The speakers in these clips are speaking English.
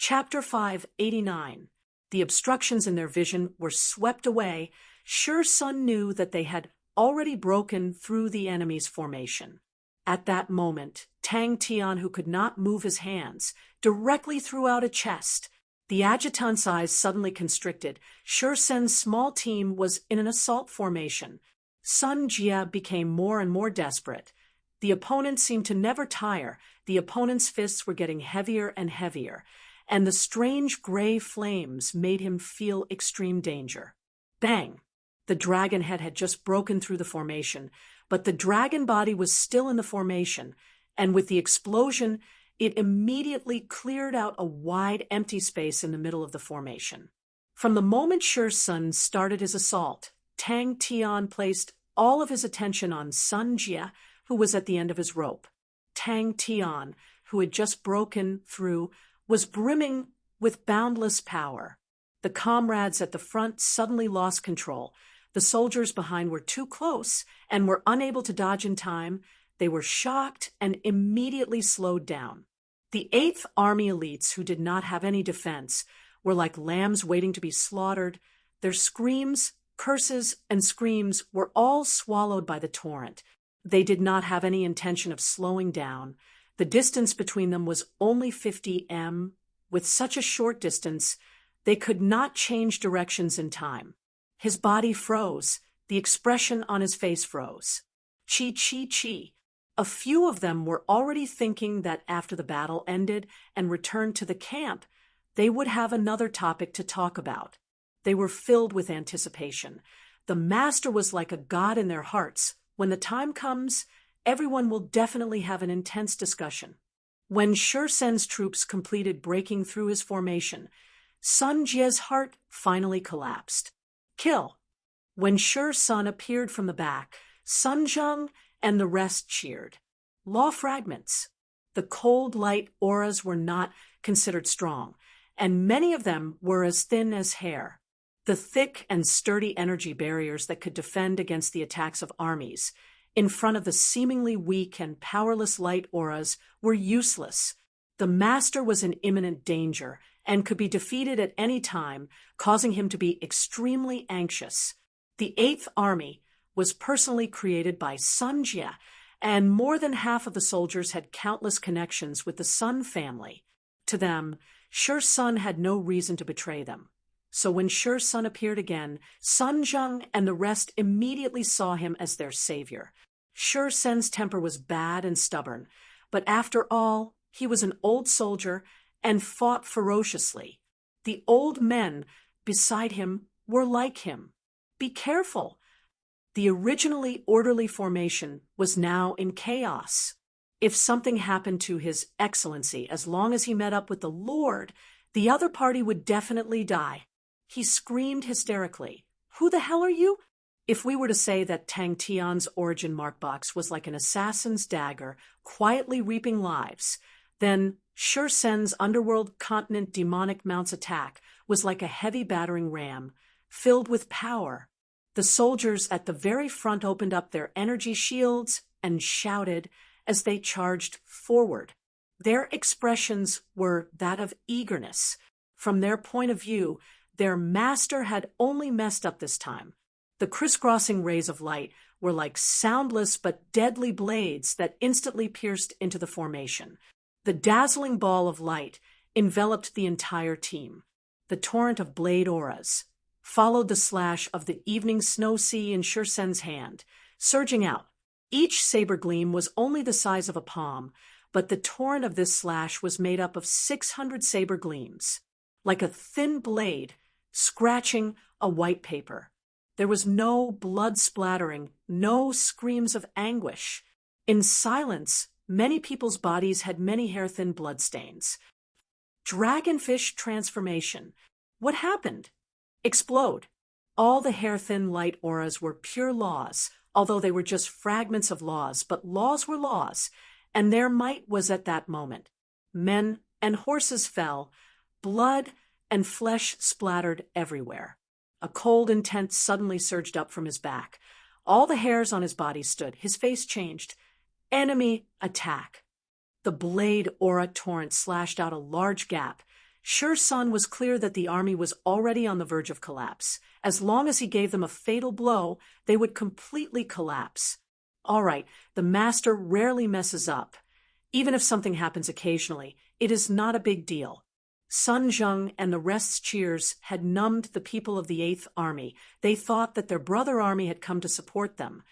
Chapter 589. The obstructions in their vision were swept away. Sun knew that they had already broken through the enemy's formation. At that moment, Tang Tian, who could not move his hands, directly threw out a chest. The adjutant's eyes suddenly constricted. Sen's small team was in an assault formation. Sun Jia became more and more desperate. The opponent seemed to never tire. The opponent's fists were getting heavier and heavier, and the strange gray flames made him feel extreme danger. Bang! The dragon head had just broken through the formation, but the dragon body was still in the formation, and with the explosion, it immediately cleared out a wide empty space in the middle of the formation. From the moment Sun started his assault, Tang Tian placed all of his attention on Sun Jia, who was at the end of his rope. Tang Tian, who had just broken through, was brimming with boundless power. The comrades at the front suddenly lost control. The soldiers behind were too close and were unable to dodge in time. They were shocked and immediately slowed down. The 8th Army elites, who did not have any defense, were like lambs waiting to be slaughtered. Their screams, curses, and screams were all swallowed by the torrent. They did not have any intention of slowing down. The distance between them was only 50 m. With such a short distance, they could not change directions in time. His body froze. The expression on his face froze. Chi, chi, chi. A few of them were already thinking that after the battle ended and returned to the camp, they would have another topic to talk about. They were filled with anticipation. The master was like a god in their hearts. When the time comes, everyone will definitely have an intense discussion. When Sen's troops completed breaking through his formation, Sun Jia's heart finally collapsed. Kill! When Sun appeared from the back, Sun Zheng and the rest cheered. Law fragments. The cold light auras were not considered strong, and many of them were as thin as hair. The thick and sturdy energy barriers that could defend against the attacks of armies, in front of the seemingly weak and powerless light auras, were useless. The master was in imminent danger and could be defeated at any time, causing him to be extremely anxious. The 8th Army was personally created by Sun Jia, and more than half of the soldiers had countless connections with the Sun family. To them, Sun had no reason to betray them. So when Sun appeared again, Sun Zheng and the rest immediately saw him as their savior. Sen's temper was bad and stubborn, but after all, he was an old soldier and fought ferociously. The old men beside him were like him. Be careful! The originally orderly formation was now in chaos. If something happened to His Excellency, as long as he met up with the Lord, the other party would definitely die. He screamed hysterically. Who the hell are you? If we were to say that Tang Tian's origin mark box was like an assassin's dagger, quietly reaping lives, then Sen's underworld continent demonic mount's attack was like a heavy battering ram, filled with power. The soldiers at the very front opened up their energy shields and shouted as they charged forward. Their expressions were that of eagerness. From their point of view, their master had only messed up this time. The crisscrossing rays of light were like soundless but deadly blades that instantly pierced into the formation. The dazzling ball of light enveloped the entire team. The torrent of blade auras followed the slash of the evening snow sea in Sen's hand, surging out. Each saber gleam was only the size of a palm, but the torrent of this slash was made up of 600 saber gleams, like a thin blade scratching a white paper. There was no blood splattering, no screams of anguish. In silence, many people's bodies had many hair-thin bloodstains. Dragonfish transformation. What happened? Explode. All the hair-thin light auras were pure laws, although they were just fragments of laws, but laws were laws, and their might was at that moment. Men and horses fell, blood and flesh splattered everywhere. A cold intent suddenly surged up from his back. All the hairs on his body stood. His face changed. Enemy attack. The blade aura torrent slashed out a large gap. Sun was clear that the army was already on the verge of collapse. As long as he gave them a fatal blow, they would completely collapse. All right, the master rarely messes up. Even if something happens occasionally, it is not a big deal. Sun Zheng and the rest's cheers had numbed the people of the 8th Army. They thought that their brother army had come to support them,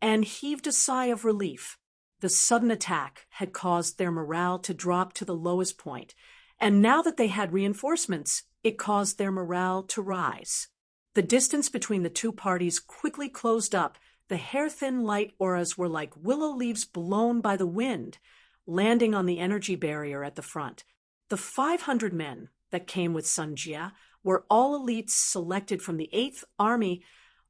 and heaved a sigh of relief. The sudden attack had caused their morale to drop to the lowest point, and now that they had reinforcements, it caused their morale to rise. The distance between the two parties quickly closed up. The hair-thin light auras were like willow leaves blown by the wind, landing on the energy barrier at the front. The 500 men that came with Sun Jia were all elites selected from the 8th Army.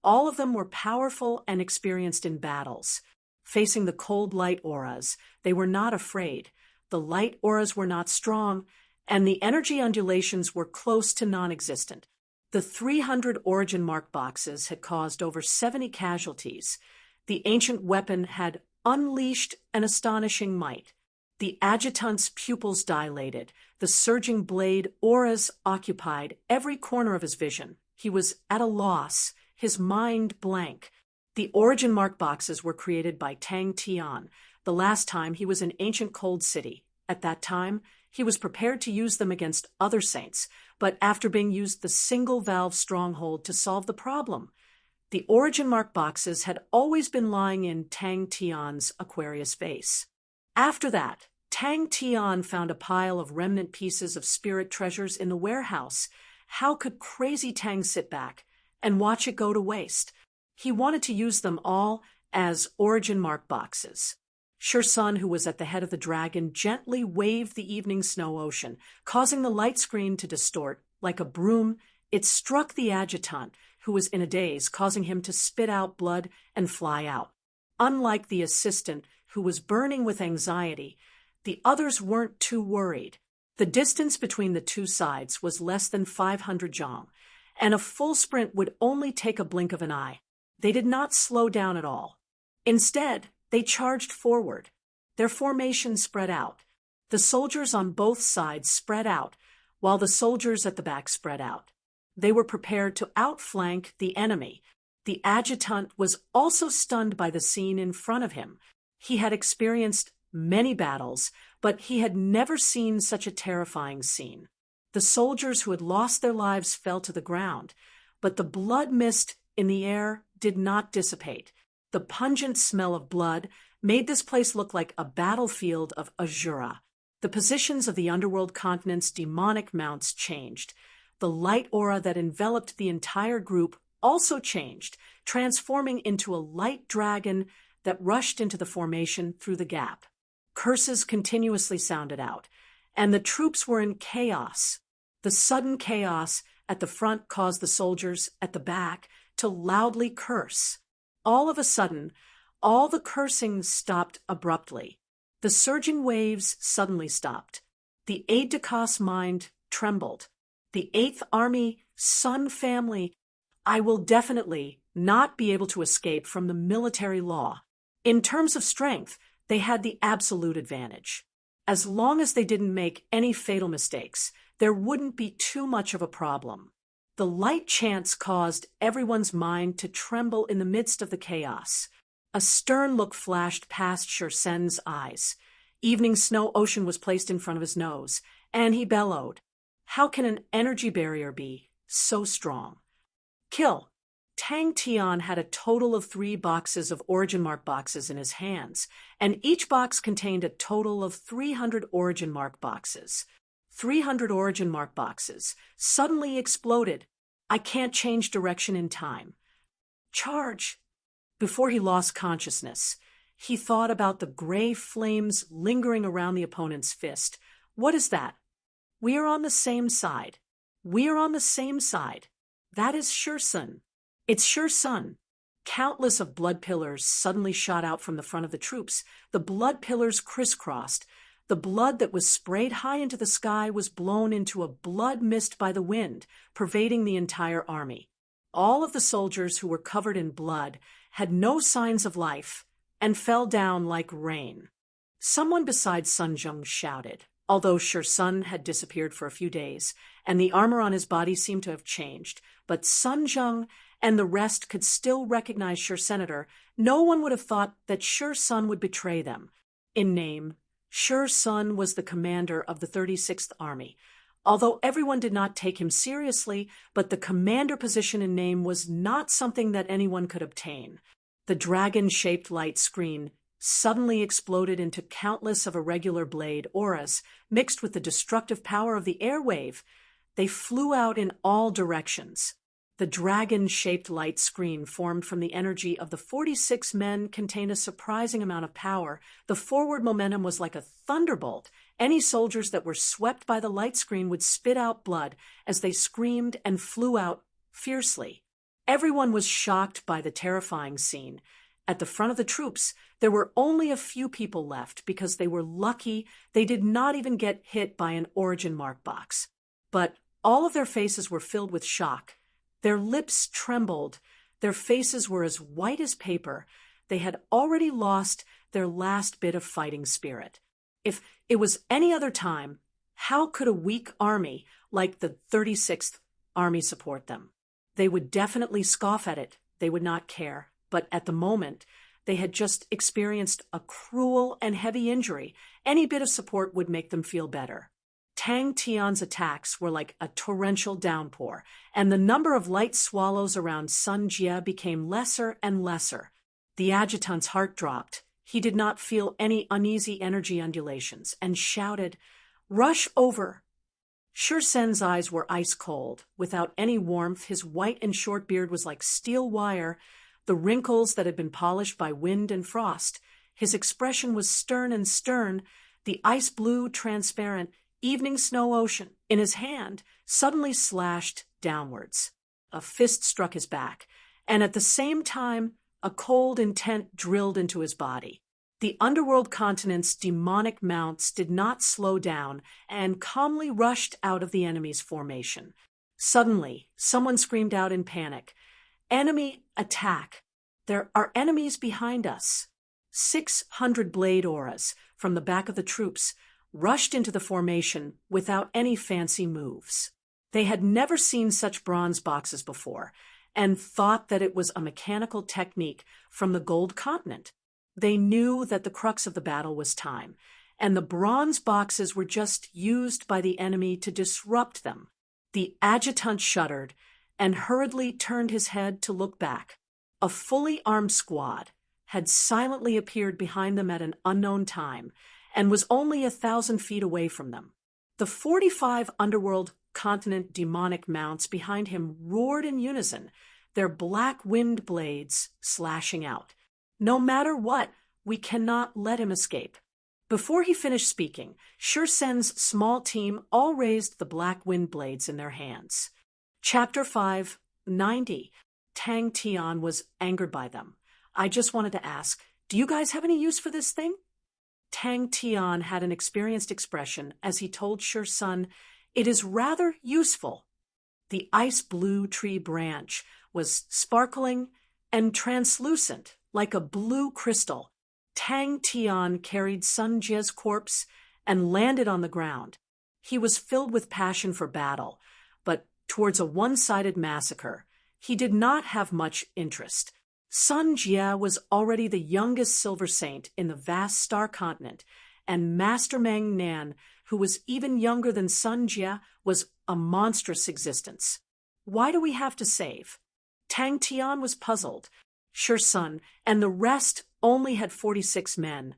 All of them were powerful and experienced in battles. Facing the cold light auras, they were not afraid. The light auras were not strong, and the energy undulations were close to non-existent. The 300 origin mark boxes had caused over 70 casualties. The ancient weapon had unleashed an astonishing might. The adjutant's pupils dilated. The surging blade auras occupied every corner of his vision. He was at a loss, his mind blank. The origin mark boxes were created by Tang Tian. The last time he was in ancient Cold City. At that time, he was prepared to use them against other saints, but after being used the single-valve stronghold to solve the problem. The origin mark boxes had always been lying in Tang Tian's Aquarius vase. After that, Tang Tian found a pile of remnant pieces of spirit treasures in the warehouse. How could crazy Tang sit back and watch it go to waste? He wanted to use them all as origin mark boxes. Sun, who was at the head of the dragon, gently waved the evening snow ocean, causing the light screen to distort. Like a broom, it struck the adjutant, who was in a daze, causing him to spit out blood and fly out. Unlike the assistant, who was burning with anxiety, the others weren't too worried. The distance between the two sides was less than 500 zhang, and a full sprint would only take a blink of an eye. They did not slow down at all. Instead, they charged forward. Their formation spread out. The soldiers on both sides spread out, while the soldiers at the back spread out. They were prepared to outflank the enemy. The adjutant was also stunned by the scene in front of him. He had experienced many battles, but he had never seen such a terrifying scene. The soldiers who had lost their lives fell to the ground, but the blood mist in the air did not dissipate. The pungent smell of blood made this place look like a battlefield of Azura. The positions of the underworld continent's demonic mounts changed. The light aura that enveloped the entire group also changed, transforming into a light dragon that rushed into the formation through the gap. Curses continuously sounded out, and the troops were in chaos. The sudden chaos at the front caused the soldiers at the back to loudly curse. All of a sudden, all the cursing stopped abruptly. The surging waves suddenly stopped. The aide-de-camp's mind trembled. The 8th Army, Sun family, I will definitely not be able to escape from the military law. In terms of strength, they had the absolute advantage. As long as they didn't make any fatal mistakes, there wouldn't be too much of a problem. The light chance caused everyone's mind to tremble in the midst of the chaos. A stern look flashed past Sun's eyes. Evening snow ocean was placed in front of his nose, and he bellowed. How can an energy barrier be so strong? Kill. Tang Tian had a total of 3 boxes of origin mark boxes in his hands, and each box contained a total of 300 origin mark boxes. 300 origin mark boxes suddenly exploded. I can't change direction in time. Charge! Before he lost consciousness, he thought about the gray flames lingering around the opponent's fist. What is that? We are on the same side. We are on the same side. That is Sun. It's Sun. Countless of blood pillars suddenly shot out from the front of the troops. The blood pillars crisscrossed. The blood that was sprayed high into the sky was blown into a blood mist by the wind, pervading the entire army. All of the soldiers who were covered in blood had no signs of life and fell down like rain. Someone beside Sun Zheng shouted, although Sher Sun had disappeared for a few days, and the armor on his body seemed to have changed, but Sun Zheng and the rest could still recognize Sher Senator. No one would have thought that Sher Sun would betray them. In name, Sher Sun was the commander of the 36th Army. Although everyone did not take him seriously, but the commander position in name was not something that anyone could obtain. The dragon-shaped light screen suddenly exploded into countless of irregular blade auras, mixed with the destructive power of the airwave. They flew out in all directions. The dragon-shaped light screen formed from the energy of the 46 men contained a surprising amount of power. The forward momentum was like a thunderbolt. Any soldiers that were swept by the light screen would spit out blood as they screamed and flew out fiercely. Everyone was shocked by the terrifying scene. At the front of the troops, there were only a few people left because they were lucky they did not even get hit by an origin mark box. But all of their faces were filled with shock. Their lips trembled. Their faces were as white as paper. They had already lost their last bit of fighting spirit. If it was any other time, how could a weak army like the 36th Army support them? They would definitely scoff at it. They would not care. But at the moment, they had just experienced a cruel and heavy injury. Any bit of support would make them feel better. Tang Tian's attacks were like a torrential downpour, and the number of light swallows around Sun Jie became lesser and lesser. The adjutant's heart dropped. He did not feel any uneasy energy undulations, and shouted, "Rush over!" Sher Sen's eyes were ice cold. Without any warmth, his white and short beard was like steel wire, the wrinkles that had been polished by wind and frost. His expression was stern and stern, the ice-blue, transparent, evening snow ocean in his hand suddenly slashed downwards. A fist struck his back, and at the same time, a cold intent drilled into his body. The underworld continent's demonic mounts did not slow down and calmly rushed out of the enemy's formation. Suddenly, someone screamed out in panic, "Enemy attack! There are enemies behind us!" 600 blade auras from the back of the troops rushed into the formation without any fancy moves. They had never seen such bronze boxes before and thought that it was a mechanical technique from the gold continent. They knew that the crux of the battle was time, and the bronze boxes were just used by the enemy to disrupt them. The adjutant shuddered and hurriedly turned his head to look back. A fully armed squad had silently appeared behind them at an unknown time and was only 1,000 feet away from them. The 45 underworld continent demonic mounts behind him roared in unison, their black wind blades slashing out. "No matter what, we cannot let him escape." Before he finished speaking, Sher Sen's small team all raised the black wind blades in their hands. Chapter 590. Tang Tian was angered by them. "I just wanted to ask, do you guys have any use for this thing?" Tang Tian had an experienced expression as he told Sher Sun, "It is rather useful." The ice-blue tree branch was sparkling and translucent like a blue crystal. Tang Tian carried Sun Jie's corpse and landed on the ground. He was filled with passion for battle, but towards a one-sided massacre, he did not have much interest. Sun Jie was already the youngest silver saint in the vast star continent, and Master Meng Nan, who was even younger than Sun Jie, was a monstrous existence. Why do we have to save? Tang Tian was puzzled. Sher Sun and the rest only had 46 men,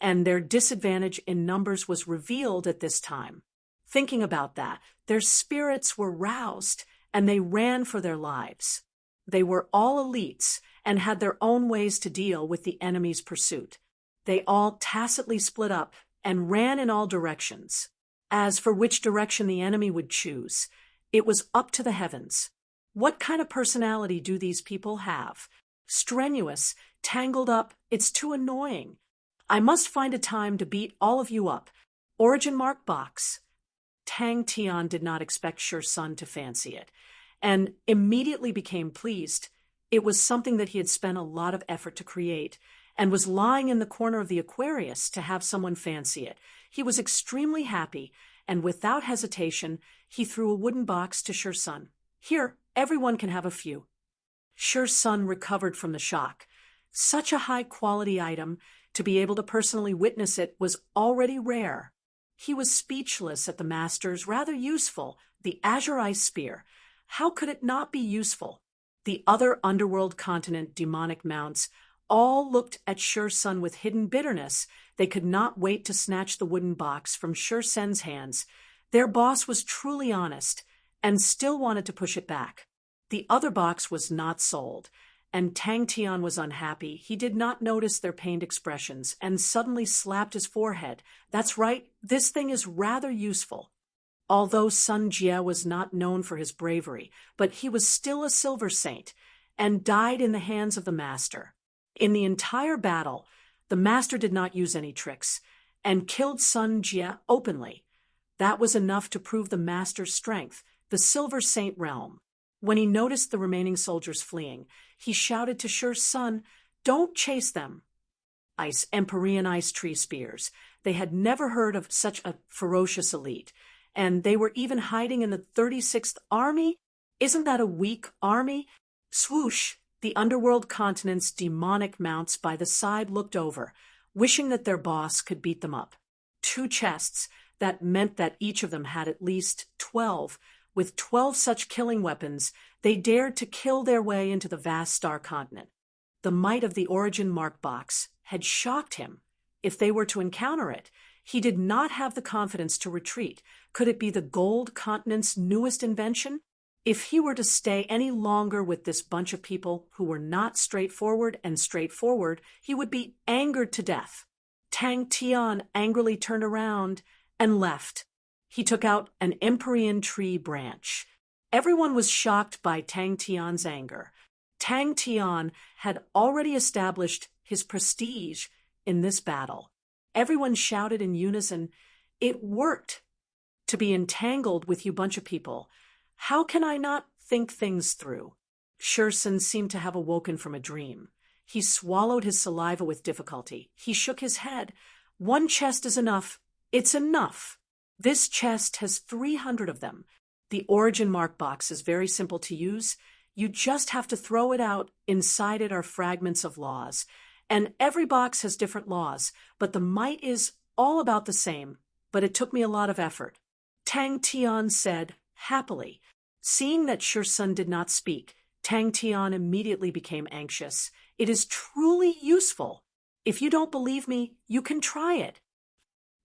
and their disadvantage in numbers was revealed at this time. Thinking about that, their spirits were roused, and they ran for their lives. They were all elites and had their own ways to deal with the enemy's pursuit. They all tacitly split up and ran in all directions. As for which direction the enemy would choose, it was up to the heavens. What kind of personality do these people have? Strenuous, tangled up, it's too annoying. I must find a time to beat all of you up. Origin mark box. Tang Tian did not expect Sher Sun to fancy it, and immediately became pleased. It was something that he had spent a lot of effort to create, and was lying in the corner of the Aquarius to have someone fancy it. He was extremely happy, and without hesitation, he threw a wooden box to Sher Sun. "Here, everyone can have a few." Sher Sun recovered from the shock. Such a high-quality item, to be able to personally witness it, was already rare. He was speechless at the master's rather useful, the Azure Ice Spear. How could it not be useful? The other underworld continent demonic mounts all looked at Sher Sun with hidden bitterness. They could not wait to snatch the wooden box from Sher Sun's hands. Their boss was truly honest, and still wanted to push it back. The other box was not sold, and Tang Tian was unhappy. He did not notice their pained expressions, and suddenly slapped his forehead. "That's right, this thing is rather useful." Although Sun Jie was not known for his bravery, but he was still a silver saint, and died in the hands of the master. In the entire battle, the master did not use any tricks, and killed Sun Jie openly. That was enough to prove the master's strength, the Silver Saint realm. When he noticed the remaining soldiers fleeing, he shouted to Sher Sun, "Don't chase them." Empyrean ice tree spears. They had never heard of such a ferocious elite, and they were even hiding in the 36th Army? Isn't that a weak army? Swoosh! The underworld continent's demonic mounts by the side looked over, wishing that their boss could beat them up. 2 chests, that meant that each of them had at least 12. With 12 such killing weapons, they dared to kill their way into the vast star continent. The might of the origin mark box had shocked him. If they were to encounter it, he did not have the confidence to retreat. Could it be the gold continent's newest invention? If he were to stay any longer with this bunch of people who were not straightforward, he would be angered to death. Tang Tian angrily turned around and left. He took out an Empyrean tree branch. Everyone was shocked by Tang Tian's anger. Tang Tian had already established his prestige in this battle. Everyone shouted in unison, "It worked!" To be entangled with you bunch of people. How can I not think things through? Sher Sun seemed to have awoken from a dream. He swallowed his saliva with difficulty. He shook his head. "1 chest is enough. It's enough. This chest has 300 of them. The origin mark box is very simple to use. You just have to throw it out. Inside it are fragments of laws. And every box has different laws, but the might is all about the same. But it took me a lot of effort." Tang Tian said, happily. Seeing that Sher Sun did not speak, Tang Tian immediately became anxious. "It is truly useful. If you don't believe me, you can try it."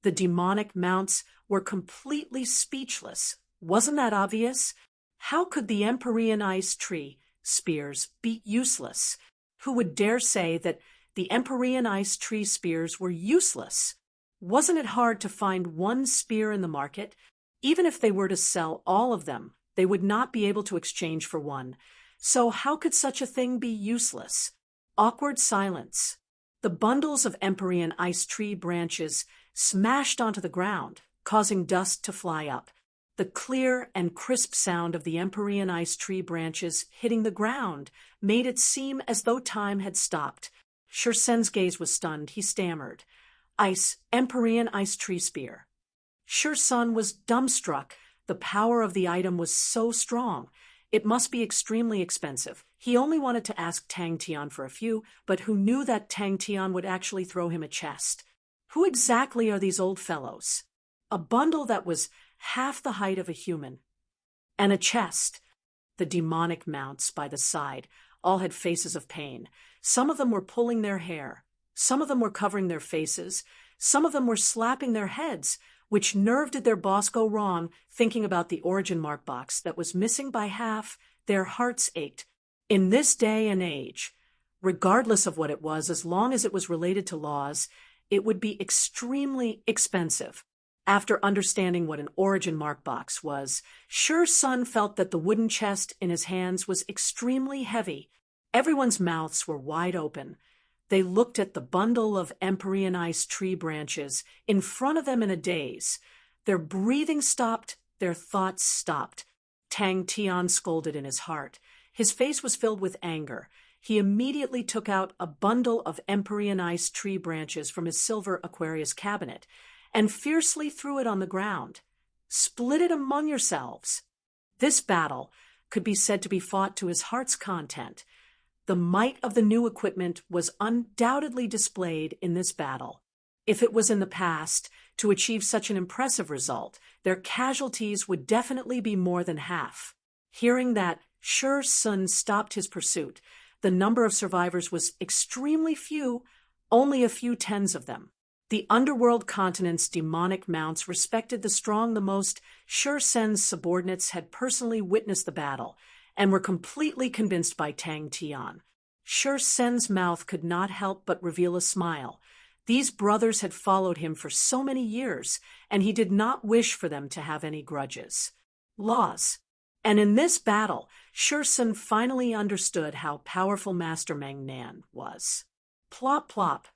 The demonic mounts were completely speechless. Wasn't that obvious? How could the Empyrean ice tree spears be useless? Who would dare say that the Empyrean ice tree spears were useless? Wasn't it hard to find 1 spear in the market? Even if they were to sell all of them, they would not be able to exchange for 1. So how could such a thing be useless? Awkward silence. The bundles of Empyrean ice tree branches smashed onto the ground, causing dust to fly up. The clear and crisp sound of the Empyrean ice tree branches hitting the ground made it seem as though time had stopped. Sher Sun's gaze was stunned. He stammered, Empyrean ice tree spear." Sher Sun was dumbstruck. The power of the item was so strong. It must be extremely expensive. He only wanted to ask Tang Tian for a few, but who knew that Tang Tian would actually throw him a chest? Who exactly are these old fellows? A bundle that was half the height of a human. And a chest. The demonic mounts by the side all had faces of pain. Some of them were pulling their hair. Some of them were covering their faces. Some of them were slapping their heads. Which nerve did their boss go wrong thinking about the origin mark box that was missing by half? Their hearts ached. In this day and age, regardless of what it was, as long as it was related to laws, it would be extremely expensive. After understanding what an origin mark box was, Sher Sun felt that the wooden chest in his hands was extremely heavy. Everyone's mouths were wide open. They looked at the bundle of Empyrean ice tree branches in front of them in a daze. Their breathing stopped, their thoughts stopped. Tang Tian scolded in his heart. His face was filled with anger. He immediately took out a bundle of Empyrean ice tree branches from his silver Aquarius cabinet, and fiercely threw it on the ground. "Split it among yourselves." This battle could be said to be fought to his heart's content. The might of the new equipment was undoubtedly displayed in this battle. If it was in the past, to achieve such an impressive result, their casualties would definitely be more than half. Hearing that Shur Sun stopped his pursuit, the number of survivors was extremely few, only a few tens of them. The underworld continent's demonic mounts respected the strong the most. Shur Sun's subordinates had personally witnessed the battle and were completely convinced by Tang Tian. Shur Sun's mouth could not help but reveal a smile. These brothers had followed him for so many years, and he did not wish for them to have any grudges. Laws. And in this battle, Shur Sun finally understood how powerful Master Meng Nan was. Plop, plop.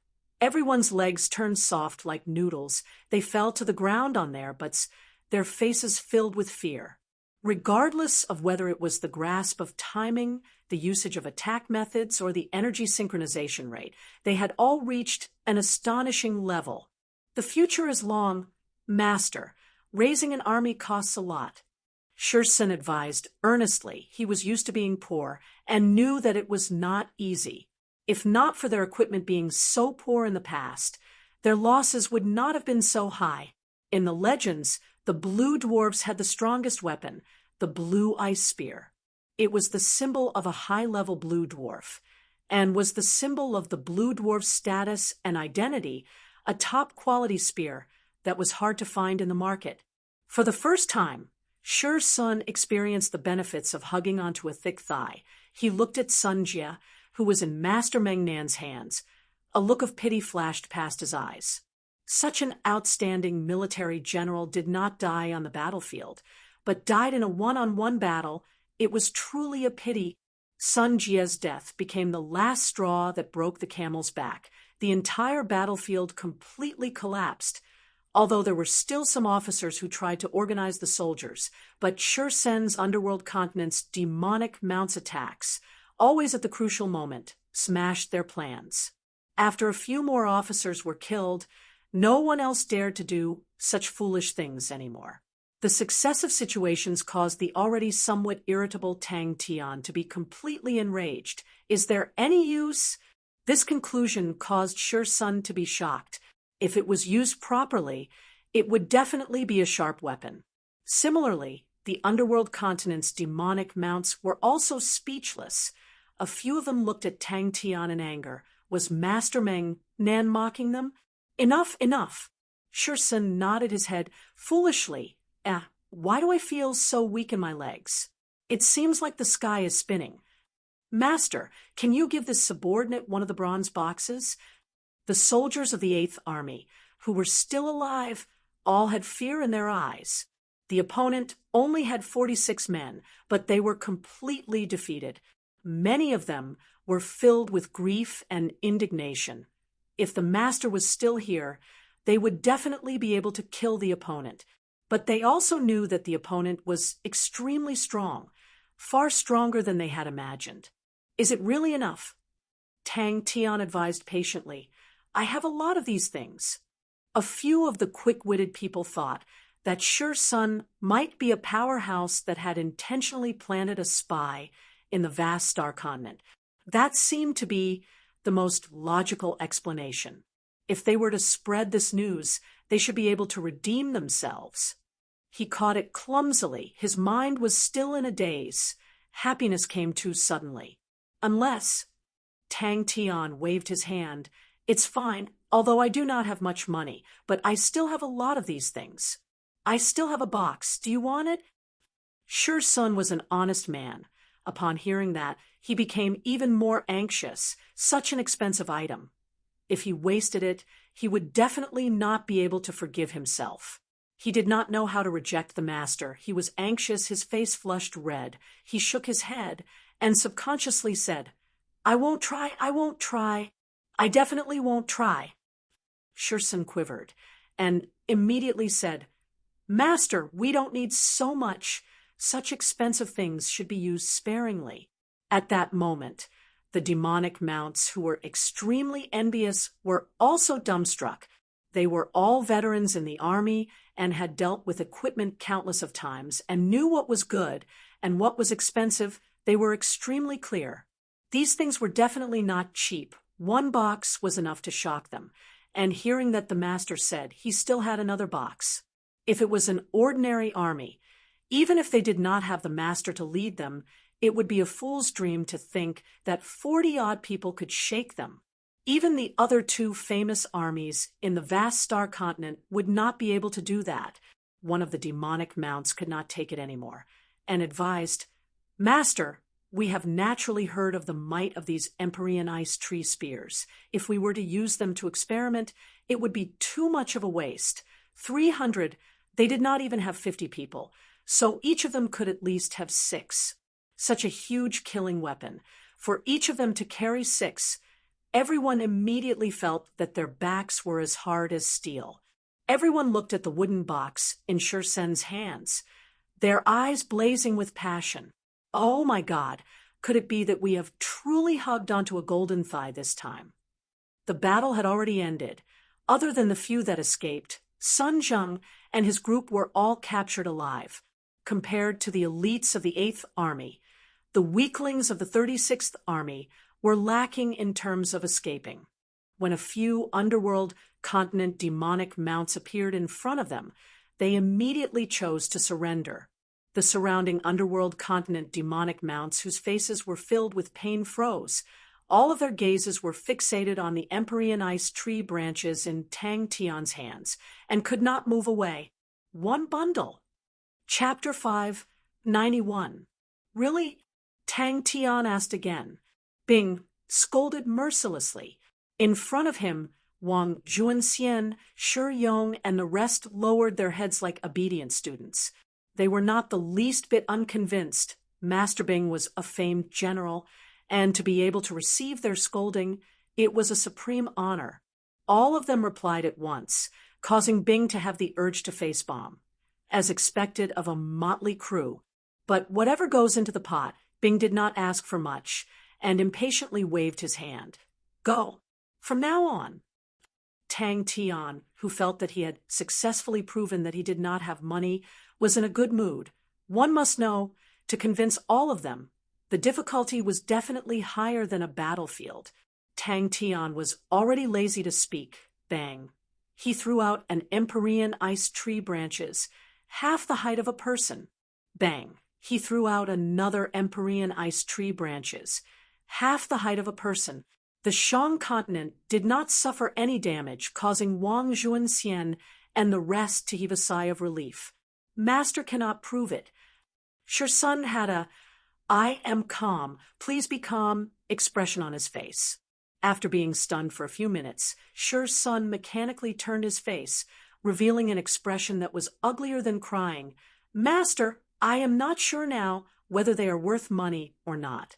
Everyone's legs turned soft like noodles. They fell to the ground on their butts, their faces filled with fear. Regardless of whether it was the grasp of timing, the usage of attack methods, or the energy synchronization rate, they had all reached an astonishing level. "The future is long, Master. Raising an army costs a lot." Shur Sun advised earnestly. He was used to being poor and knew that it was not easy. If not for their equipment being so poor in the past, their losses would not have been so high. In the legends, the blue dwarves had the strongest weapon, the blue ice spear. It was the symbol of a high-level blue dwarf, and was the symbol of the blue dwarf's status and identity, a top-quality spear that was hard to find in the market. For the first time, Shur Sun experienced the benefits of hugging onto a thick thigh. He looked at Sun Jie, who was in Master Meng Nan's hands. A look of pity flashed past his eyes. Such an outstanding military general did not die on the battlefield, but died in a one-on-one battle. It was truly a pity. Sun Jie's death became the last straw that broke the camel's back. The entire battlefield completely collapsed, although there were still some officers who tried to organize the soldiers. But Shur Sun's underworld continent's demonic mounts attacks, always at the crucial moment, smashed their plans. After a few more officers were killed, no one else dared to do such foolish things anymore. The successive situations caused the already somewhat irritable Tang Tian to be completely enraged. "Is there any use?" This conclusion caused Shur Sun to be shocked. If it was used properly, it would definitely be a sharp weapon. Similarly, the underworld continent's demonic mounts were also speechless. A few of them looked at Tang Tian in anger. Was Master Meng Nan mocking them? "Enough, enough." Shur Sun nodded his head foolishly. Why do I feel so weak in my legs? It seems like the sky is spinning. "Master, can you give this subordinate one of the bronze boxes?" The soldiers of the 8th Army, who were still alive, all had fear in their eyes. The opponent only had 46 men, but they were completely defeated. Many of them were filled with grief and indignation. If the master was still here, they would definitely be able to kill the opponent. But they also knew that the opponent was extremely strong, far stronger than they had imagined. "Is it really enough?" Tang Tian advised patiently. "I have a lot of these things." A few of the quick-witted people thought that Shur Sun might be a powerhouse that had intentionally planted a spy in the vast star continent. That seemed to be the most logical explanation. If they were to spread this news, they should be able to redeem themselves. He caught it clumsily. His mind was still in a daze. Happiness came too suddenly. "Unless—" Tang Tian waved his hand. "It's fine, although I do not have much money, but I still have a lot of these things. I still have a box. Do you want it?" Shur Sun was an honest man. Upon hearing that, he became even more anxious. Such an expensive item. If he wasted it, he would definitely not be able to forgive himself. He did not know how to reject the master. He was anxious, his face flushed red. He shook his head and subconsciously said, "I won't try, I won't try. I definitely won't try." Shur Sun quivered and immediately said, "Master, we don't need so much. Such expensive things should be used sparingly." At that moment, the demonic mounts, who were extremely envious, were also dumbstruck. They were all veterans in the army and had dealt with equipment countless of times and knew what was good and what was expensive. They were extremely clear. These things were definitely not cheap. One box was enough to shock them, and hearing that the master said he still had another box. If it was an ordinary army, even if they did not have the master to lead them, it would be a fool's dream to think that 40-odd people could shake them. Even the other two famous armies in the vast star continent would not be able to do that. One of the demonic mounts could not take it anymore, and advised, "Master, we have naturally heard of the might of these Empyrean ice tree spears. If we were to use them to experiment, it would be too much of a waste. 300, they did not even have 50 people, so each of them could at least have 6. Such a huge killing weapon. For each of them to carry 6, everyone immediately felt that their backs were as hard as steel. Everyone looked at the wooden box in Shursen's hands, their eyes blazing with passion. Oh my God, could it be that we have truly hugged onto a golden thigh this time? The battle had already ended. Other than the few that escaped, Sun Zheng and his group were all captured alive. Compared to the elites of the 8th Army, the weaklings of the 36th Army were lacking in terms of escaping. When a few underworld continent demonic mounts appeared in front of them, they immediately chose to surrender. The surrounding underworld continent demonic mounts, whose faces were filled with pain, froze. All of their gazes were fixated on the Empyrean ice tree branches in Tang Tian's hands, and could not move away. One bundle. Chapter 5, 91. Really? Tang Tian asked again. Bing scolded mercilessly. In front of him, Wang Junxian, Shi Yong, and the rest lowered their heads like obedient students. They were not the least bit unconvinced. Master Bing was a famed general, and to be able to receive their scolding, it was a supreme honor. All of them replied at once, causing Bing to have the urge to face bomb, as expected of a motley crew. But whatever goes into the pot, Bing did not ask for much, and impatiently waved his hand. Go. From now on. Tang Tian, who felt that he had successfully proven that he did not have money, was in a good mood. One must know, to convince all of them, the difficulty was definitely higher than a battlefield. Tang Tian was already lazy to speak. Bang. He threw out an Empyrean ice tree branches, half the height of a person. Bang. He threw out another Empyrean ice tree branches, half the height of a person. The Shang continent did not suffer any damage, causing Wang Junxian and the rest to heave a sigh of relief. Master cannot prove it. Shursen had a "I am calm, please be calm" expression on his face. After being stunned for a few minutes, Shursen mechanically turned his face, revealing an expression that was uglier than crying. "Master, I am not sure now whether they are worth money or not."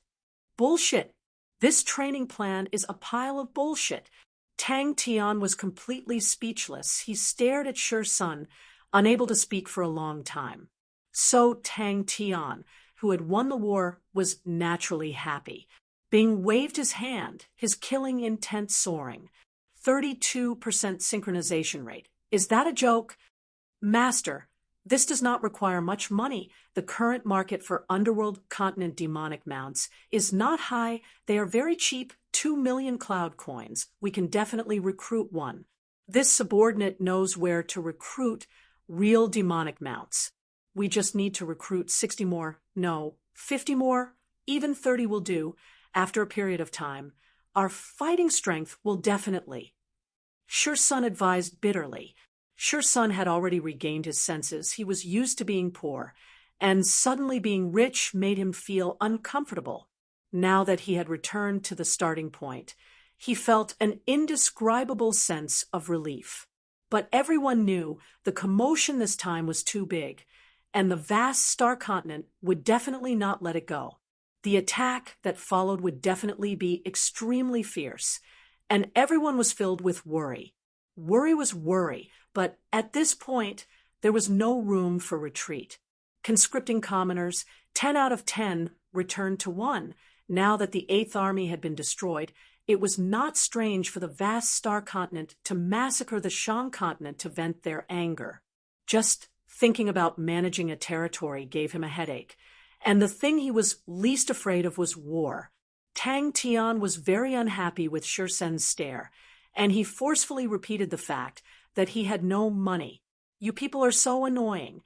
Bullshit. This training plan is a pile of bullshit. Tang Tian was completely speechless. He stared at Shursen, unable to speak for a long time. So Tang Tian, who had won the war, was naturally happy. Bing waved his hand, his killing intent soaring. 32% synchronization rate. Is that a joke? Master, this does not require much money. The current market for underworld continent demonic mounts is not high. They are very cheap, 2 million cloud coins. We can definitely recruit one. This subordinate knows where to recruit real demonic mounts. We just need to recruit 60 more, no, 50 more, even 30 will do. After a period of time, our fighting strength will definitely. Shursen advised bitterly. Shursen had already regained his senses. He was used to being poor, and suddenly being rich made him feel uncomfortable. Now that he had returned to the starting point, he felt an indescribable sense of relief. But everyone knew the commotion this time was too big, and the vast star continent would definitely not let it go. The attack that followed would definitely be extremely fierce, and everyone was filled with worry. Worry was worry, but at this point, there was no room for retreat. Conscripting commoners, 10 out of 10 returned to 1. Now that the 8th Army had been destroyed, It was not strange for the vast star continent to massacre the Shang continent to vent their anger. Just thinking about managing a territory gave him a headache, and the thing he was least afraid of was war. Tang Tian was very unhappy with Shi Sen's stare, and he forcefully repeated the fact that he had no money. "You people are so annoying."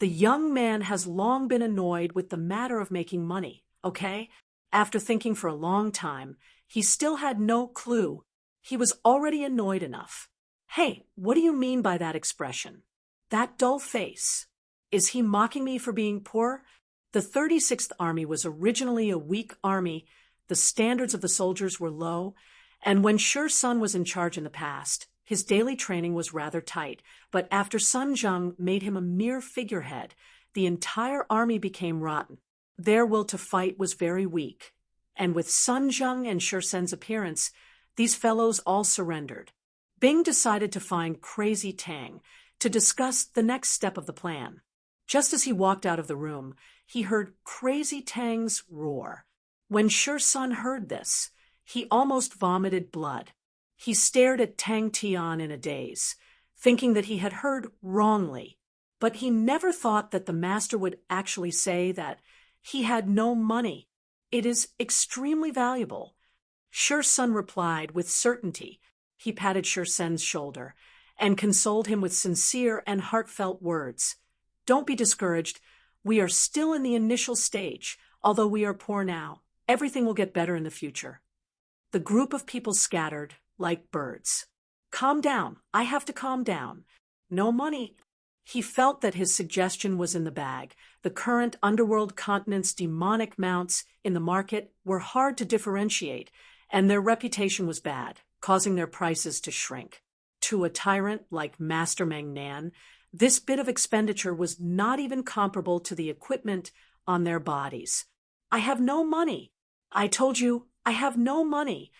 The young man has long been annoyed with the matter of making money, okay? After thinking for a long time, he still had no clue. He was already annoyed enough. "Hey, what do you mean by that expression? That dull face? Is he mocking me for being poor?" The 36th Army was originally a weak army, the standards of the soldiers were low, and when Shi Sun was in charge in the past, his daily training was rather tight, but after Sun Zheng made him a mere figurehead, the entire army became rotten. Their will to fight was very weak, and with Sun Zheng and Shi Sen's appearance, these fellows all surrendered. Bing decided to find Crazy Tang to discuss the next step of the plan. Just as he walked out of the room, he heard Crazy Tang's roar. When Shi Sun heard this, he almost vomited blood. He stared at Tang Tian in a daze, thinking that he had heard wrongly, but he never thought that the master would actually say that he had no money. "It is extremely valuable." Shi Sun replied with certainty. He patted Shi Sen's shoulder and consoled him with sincere and heartfelt words. "Don't be discouraged. We are still in the initial stage. Although we are poor now, everything will get better in the future." The group of people scattered like birds. "Calm down. I have to calm down. No money." He felt that his suggestion was in the bag. The current underworld continent's demonic mounts in the market were hard to differentiate, and their reputation was bad, causing their prices to shrink. To a tyrant like Master Meng Nan, this bit of expenditure was not even comparable to the equipment on their bodies. "I have no money. I told you, I have no money."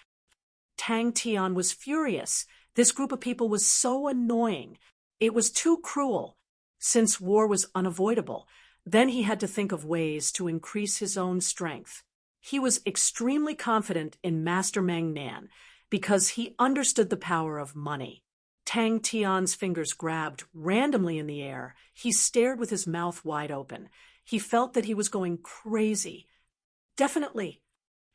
Tang Tian was furious. This group of people was so annoying. It was too cruel. Since war was unavoidable, then he had to think of ways to increase his own strength. He was extremely confident in Master Meng Nan because he understood the power of money. Tang Tian's fingers grabbed randomly in the air. He stared with his mouth wide open. He felt that he was going crazy. Definitely.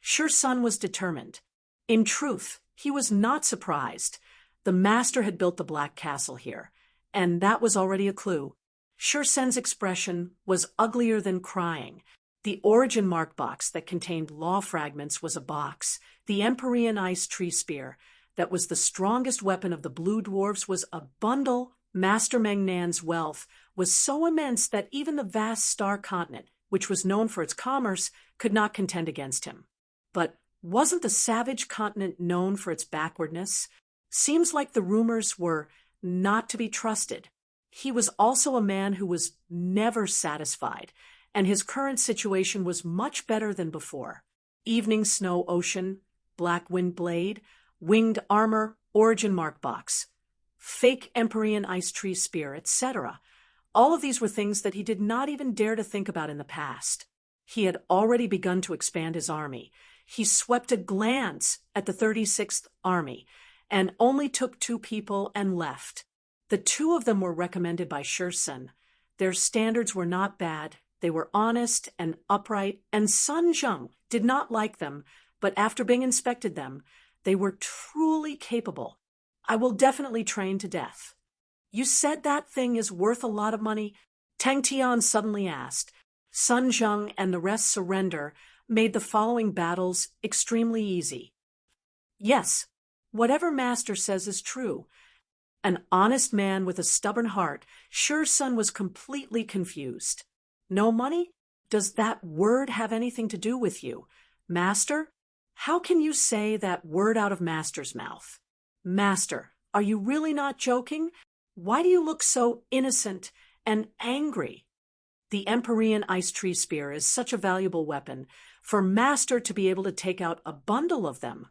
Shi Sun was determined. In truth, he was not surprised. The master had built the Black Castle here, and that was already a clue. Shi Sen's expression was uglier than crying. The origin mark box that contained law fragments was a box. The Empyrean ice tree spear that was the strongest weapon of the Blue Dwarfs was a bundle. Master Meng Nan's wealth was so immense that even the vast star continent, which was known for its commerce, could not contend against him. But wasn't the savage continent known for its backwardness? Seems like the rumors were not to be trusted. He was also a man who was never satisfied, and his current situation was much better than before. Evening Snow Ocean, Black Wind Blade, Winged Armor, Origin Mark Box, fake Empyrean Ice Tree Spear, etc. All of these were things that he did not even dare to think about in the past. He had already begun to expand his army. He swept a glance at the 36th Army and only took 2 people and left. The 2 of them were recommended by Shi Sun. Their standards were not bad. They were honest and upright, and Sun Zheng did not like them, but after Bing inspected them, they were truly capable. "I will definitely train to death." "You said that thing is worth a lot of money?" Tang Tian suddenly asked. Sun Zheng and the rest surrender made the following battles extremely easy. "Yes, whatever master says is true." An honest man with a stubborn heart, Shi Sun was completely confused. "No money? Does that word have anything to do with you? Master? How can you say that word out of Master's mouth? Master, are you really not joking? Why do you look so innocent and angry?" The Empyrean Ice Tree Spear is such a valuable weapon. For Master to be able to take out a bundle of them,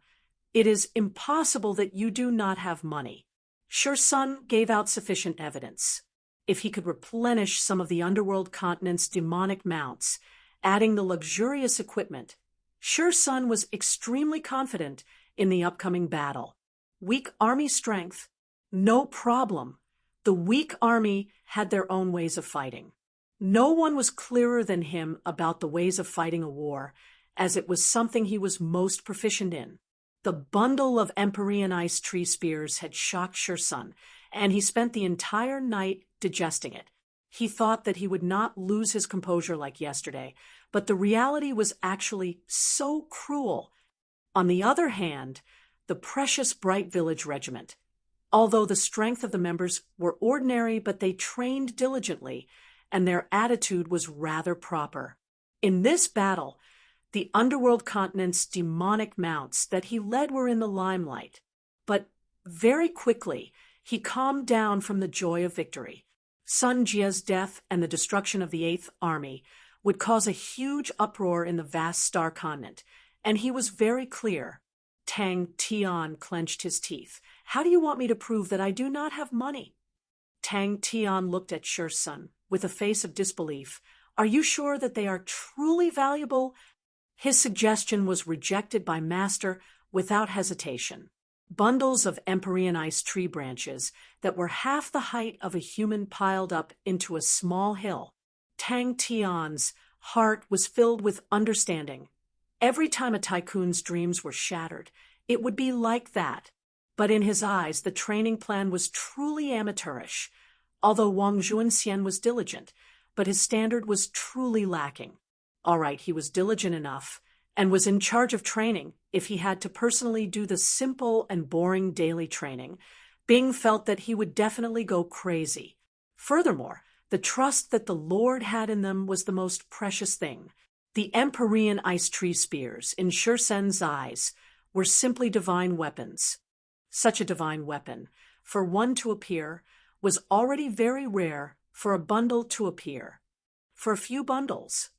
it is impossible that you do not have money. Shi Sun gave out sufficient evidence. If he could replenish some of the underworld continent's demonic mounts, adding the luxurious equipment, Shi Sun was extremely confident in the upcoming battle. Weak army strength? No problem. The weak army had their own ways of fighting. No one was clearer than him about the ways of fighting a war, as it was something he was most proficient in. The bundle of Empyrean ice tree spears had shocked Shursun, and he spent the entire night digesting it. He thought that he would not lose his composure like yesterday, but the reality was actually so cruel. On the other hand, the precious Bright Village Regiment. Although the strength of the members were ordinary, but they trained diligently, and their attitude was rather proper. In this battle, the underworld continent's demonic mounts that he led were in the limelight. But very quickly, he calmed down from the joy of victory. Sun Jia's death and the destruction of the Eighth Army would cause a huge uproar in the vast star continent, and he was very clear. Tang Tian clenched his teeth. How do you want me to prove that I do not have money? Tang Tian looked at Shursun with a face of disbelief. Are you sure that they are truly valuable? His suggestion was rejected by Master without hesitation. Bundles of Empyrean ice tree branches that were half the height of a human piled up into a small hill. Tang Tian's heart was filled with understanding. Every time a tycoon's dreams were shattered, it would be like that. But in his eyes, the training plan was truly amateurish. Although Wang Junxian was diligent, but his standard was truly lacking. All right, he was diligent enough and was in charge of training if he had to personally do the simple and boring daily training. Bing felt that he would definitely go crazy. Furthermore, the trust that the Lord had in them was the most precious thing. The Empyrean ice tree spears, in Shursun's eyes, were simply divine weapons. Such a divine weapon, for one to appear, was already very rare for a bundle to appear. For a few bundles,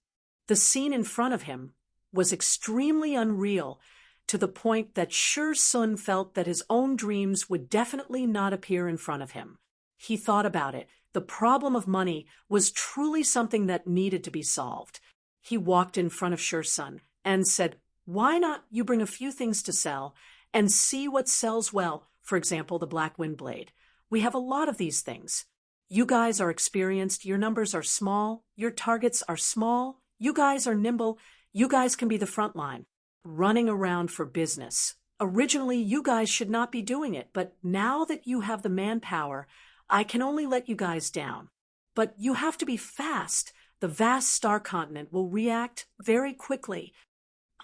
the scene in front of him was extremely unreal, to the point that Shursun felt that his own dreams would definitely not appear in front of him. He thought about it. The problem of money was truly something that needed to be solved. He walked in front of Shursun and said, "Why not you bring a few things to sell and see what sells well, for example, the Black Wind Blade. We have a lot of these things. You guys are experienced, your numbers are small, your targets are small, you guys are nimble, you guys can be the front line, running around for business. Originally, you guys should not be doing it, but now that you have the manpower, I can only let you guys down. But you have to be fast. The vast star continent will react very quickly."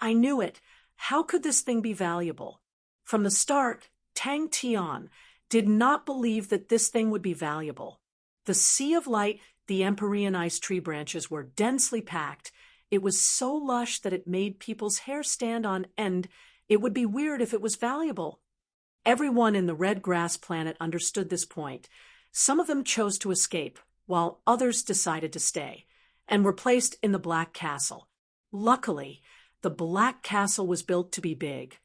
I knew it. How could this thing be valuable? From the start, Tang Tian did not believe that this thing would be valuable. The sea of light, the Empyrean ice tree branches were densely packed. It was so lush that it made people's hair stand on end. It would be weird if it was valuable. Everyone in the red grass planet understood this point. Some of them chose to escape, while others decided to stay, and were placed in the Black Castle. Luckily, the Black Castle was built to be big,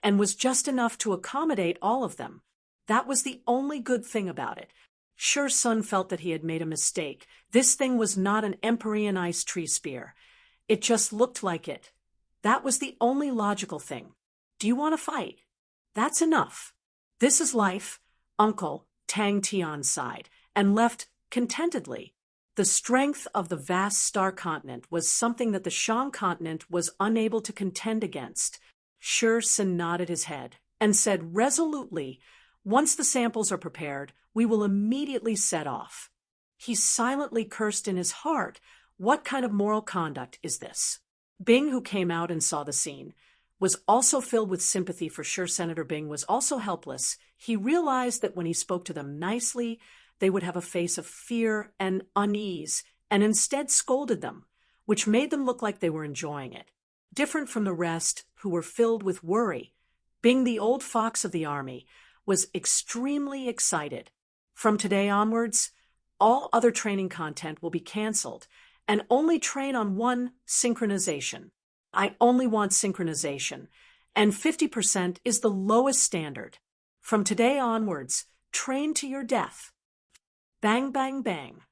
and was just enough to accommodate all of them. That was the only good thing about it. Shursun felt that he had made a mistake. This thing was not an Empyrean ice tree spear. It just looked like it. That was the only logical thing. Do you want to fight? That's enough. This is life, Uncle Tang Tian sighed, and left contentedly. The strength of the vast star continent was something that the Shang continent was unable to contend against. Shursun nodded his head and said resolutely, "Once the samples are prepared, we will immediately set off." He silently cursed in his heart. What kind of moral conduct is this? Bing, who came out and saw the scene, was also filled with sympathy for Senator Bing was also helpless. He realized that when he spoke to them nicely, they would have a face of fear and unease, and instead scolded them, which made them look like they were enjoying it. Different from the rest, who were filled with worry, Bing, the old fox of the army, was extremely excited. From today onwards, all other training content will be canceled, and only train on one synchronization. I only want synchronization, and 50% is the lowest standard. From today onwards, train to your death. Bang, bang, bang.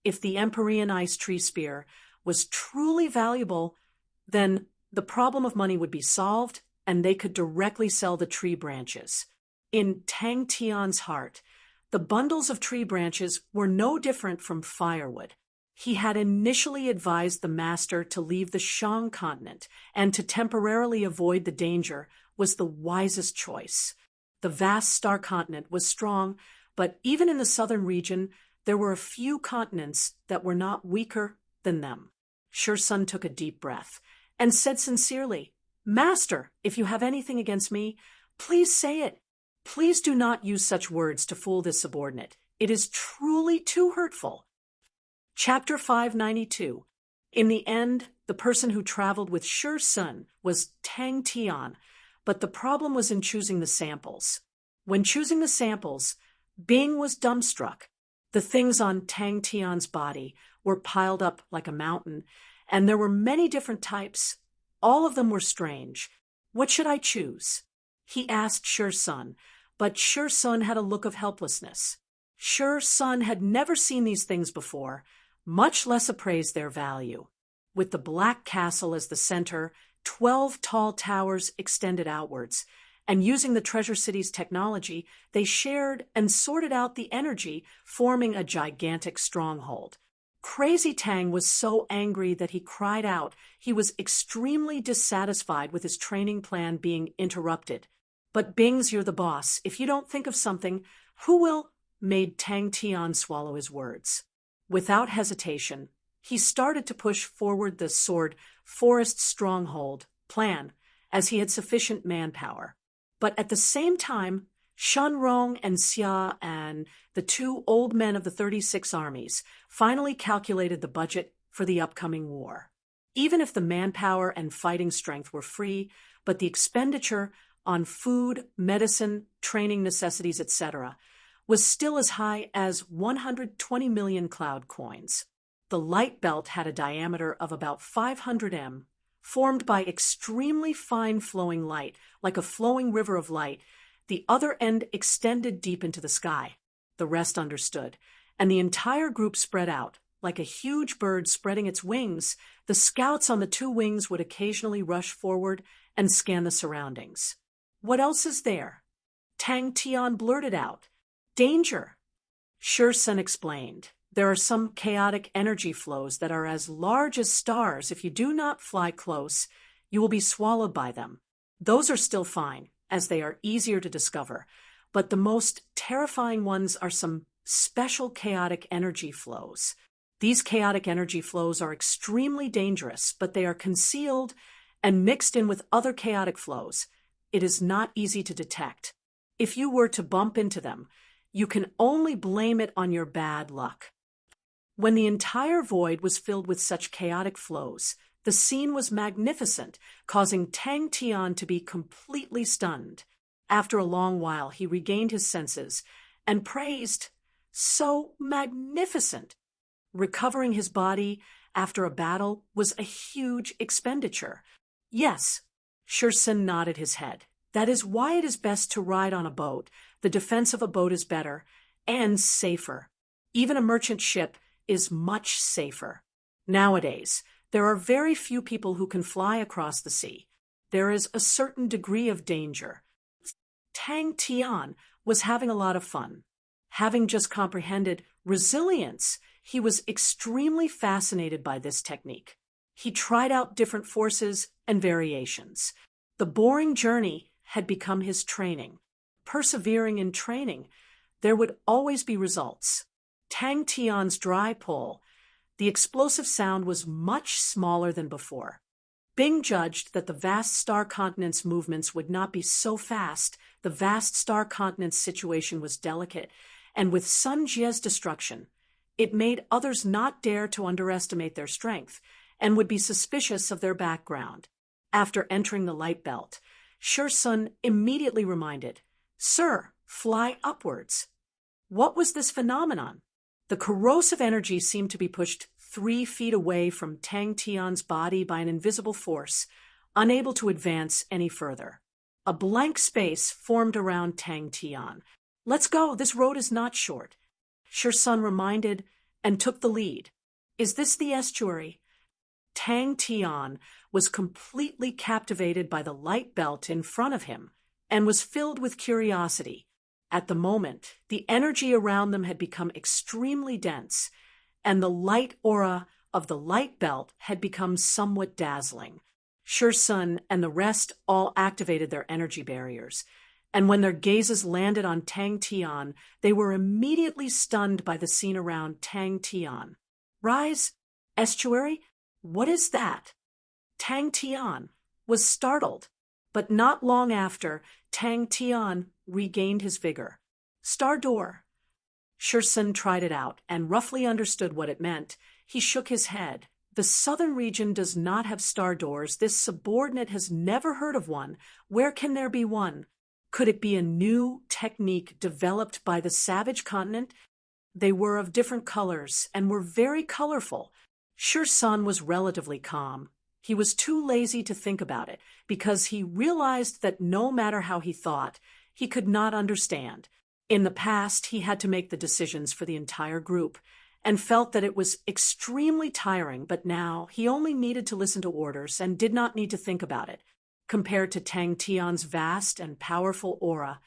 If the Empyrean ice tree spear was truly valuable, then the problem of money would be solved, and they could directly sell the tree branches. In Tang Tian's heart, the bundles of tree branches were no different from firewood. He had initially advised the master to leave the Shang continent, and to temporarily avoid the danger was the wisest choice. The vast star continent was strong, but even in the southern region, there were a few continents that were not weaker than them. Sun took a deep breath and said sincerely, "Master, if you have anything against me, please say it. Please do not use such words to fool this subordinate. It is truly too hurtful." Chapter 592. In the end, the person who traveled with Sun was Tang Tian, but the problem was in choosing the samples. When choosing the samples, Bing was dumbstruck. The things on Tang Tian's body were piled up like a mountain, and there were many different types. All of them were strange. What should I choose? He asked Sun, but Sun had a look of helplessness. Sun had never seen these things before, much less appraised their value. With the Black Castle as the center, 12 tall towers extended outwards, and using the Treasure City's technology, they shared and sorted out the energy, forming a gigantic stronghold. Crazy Tang was so angry that he cried out. He was extremely dissatisfied with his training plan being interrupted. "But Bings, you're the boss. If you don't think of something, who will?" made Tang Tian swallow his words. Without hesitation, he started to push forward the sword forest stronghold plan, as he had sufficient manpower. But at the same time, Shanrong and Xia and the two old men of the 36 armies finally calculated the budget for the upcoming war. Even if the manpower and fighting strength were free, but the expenditure on food, medicine, training necessities, etc., was still as high as 120 million cloud coins. The light belt had a diameter of about 500 m, formed by extremely fine flowing light, like a flowing river of light. The other end extended deep into the sky. The rest understood, and the entire group spread out. Like a huge bird spreading its wings, the scouts on the two wings would occasionally rush forward and scan the surroundings. "What else is there?" Tang Tian blurted out. "Danger." Sun explained. "There are some chaotic energy flows that are as large as stars. If you do not fly close, you will be swallowed by them. Those are still fine, as they are easier to discover, but the most terrifying ones are some special chaotic energy flows. These chaotic energy flows are extremely dangerous, but they are concealed and mixed in with other chaotic flows. It is not easy to detect. If you were to bump into them, you can only blame it on your bad luck." When the entire void was filled with such chaotic flows, the scene was magnificent, causing Tang Tian to be completely stunned. After a long while, he regained his senses and praised, "So magnificent!" Recovering his body after a battle was a huge expenditure. "Yes," Sun nodded his head. "That is why it is best to ride on a boat. The defense of a boat is better and safer. Even a merchant ship is much safer. Nowadays, there are very few people who can fly across the sea. There is a certain degree of danger." Tang Tian was having a lot of fun. Having just comprehended resilience, he was extremely fascinated by this technique. He tried out different forces and variations. The boring journey had become his training. Persevering in training, there would always be results. Tang Tian's dry pull, the explosive sound was much smaller than before. Bing judged that the vast star continent's movements would not be so fast. The vast star continent's situation was delicate, and with Sun Jie's destruction, it made others not dare to underestimate their strength and would be suspicious of their background. After entering the light belt, Sun immediately reminded, "Sir, fly upwards." What was this phenomenon? The corrosive energy seemed to be pushed 3 feet away from Tang Tian's body by an invisible force, unable to advance any further. A blank space formed around Tang Tian. "Let's go, this road is not short." Sun reminded and took the lead. "Is this the estuary?" Tang Tian was completely captivated by the light belt in front of him and was filled with curiosity. At the moment, the energy around them had become extremely dense, and the light aura of the light belt had become somewhat dazzling. Sun and the rest all activated their energy barriers, and when their gazes landed on Tang Tian, they were immediately stunned by the scene around Tang Tian. Rise? Estuary? What is that? Tang Tian was startled, but not long after, Tang Tian regained his vigor. Star door. Sun tried it out and roughly understood what it meant. He shook his head. The southern region does not have star doors. This subordinate has never heard of one. Where can there be one? Could it be a new technique developed by the savage continent? They were of different colors and were very colorful. Sun was relatively calm. He was too lazy to think about it because he realized that no matter how he thought, he could not understand. In the past, he had to make the decisions for the entire group and felt that it was extremely tiring, but now he only needed to listen to orders and did not need to think about it. Compared to Tang Tian's vast and powerful aura,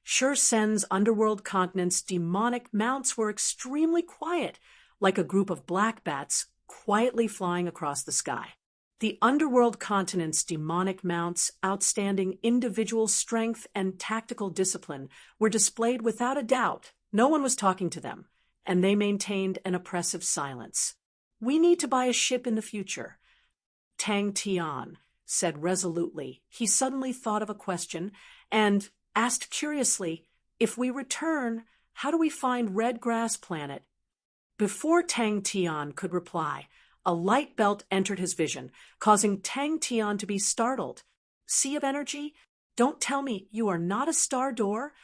Sun's underworld continent's demonic mounts were extremely quiet, like a group of black bats quietly flying across the sky. The underworld continent's demonic mounts' outstanding individual strength and tactical discipline were displayed without a doubt. No one was talking to them, and they maintained an oppressive silence. We need to buy a ship in the future. Tang Tian said resolutely. He suddenly thought of a question and asked curiously, if we return, how do we find Red Grass Planet? Before Tang Tian could reply, a light belt entered his vision, causing Tang Tian to be startled. Sea of energy? Don't tell me you are not a star door?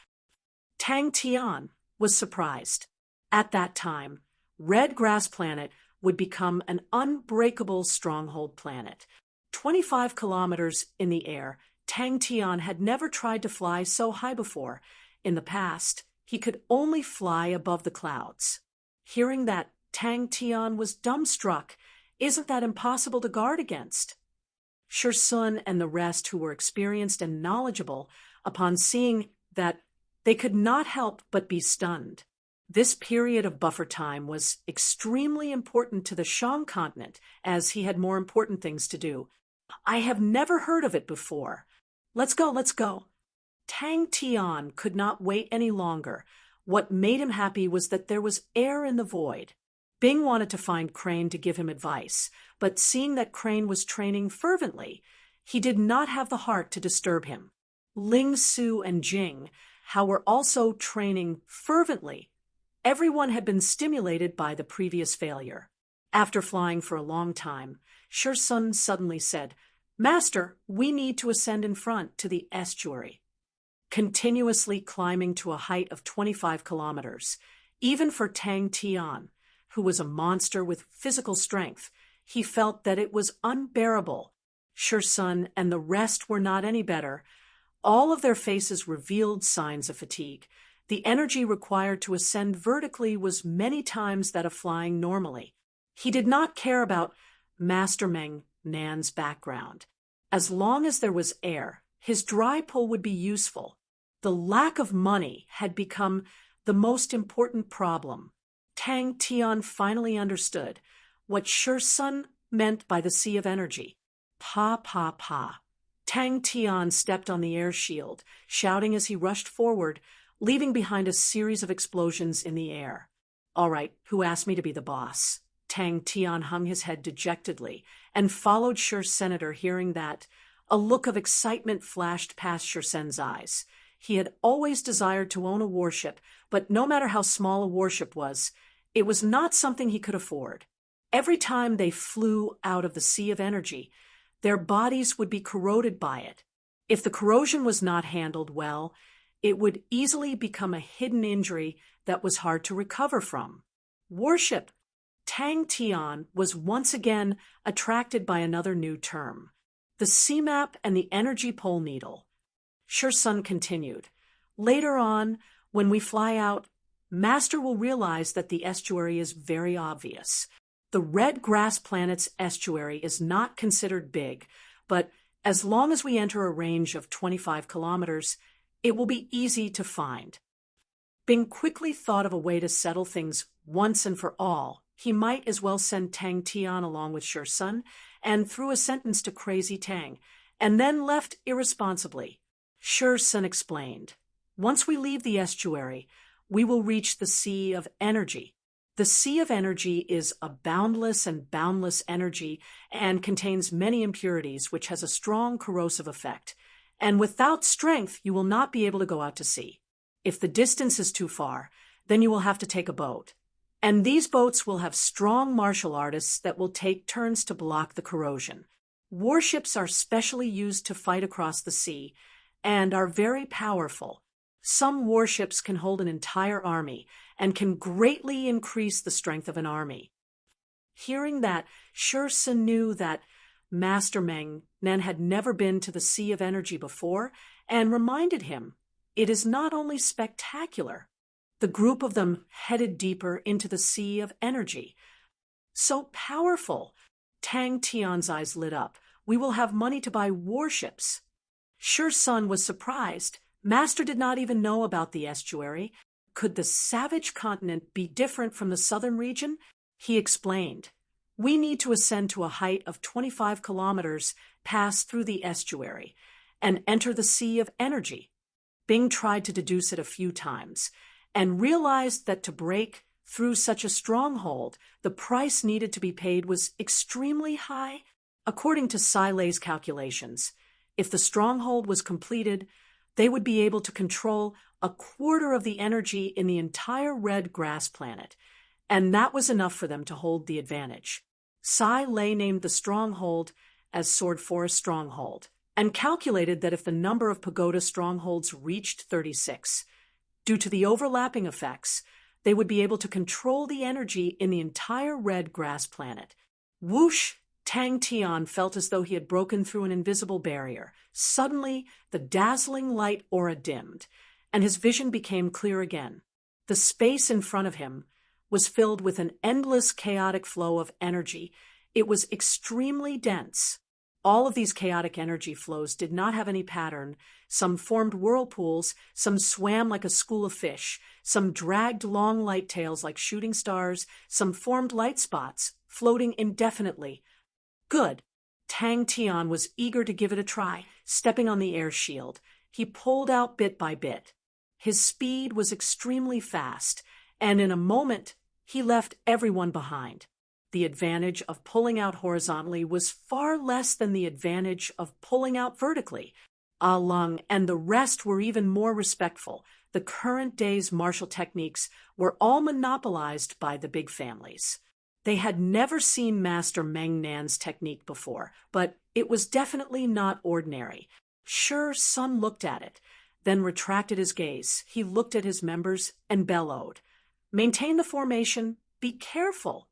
Tang Tian was surprised. At that time, Red Grass Planet would become an unbreakable stronghold planet. 25 kilometers in the air, Tang Tian had never tried to fly so high before. In the past, he could only fly above the clouds. Hearing that, Tang Tian was dumbstruck. Isn't that impossible to guard against? Sun and the rest, who were experienced and knowledgeable, upon seeing that, they could not help but be stunned. This period of buffer time was extremely important to the Shang continent, as he had more important things to do. I have never heard of it before. Let's go, let's go. Tang Tian could not wait any longer. What made him happy was that there was air in the void. Bing wanted to find Crane to give him advice, but seeing that Crane was training fervently, he did not have the heart to disturb him. Ling Su and Jing, were also training fervently. Everyone had been stimulated by the previous failure. After flying for a long time, Sun suddenly said, Master, we need to ascend in front to the estuary. Continuously climbing to a height of 25 kilometers, even for Tang Tian, who was a monster with physical strength, he felt that it was unbearable. Sun and the rest were not any better. All of their faces revealed signs of fatigue. The energy required to ascend vertically was many times that of flying normally. He did not care about Master Meng Nan's background. As long as there was air, his dry pull would be useful. The lack of money had become the most important problem. Tang Tian finally understood what Sun meant by the sea of energy. Pa, pa, pa. Tang Tian stepped on the air shield, shouting as he rushed forward, leaving behind a series of explosions in the air. All right, who asked me to be the boss? Tang Tian hung his head dejectedly and followed Senator, hearing that. A look of excitement flashed past Sen's eyes. He had always desired to own a warship, but no matter how small a warship was, it was not something he could afford. Every time they flew out of the sea of energy, their bodies would be corroded by it. If the corrosion was not handled well, it would easily become a hidden injury that was hard to recover from. Warship. Tang Tian was once again attracted by another new term, the CMAP and the energy pole needle. Sun continued. Later on, when we fly out, Master will realize that the estuary is very obvious. The Red Grass Planet's estuary is not considered big, but as long as we enter a range of 25 kilometers, it will be easy to find. Bing quickly thought of a way to settle things once and for all. He might as well send Tang Tian along with Sure Sun, and threw a sentence to Crazy Tang, and then left irresponsibly. Sure Sun explained, "Once we leave the estuary, we will reach the Sea of Energy. The Sea of Energy is a boundless and boundless energy and contains many impurities, which has a strong corrosive effect. And without strength, you will not be able to go out to sea. If the distance is too far, then you will have to take a boat. And these boats will have strong martial artists that will take turns to block the corrosion. Warships are specially used to fight across the sea and are very powerful. Some warships can hold an entire army and can greatly increase the strength of an army." Hearing that, Sure Sun knew that Master Meng Nan had never been to the Sea of Energy before, and reminded him, "It is not only spectacular." The group of them headed deeper into the Sea of Energy. "So powerful!" Tang Tian's eyes lit up. "We will have money to buy warships." Sure Sun was surprised. Master did not even know about the estuary. Could the savage continent be different from the southern region? He explained, "We need to ascend to a height of 25 kilometers, pass through the estuary, and enter the Sea of Energy." Bing tried to deduce it a few times, and realized that to break through such a stronghold, the price needed to be paid was extremely high. According to Silei's calculations, if the stronghold was completed, they would be able to control a quarter of the energy in the entire Red Grass Planet, and that was enough for them to hold the advantage. Silei named the stronghold as Sword Forest Stronghold, and calculated that if the number of pagoda strongholds reached 36, due to the overlapping effects, they would be able to control the energy in the entire Red Grass Planet. Whoosh! Tang Tian felt as though he had broken through an invisible barrier. Suddenly, the dazzling light aura dimmed, and his vision became clear again. The space in front of him was filled with an endless chaotic flow of energy. It was extremely dense. All of these chaotic energy flows did not have any pattern. Some formed whirlpools, some swam like a school of fish, some dragged long light tails like shooting stars, some formed light spots, floating indefinitely. Good. Tang Tian was eager to give it a try, stepping on the air shield. He pulled out bit by bit. His speed was extremely fast, and in a moment he left everyone behind. The advantage of pulling out horizontally was far less than the advantage of pulling out vertically. Ah Lung and the rest were even more respectful. The current day's martial techniques were all monopolized by the big families. They had never seen Master Meng Nan's technique before, but it was definitely not ordinary. Sure Sun looked at it, then retracted his gaze. He looked at his members and bellowed, "Maintain the formation, be careful."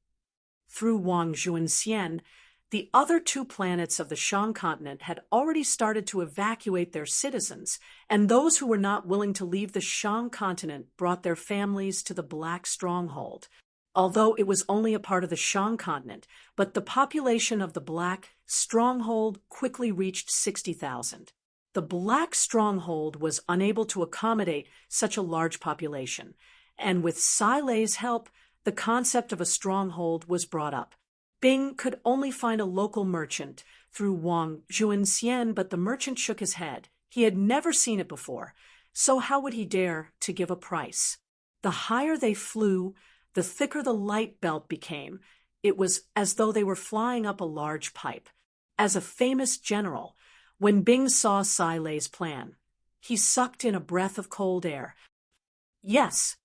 Through Wang Juanxian, the other two planets of the Shang continent had already started to evacuate their citizens, and those who were not willing to leave the Shang continent brought their families to the Black Stronghold. Although it was only a part of the Shang continent, but the population of the Black Stronghold quickly reached 60,000. The Black Stronghold was unable to accommodate such a large population, and with Silei's help, the concept of a stronghold was brought up. Bing could only find a local merchant through Wang Juanxian, but the merchant shook his head. He had never seen it before, so how would he dare to give a price? The higher they flew, the thicker the light belt became. It was as though they were flying up a large pipe. As a famous general, when Bing saw Silei's plan, he sucked in a breath of cold air. Yes.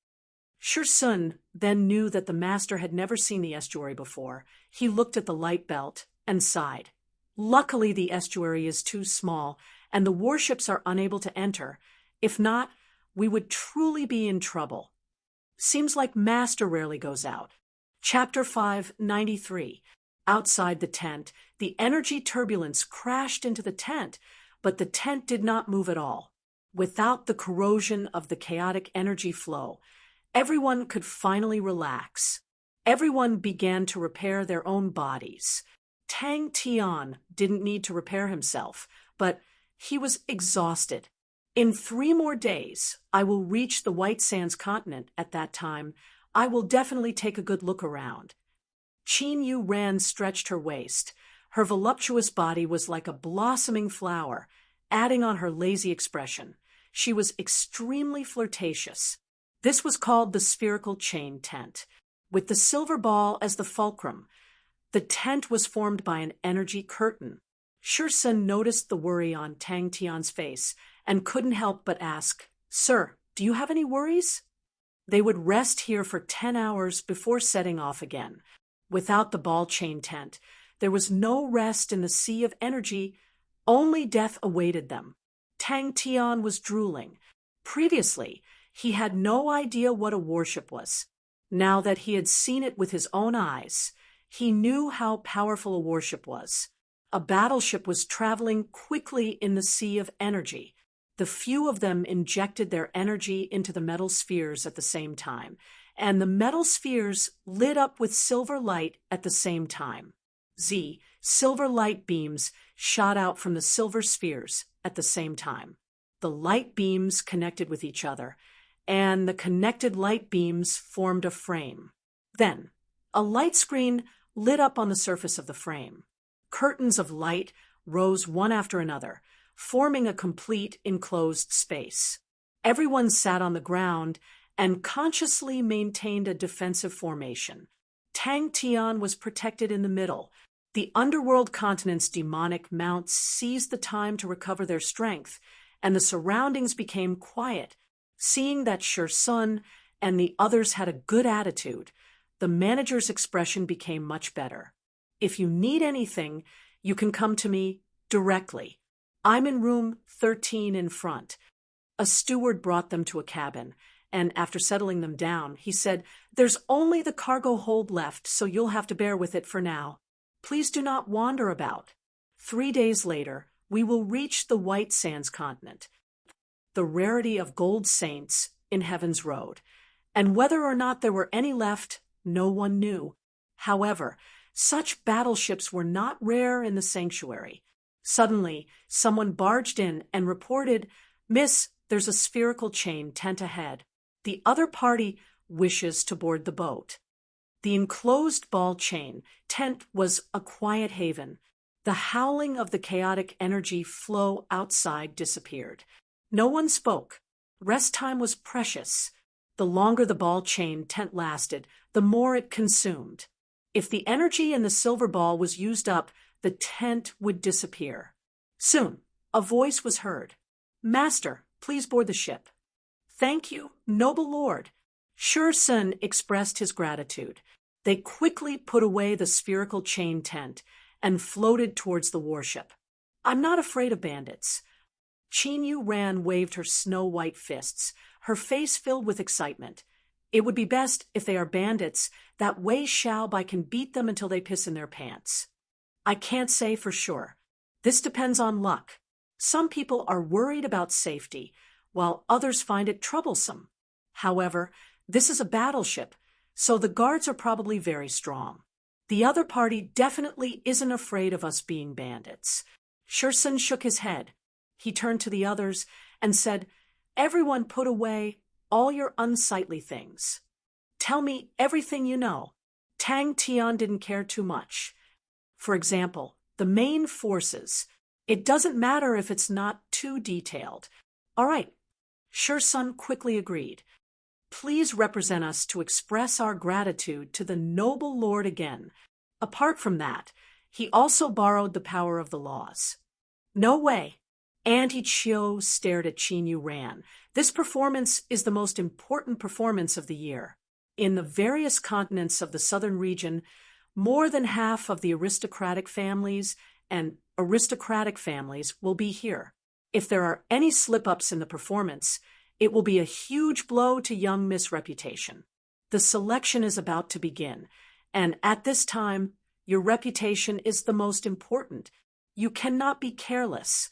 Sure Sun then knew that the master had never seen the estuary before. He looked at the light belt and sighed. Luckily, the estuary is too small, and the warships are unable to enter. If not, we would truly be in trouble. Seems like Master rarely goes out. Chapter 593. Outside the tent, the energy turbulence crashed into the tent, but the tent did not move at all. Without the corrosion of the chaotic energy flow, everyone could finally relax. Everyone began to repair their own bodies. Tang Tian didn't need to repair himself, but he was exhausted. In 3 more days, I will reach the White Sands continent. At that time, I will definitely take a good look around. Qin Yu Ran stretched her waist. Her voluptuous body was like a blossoming flower, adding on her lazy expression. She was extremely flirtatious. This was called the spherical chain tent, with the silver ball as the fulcrum. The tent was formed by an energy curtain. Shursun noticed the worry on Tang Tian's face and couldn't help but ask, "Sir, do you have any worries?" They would rest here for 10 hours before setting off again. Without the ball chain tent, there was no rest in the sea of energy. Only death awaited them. Tang Tian was drooling. Previously, he had no idea what a warship was. Now that he had seen it with his own eyes, he knew how powerful a warship was. A battleship was traveling quickly in the sea of energy. The few of them injected their energy into the metal spheres at the same time, and the metal spheres lit up with silver light at the same time. Silver light beams shot out from the silver spheres at the same time. The light beams connected with each other, and the connected light beams formed a frame. Then, a light screen lit up on the surface of the frame. Curtains of light rose one after another, forming a complete enclosed space. Everyone sat on the ground and consciously maintained a defensive formation. Tang Tian was protected in the middle. The underworld continent's demonic mounts seized the time to recover their strength, and the surroundings became quiet. Seeing that Shursun and the others had a good attitude, the manager's expression became much better. "If you need anything, you can come to me directly. I'm in room 13 in front." A steward brought them to a cabin, and after settling them down, he said, "There's only the cargo hold left, so you'll have to bear with it for now. Please do not wander about. 3 days later, we will reach the White Sands continent, the rarity of gold saints in Heaven's Road, and whether or not there were any left, no one knew. However, such battleships were not rare in the sanctuary. Suddenly, someone barged in and reported, "Miss, there's a spherical chain tent ahead. The other party wishes to board the boat." The enclosed ball chain tent was a quiet haven. The howling of the chaotic energy flow outside disappeared. No one spoke. Rest time was precious. The longer the ball chain tent lasted, the more it consumed. If the energy in the silver ball was used up, the tent would disappear. Soon, a voice was heard. "Master, please board the ship." "Thank you, noble lord." Shursun expressed his gratitude. They quickly put away the spherical chain tent and floated towards the warship. "I'm not afraid of bandits." Qin Yu Ran waved her snow-white fists, her face filled with excitement. "It would be best if they are bandits. That Wei Xiaobai can beat them until they piss in their pants." "I can't say for sure. This depends on luck. Some people are worried about safety, while others find it troublesome. However, this is a battleship, so the guards are probably very strong. The other party definitely isn't afraid of us being bandits." Shursun shook his head. He turned to the others and said, "Everyone put away all your unsightly things. Tell me everything you know." Tang Tian didn't care too much. For example, the main forces. It doesn't matter if it's not too detailed. "All right." Shursun quickly agreed. "Please represent us to express our gratitude to the noble lord again. Apart from that, he also borrowed the power of the laws." "No way." Auntie Chiu stared at Qin Yu Ran. "This performance is the most important performance of the year. In the various continents of the southern region, more than half of the aristocratic families and aristocratic families will be here. If there are any slip-ups in the performance, it will be a huge blow to young Miss Reputation. The selection is about to begin, and at this time, your reputation is the most important. You cannot be careless."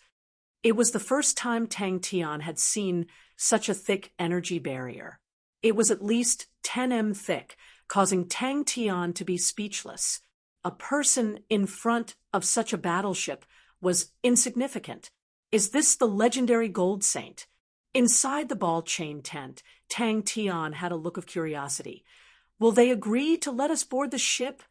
It was the first time Tang Tian had seen such a thick energy barrier. It was at least 10 m thick, causing Tang Tian to be speechless. A person in front of such a battleship was insignificant. Is this the legendary Gold Saint? Inside the ball chain tent, Tang Tian had a look of curiosity. Will they agree to let us board the ship?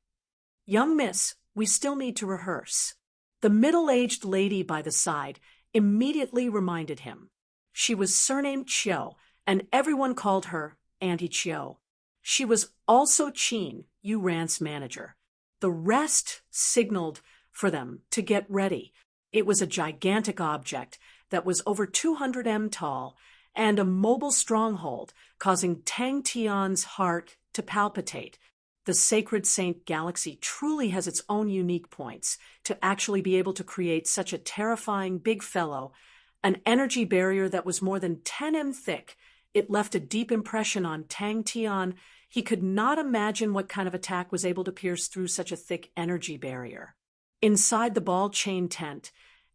Young miss, we still need to rehearse. The middle-aged lady by the side immediately reminded him. She was surnamed Chiu, and everyone called her Auntie Chiu. She was also Qin, Yu Ran's manager. The rest signaled for them to get ready. It was a gigantic object that was over 200 m tall and a mobile stronghold, causing Tang Tian's heart to palpitate. The Sacred Saint Galaxy truly has its own unique points to actually be able to create such a terrifying big fellow, an energy barrier that was more than 10 m thick. It left a deep impression on Tang Tian. He could not imagine what kind of attack was able to pierce through such a thick energy barrier. Inside the ball chain tent,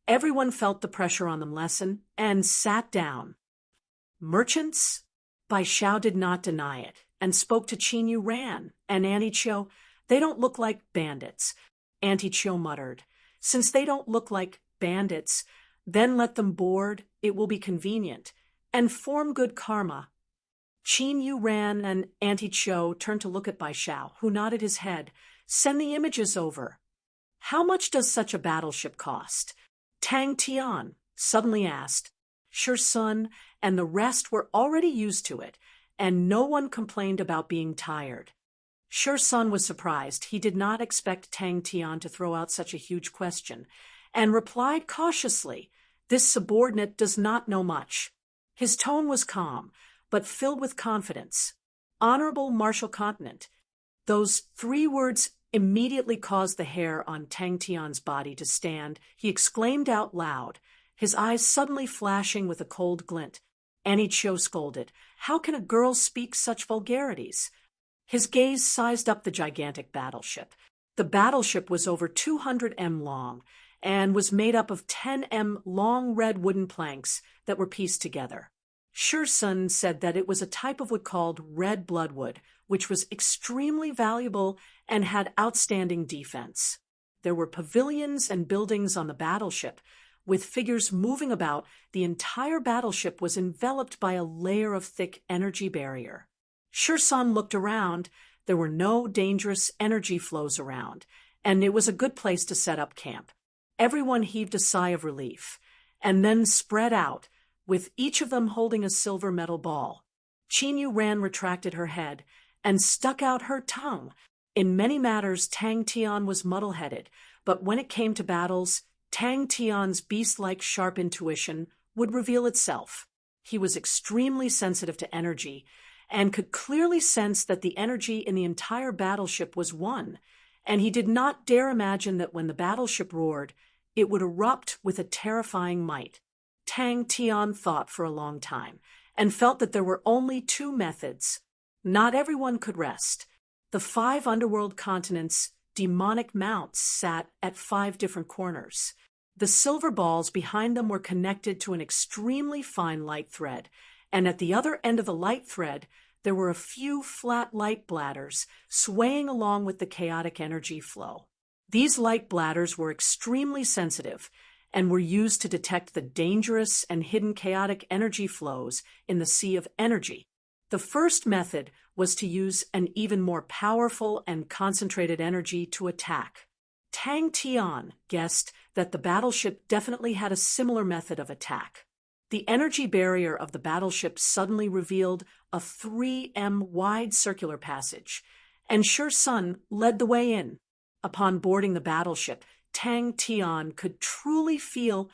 everyone felt the pressure on them lessen and sat down. Merchants? Bai Xiao did not deny it and spoke to Qin Yu Ran and Auntie Chiu. They don't look like bandits. Auntie Chiu muttered. Since they don't look like bandits, then let them board. It will be convenient and form good karma. Qin Yu Ran and Auntie Chiu turned to look at Bai Xiao, who nodded his head. Send the images over. How much does such a battleship cost? Tang Tian suddenly asked. Sure, son, and the rest were already used to it, and no one complained about being tired. Sure Sun was surprised. He did not expect Tang Tian to throw out such a huge question, and replied cautiously, This subordinate does not know much. His tone was calm, but filled with confidence. Honorable Martial Continent. Those 3 words immediately caused the hair on Tang Tian's body to stand. He exclaimed out loud, his eyes suddenly flashing with a cold glint. Auntie Chiu scolded, How can a girl speak such vulgarities? His gaze sized up the gigantic battleship. The battleship was over 200 m long and was made up of 10 m long red wooden planks that were pieced together. Shursun said that it was a type of wood called red bloodwood, which was extremely valuable and had outstanding defense. There were pavilions and buildings on the battleship, with figures moving about. The entire battleship was enveloped by a layer of thick energy barrier. Shursun looked around. There were no dangerous energy flows around, and it was a good place to set up camp. Everyone heaved a sigh of relief, and then spread out, with each of them holding a silver metal ball. Qin Yu Ran retracted her head and stuck out her tongue. In many matters, Tang Tian was muddle-headed, but when it came to battles, Tang Tian's beast-like sharp intuition would reveal itself. He was extremely sensitive to energy and could clearly sense that the energy in the entire battleship was one, and he did not dare imagine that when the battleship roared, it would erupt with a terrifying might. Tang Tian thought for a long time and felt that there were only 2 methods. Not everyone could rest. The 5 underworld continents' demonic mounts sat at 5 different corners. The silver balls behind them were connected to an extremely fine light thread, and at the other end of the light thread, there were a few flat light bladders swaying along with the chaotic energy flow. These light bladders were extremely sensitive and were used to detect the dangerous and hidden chaotic energy flows in the sea of energy. The first method was to use an even more powerful and concentrated energy to attack. Tang Tian guessed that the battleship definitely had a similar method of attack. The energy barrier of the battleship suddenly revealed a 3 m wide circular passage, and Shursun led the way in. Upon boarding the battleship, Tang Tian could truly feel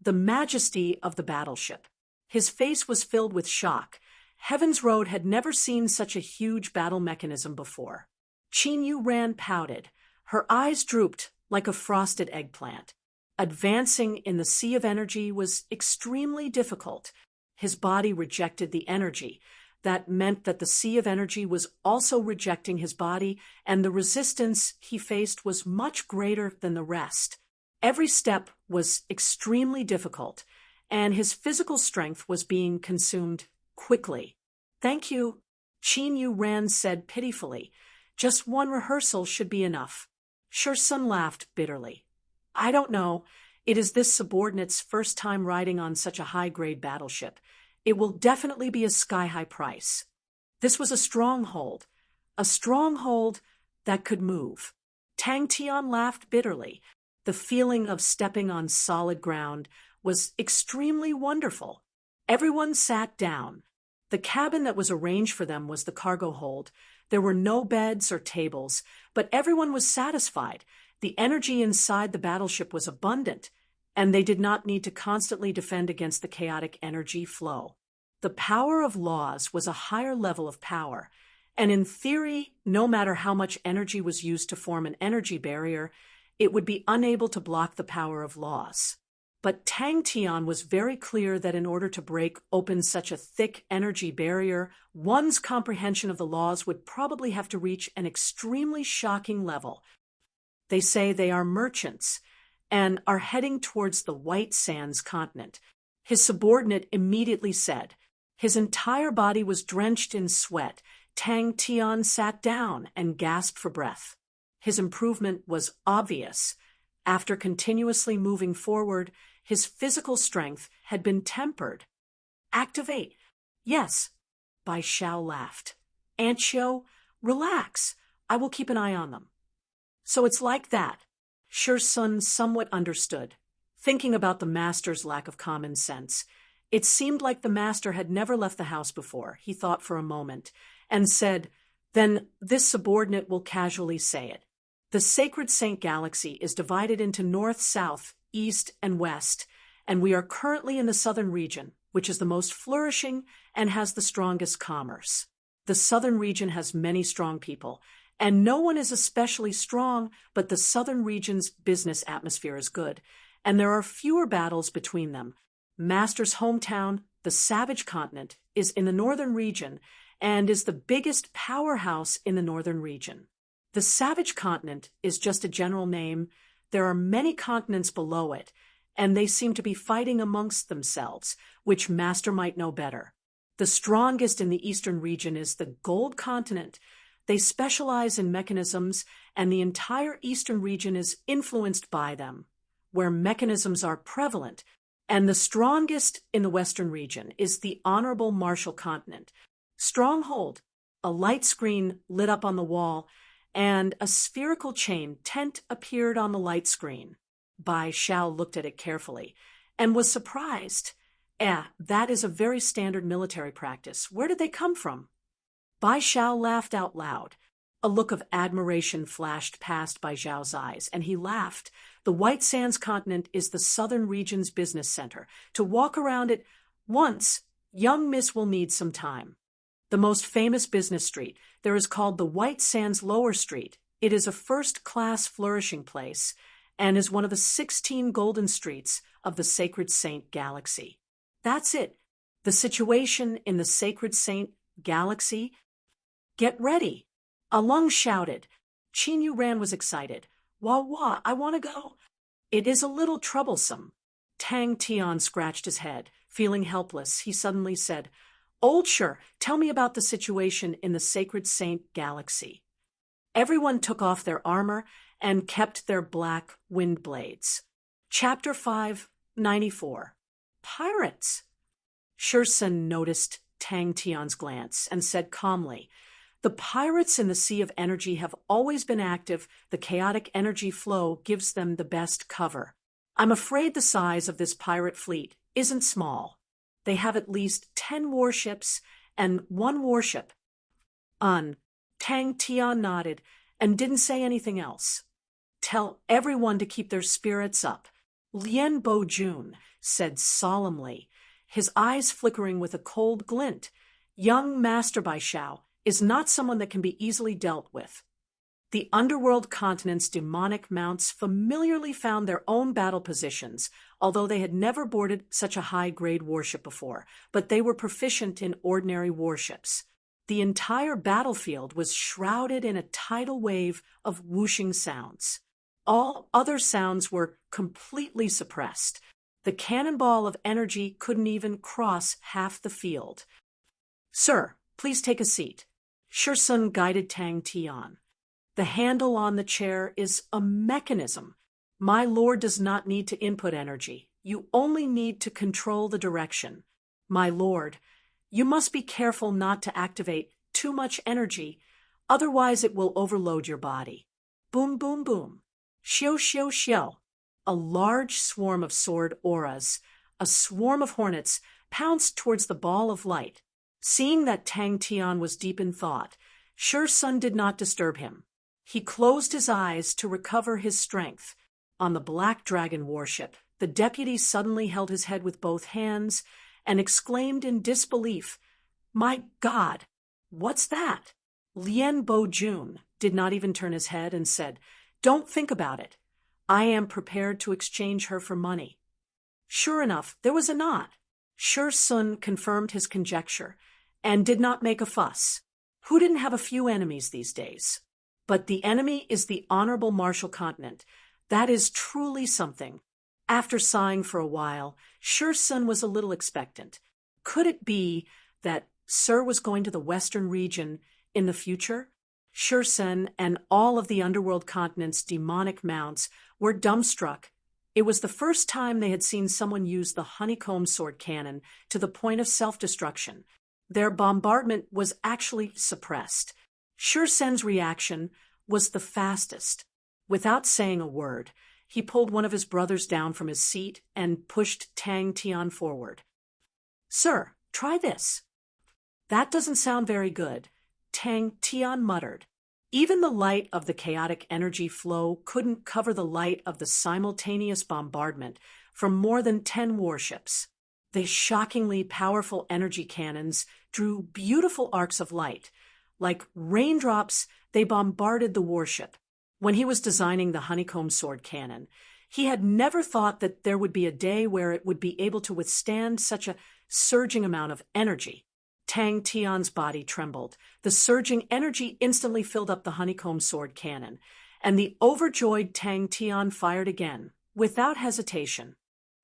the majesty of the battleship. His face was filled with shock. Heaven's Road had never seen such a huge battle mechanism before. Qin Yu Ran pouted. Her eyes drooped like a frosted eggplant. Advancing in the sea of energy was extremely difficult. His body rejected the energy. That meant that the sea of energy was also rejecting his body, and the resistance he faced was much greater than the rest. Every step was extremely difficult, and his physical strength was being consumed quickly. Thank you, Qin Yu Ran said pitifully. Just one rehearsal should be enough. Sure Sun laughed bitterly. I don't know. It is this subordinate's first time riding on such a high-grade battleship. It will definitely be a sky-high price. This was a stronghold that could move. Tang Tian laughed bitterly. The feeling of stepping on solid ground was extremely wonderful. Everyone sat down. The cabin that was arranged for them was the cargo hold. There were no beds or tables, but everyone was satisfied. The energy inside the battleship was abundant, and they did not need to constantly defend against the chaotic energy flow. The power of laws was a higher level of power, and in theory, no matter how much energy was used to form an energy barrier, it would be unable to block the power of laws. But Tang Tian was very clear that in order to break open such a thick energy barrier, one's comprehension of the laws would probably have to reach an extremely shocking level. They say they are merchants and are heading towards the White Sands continent. His subordinate immediately said. His entire body was drenched in sweat. Tang Tian sat down and gasped for breath. His improvement was obvious. After continuously moving forward, his physical strength had been tempered. Activate. Yes. Bai Xiao laughed. Antio, relax. I will keep an eye on them. So it's like that. Sure Sun somewhat understood. Thinking about the master's lack of common sense, it seemed like the master had never left the house before. He thought for a moment and said, then this subordinate will casually say it. The Sacred Saint Galaxy is divided into north, south, east, and west, and we are currently in the southern region, which is the most flourishing and has the strongest commerce. The southern region has many strong people, and no one is especially strong, but the southern region's business atmosphere is good, and there are fewer battles between them. Master's hometown, the Savage Continent, is in the northern region and is the biggest powerhouse in the northern region. The Savage Continent is just a general name. There are many continents below it, and they seem to be fighting amongst themselves, which Master might know better. The strongest in the eastern region is the Gold Continent. They specialize in mechanisms, and the entire eastern region is influenced by them, where mechanisms are prevalent. And the strongest in the western region is the Honorable Martial Continent. Stronghold. A light screen lit up on the wall, and a spherical chain tent appeared on the light screen. Bai Xiao looked at it carefully and was surprised. That is a very standard military practice. Where did they come from? Bai Xiao laughed out loud. A look of admiration flashed past Bai Xiao's eyes, and he laughed. The White Sands continent is the southern region's business center. To walk around it once, young miss will need some time. The most famous business street there is called the White Sands Lower Street. It is a first-class flourishing place and is one of the 16 golden streets of the Sacred Saint Galaxy. That's it. The situation in the Sacred Saint Galaxy. Get ready. Alung shouted. Qin Yuran was excited. Wah, I want to go. It is a little troublesome. Tang Tian scratched his head. Feeling helpless, he suddenly said, Old Sure, tell me about the situation in the Sacred Saint Galaxy. Everyone took off their armor and kept their black wind blades. Chapter 594. Pirates. Shursun noticed Tang Tian's glance and said calmly, The pirates in the Sea of Energy have always been active. The chaotic energy flow gives them the best cover. I'm afraid the size of this pirate fleet isn't small. They have at least 10 warships and 1 warship. Tang Tian nodded and didn't say anything else. Tell everyone to keep their spirits up, Lien Bo Jun said solemnly, his eyes flickering with a cold glint. Young Master Bai Xiao is not someone that can be easily dealt with. The underworld continent's demonic mounts familiarly found their own battle positions, although they had never boarded such a high-grade warship before, but they were proficient in ordinary warships. The entire battlefield was shrouded in a tidal wave of whooshing sounds. All other sounds were completely suppressed. The cannonball of energy couldn't even cross half the field. Sir, please take a seat. Shursun guided Tang Tian. The handle on the chair is a mechanism. My lord does not need to input energy. You only need to control the direction. My lord, you must be careful not to activate too much energy, otherwise it will overload your body. Boom, boom, boom. Xiao, xiao, xiao. A large swarm of sword auras, a swarm of hornets, pounced towards the ball of light. Seeing that Tang Tian was deep in thought, Shi Sun did not disturb him. He closed his eyes to recover his strength. On the Black Dragon warship, the deputy suddenly held his head with both hands and exclaimed in disbelief, "My God, what's that?" Lien Bo-jun did not even turn his head and said, "Don't think about it. I am prepared to exchange her for money." Sure enough, there was a nod. Shi Sun confirmed his conjecture and did not make a fuss. Who didn't have a few enemies these days? But the enemy is the honorable Marshall Continent. That is truly something. After sighing for a while, Shi Sun was a little expectant. Could it be that Sir was going to the Western region in the future? Shi Sun and all of the underworld continent's demonic mounts were dumbstruck. It was the first time they had seen someone use the honeycomb sword cannon to the point of self-destruction. Their bombardment was actually suppressed. Shi Sun's reaction was the fastest. Without saying a word, he pulled one of his brothers down from his seat and pushed Tang Tian forward. "Sir, try this." "That doesn't sound very good," Tang Tian muttered. Even the light of the chaotic energy flow couldn't cover the light of the simultaneous bombardment from more than 10 warships. The shockingly powerful energy cannons drew beautiful arcs of light. Like raindrops, they bombarded the warship. When he was designing the honeycomb sword cannon, he had never thought that there would be a day where it would be able to withstand such a surging amount of energy. Tang Tian's body trembled. The surging energy instantly filled up the honeycomb sword cannon, and the overjoyed Tang Tian fired again, without hesitation.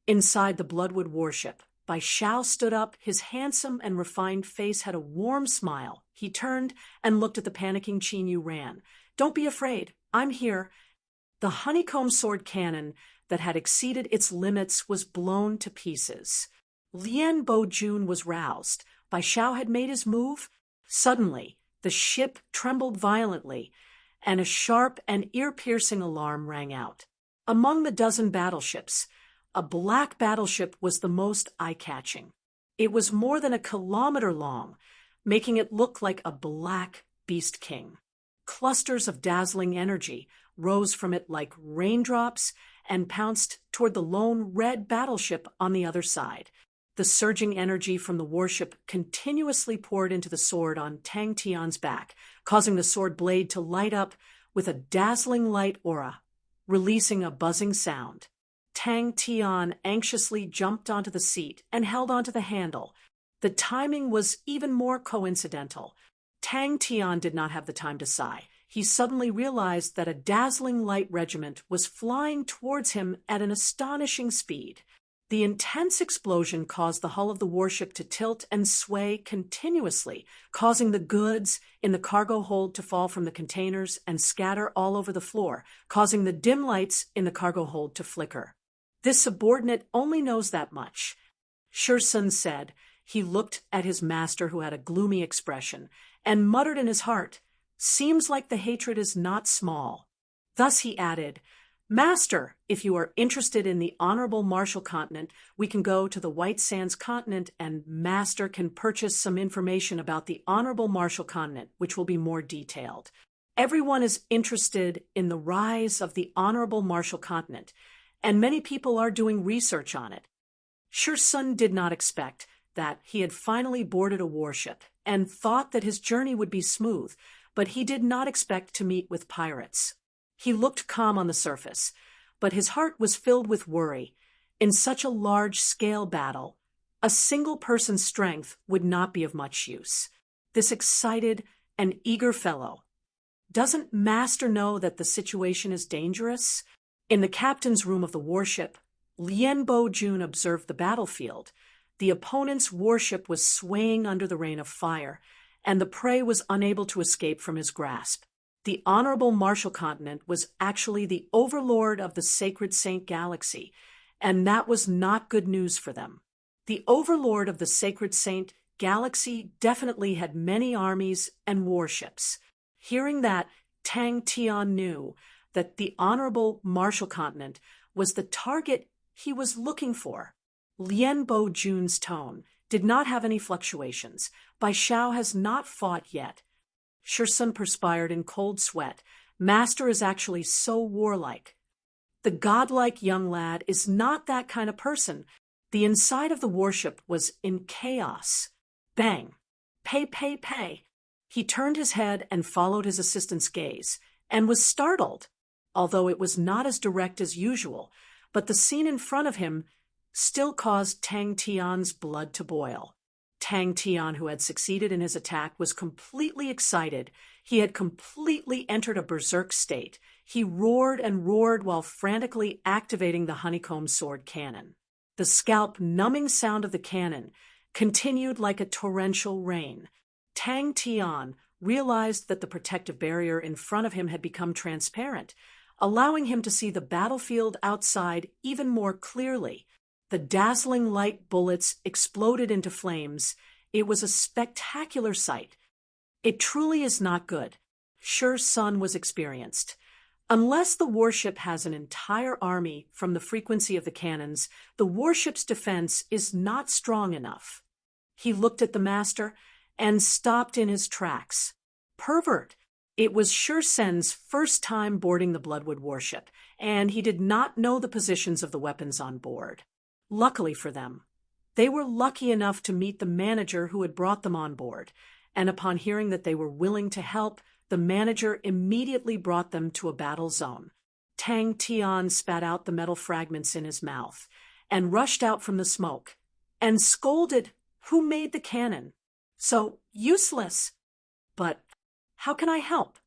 Inside the Bloodwood warship, Bai Xiao stood up. His handsome and refined face had a warm smile. He turned and looked at the panicking Qin Yu Ran. "Don't be afraid. I'm here." The honeycomb sword cannon that had exceeded its limits was blown to pieces. Lien Bo-jun was roused. Bai Xiao had made his move. Suddenly, the ship trembled violently, and a sharp and ear-piercing alarm rang out. Among the dozen battleships, a black battleship was the most eye-catching. It was more than a kilometer long, making it look like a black beast king. Clusters of dazzling energy rose from it like raindrops and pounced toward the lone red battleship on the other side. The surging energy from the warship continuously poured into the sword on Tang Tian's back, causing the sword blade to light up with a dazzling light aura, releasing a buzzing sound. Tang Tian anxiously jumped onto the seat and held onto the handle. The timing was even more coincidental. Tang Tian did not have the time to sigh. He suddenly realized that a dazzling light regiment was flying towards him at an astonishing speed. The intense explosion caused the hull of the warship to tilt and sway continuously, causing the goods in the cargo hold to fall from the containers and scatter all over the floor, causing the dim lights in the cargo hold to flicker. This subordinate only knows that much, Shi Sun said. He looked at his master, who had a gloomy expression, and muttered in his heart, "Seems like the hatred is not small." Thus he added, "Master, if you are interested in the Honorable Marshall Continent, we can go to the White Sands Continent, and Master can purchase some information about the Honorable Marshall Continent, which will be more detailed. Everyone is interested in the rise of the Honorable Marshall Continent, and many people are doing research on it." Shi Sun did not expect that he had finally boarded a warship and thought that his journey would be smooth, but he did not expect to meet with pirates. He looked calm on the surface, but his heart was filled with worry. In such a large-scale battle, a single person's strength would not be of much use. This excited and eager fellow. Doesn't Master know that the situation is dangerous? In the captain's room of the warship, Lien Bo-jun observed the battlefield. The opponent's warship was swaying under the rain of fire, and the prey was unable to escape from his grasp. The Honorable Marshall Continent was actually the overlord of the Sacred Saint Galaxy, and that was not good news for them. The overlord of the Sacred Saint Galaxy definitely had many armies and warships. Hearing that, Tang Tian knew that the Honorable Marshall Continent was the target he was looking for. Lien Bo Jun's tone did not have any fluctuations. Bai Xiao has not fought yet. Shirsun perspired in cold sweat. Master is actually so warlike. The godlike young lad is not that kind of person. The inside of the warship was in chaos. Bang! Pay, pay, pay! He turned his head and followed his assistant's gaze, and was startled, although it was not as direct as usual, but the scene in front of him still caused Tang Tian's blood to boil. Tang Tian, who had succeeded in his attack, was completely excited. He had completely entered a berserk state. He roared and roared while frantically activating the honeycomb sword cannon. The scalp-numbing sound of the cannon continued like a torrential rain. Tang Tian realized that the protective barrier in front of him had become transparent, allowing him to see the battlefield outside even more clearly. The dazzling light bullets exploded into flames. It was a spectacular sight. It truly is not good. Shirsun was experienced. Unless the warship has an entire army from the frequency of the cannons, the warship's defense is not strong enough. He looked at the master and stopped in his tracks. Pervert! It was Shirsun's first time boarding the Bloodwood warship, and he did not know the positions of the weapons on board. Luckily for them, they were lucky enough to meet the manager who had brought them on board, and upon hearing that they were willing to help, the manager immediately brought them to a battle zone. Tang Tian spat out the metal fragments in his mouth, and rushed out from the smoke, and scolded who made the cannon. So useless! But how can I help?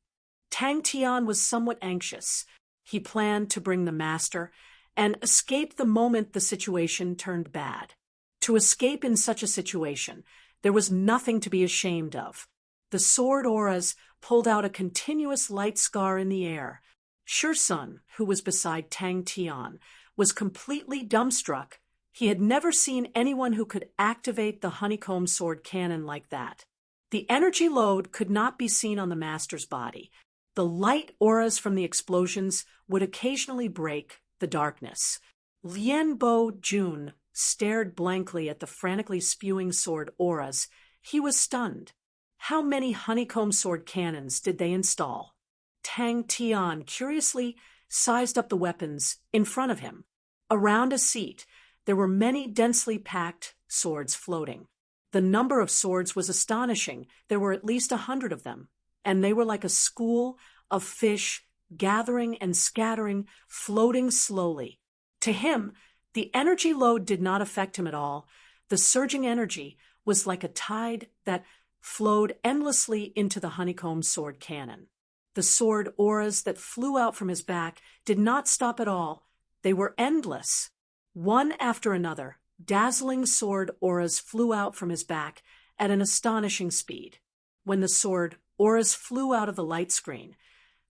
Tang Tian was somewhat anxious. He planned to bring the master and escape the moment the situation turned bad. To escape in such a situation, there was nothing to be ashamed of. The sword auras pulled out a continuous light scar in the air. Shirsun, who was beside Tang Tian, was completely dumbstruck. He had never seen anyone who could activate the honeycomb sword cannon like that. The energy load could not be seen on the master's body. The light auras from the explosions would occasionally break the darkness. Lien Bo Jun stared blankly at the frantically spewing sword auras. He was stunned. How many honeycomb sword cannons did they install? Tang Tian curiously sized up the weapons in front of him. Around a seat, there were many densely packed swords floating. The number of swords was astonishing. There were at least 100 of them, and they were like a school of fish gathering and scattering, floating slowly. To him, the energy load did not affect him at all. The surging energy was like a tide that flowed endlessly into the honeycomb sword cannon. The sword auras that flew out from his back did not stop at all. They were endless. One after another, dazzling sword auras flew out from his back at an astonishing speed. When the sword auras flew out of the light screen,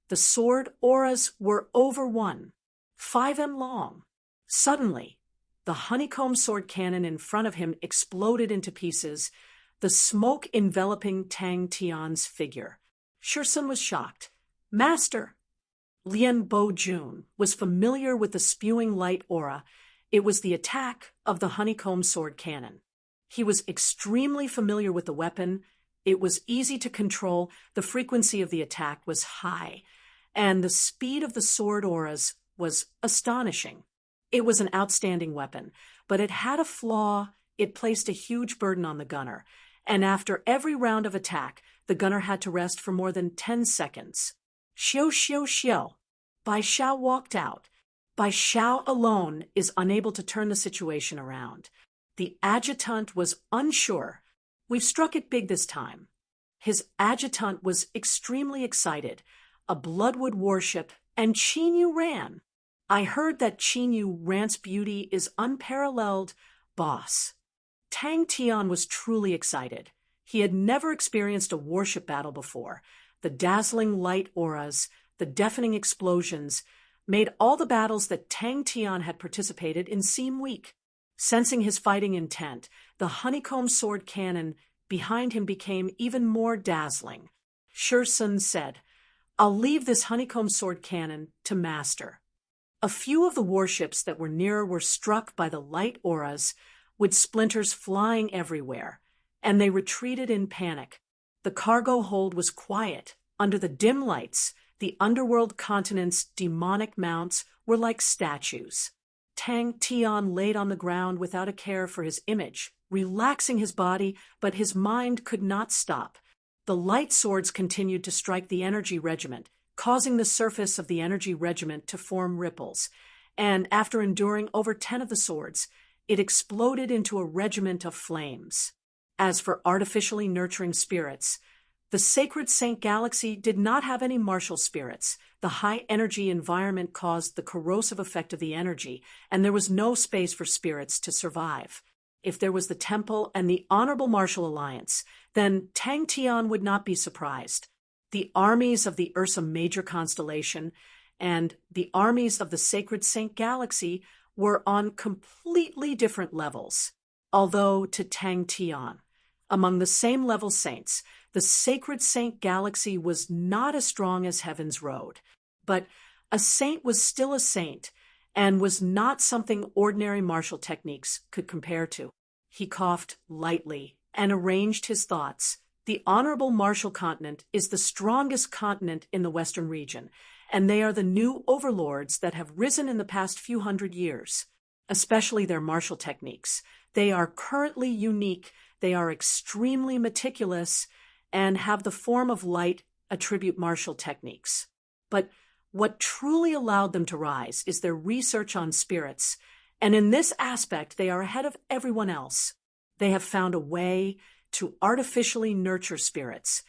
the sword auras were over 5 m long. Suddenly, the honeycomb sword cannon in front of him exploded into pieces, the smoke enveloping Tang Tian's figure. Shirsun was shocked. Master! Lien Bo Jun was familiar with the spewing light aura. It was the attack of the honeycomb sword cannon. He was extremely familiar with the weapon. It was easy to control. The frequency of the attack was high, and the speed of the sword auras was astonishing. It was an outstanding weapon, but it had a flaw. It placed a huge burden on the gunner, and after every round of attack, the gunner had to rest for more than 10 seconds. Xiu, xiu, xiu. Bai Xiao walked out. Bai Xiao alone is unable to turn the situation around. The adjutant was unsure. We've struck it big this time. His adjutant was extremely excited. A Bloodwood warship, and Qinyu ran. I heard that Qinyu Rant's beauty is unparalleled, boss. Tang Tian was truly excited. He had never experienced a warship battle before. The dazzling light auras, the deafening explosions, made all the battles that Tang Tian had participated in seem weak. Sensing his fighting intent, the honeycomb sword cannon behind him became even more dazzling. Shi Sun said, "I'll leave this honeycomb sword cannon to master." A few of the warships that were nearer were struck by the light auras, with splinters flying everywhere, and they retreated in panic. The cargo hold was quiet. Under the dim lights, the underworld continent's demonic mounts were like statues. Tang Tian laid on the ground without a care for his image, relaxing his body, but his mind could not stop. The light swords continued to strike the energy regiment, causing the surface of the energy regiment to form ripples, and after enduring over 10 of the swords, it exploded into a regiment of flames. As for artificially nurturing spirits, the sacred Saint Galaxy did not have any martial spirits. The high-energy environment caused the corrosive effect of the energy, and there was no space for spirits to survive. If there was the Temple and the Honorable Martial Alliance, then Tang Tian would not be surprised. The armies of the Ursa Major constellation and the armies of the sacred Saint Galaxy were on completely different levels. Although to Tang Tian, among the same level saints, the sacred Saint Galaxy was not as strong as Heaven's Road. But a saint was still a saint, and was not something ordinary martial techniques could compare to. He coughed lightly and arranged his thoughts. The Honorable Martial Continent is the strongest continent in the Western region, and they are the new overlords that have risen in the past few hundred years, especially their martial techniques. They are currently unique, they are extremely meticulous, and have the form of light attribute martial techniques. But what truly allowed them to rise is their research on spirits, and in this aspect they are ahead of everyone else. They have found a way to artificially nurture spirits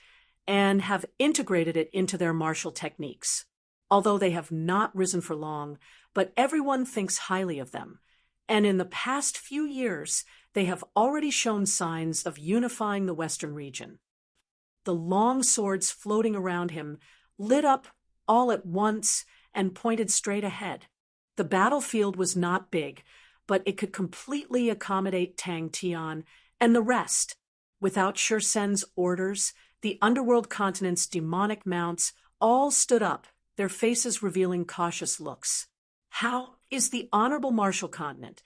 and have integrated it into their martial techniques. Although they have not risen for long, but everyone thinks highly of them. And in the past few years, they have already shown signs of unifying the Western region. The long swords floating around him lit up all at once and pointed straight ahead. The battlefield was not big, but it could completely accommodate Tang Tian and the rest. Without Shi Sun's orders, the underworld continent's demonic mounts all stood up, their faces revealing cautious looks. "How is the Honorable Martial Continent?"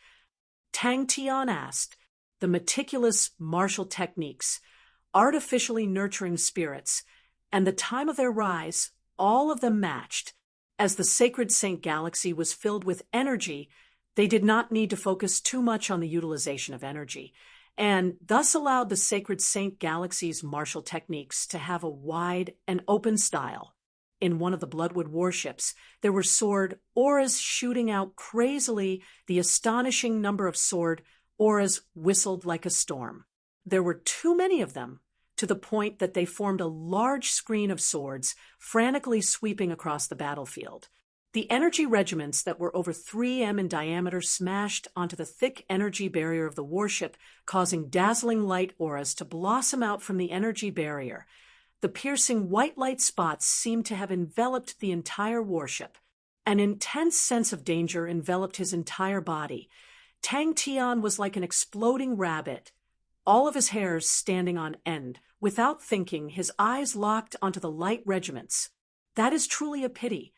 Tang Tian asked. The meticulous martial techniques, artificially nurturing spirits, and the time of their rise, all of them matched. As the sacred Saint Galaxy was filled with energy, they did not need to focus too much on the utilization of energy, and thus allowed the sacred Saint Galaxy's martial techniques to have a wide and open style. In one of the Bloodwood warships, there were sword auras shooting out crazily. The astonishing number of sword auras whistled like a storm. There were too many of them, to the point that they formed a large screen of swords, frantically sweeping across the battlefield. The energy regiments that were over 3 m in diameter smashed onto the thick energy barrier of the warship, causing dazzling light auras to blossom out from the energy barrier. The piercing white light spots seemed to have enveloped the entire warship. An intense sense of danger enveloped his entire body. Tang Tian was like an exploding rabbit, all of his hairs standing on end. Without thinking, his eyes locked onto the light regiments. "That is truly a pity."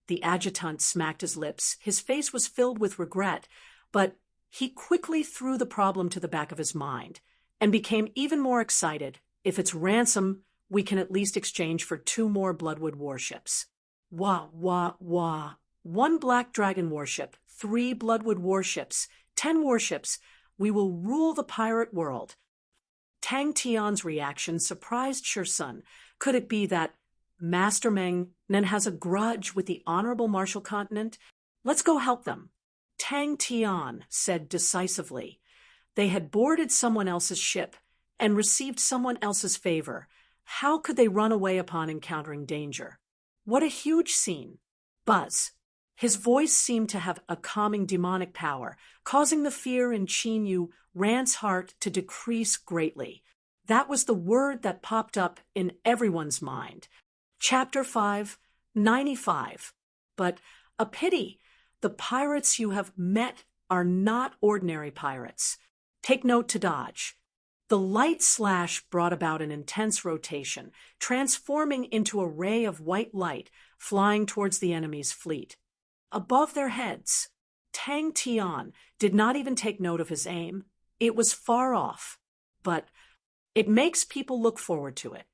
The adjutant smacked his lips. His face was filled with regret, but he quickly threw the problem to the back of his mind and became even more excited. "If it's ransom, we can at least exchange for 2 more Bloodwood warships." Wah, wah, wah. 1 Black Dragon warship, 3 Bloodwood warships, 10 warships. We will rule the pirate world. Tang Tian's reaction surprised Shi Sun. Could it be that Master Meng Nen has a grudge with the Honorable Martial Continent? "Let's go help them." Tang Tian said decisively. They had boarded someone else's ship and received someone else's favor. How could they run away upon encountering danger? What a huge scene. Buzz. His voice seemed to have a calming demonic power, causing the fear in Qin Yu Rand's heart to decrease greatly. That was the word that popped up in everyone's mind. Chapter 5, 95. But a pity, the pirates you have met are not ordinary pirates. Take note to dodge. The light slash brought about an intense rotation, transforming into a ray of white light flying towards the enemy's fleet. Above their heads, Tang Tian did not even take note of his aim. It was far off, but it makes people look forward to it.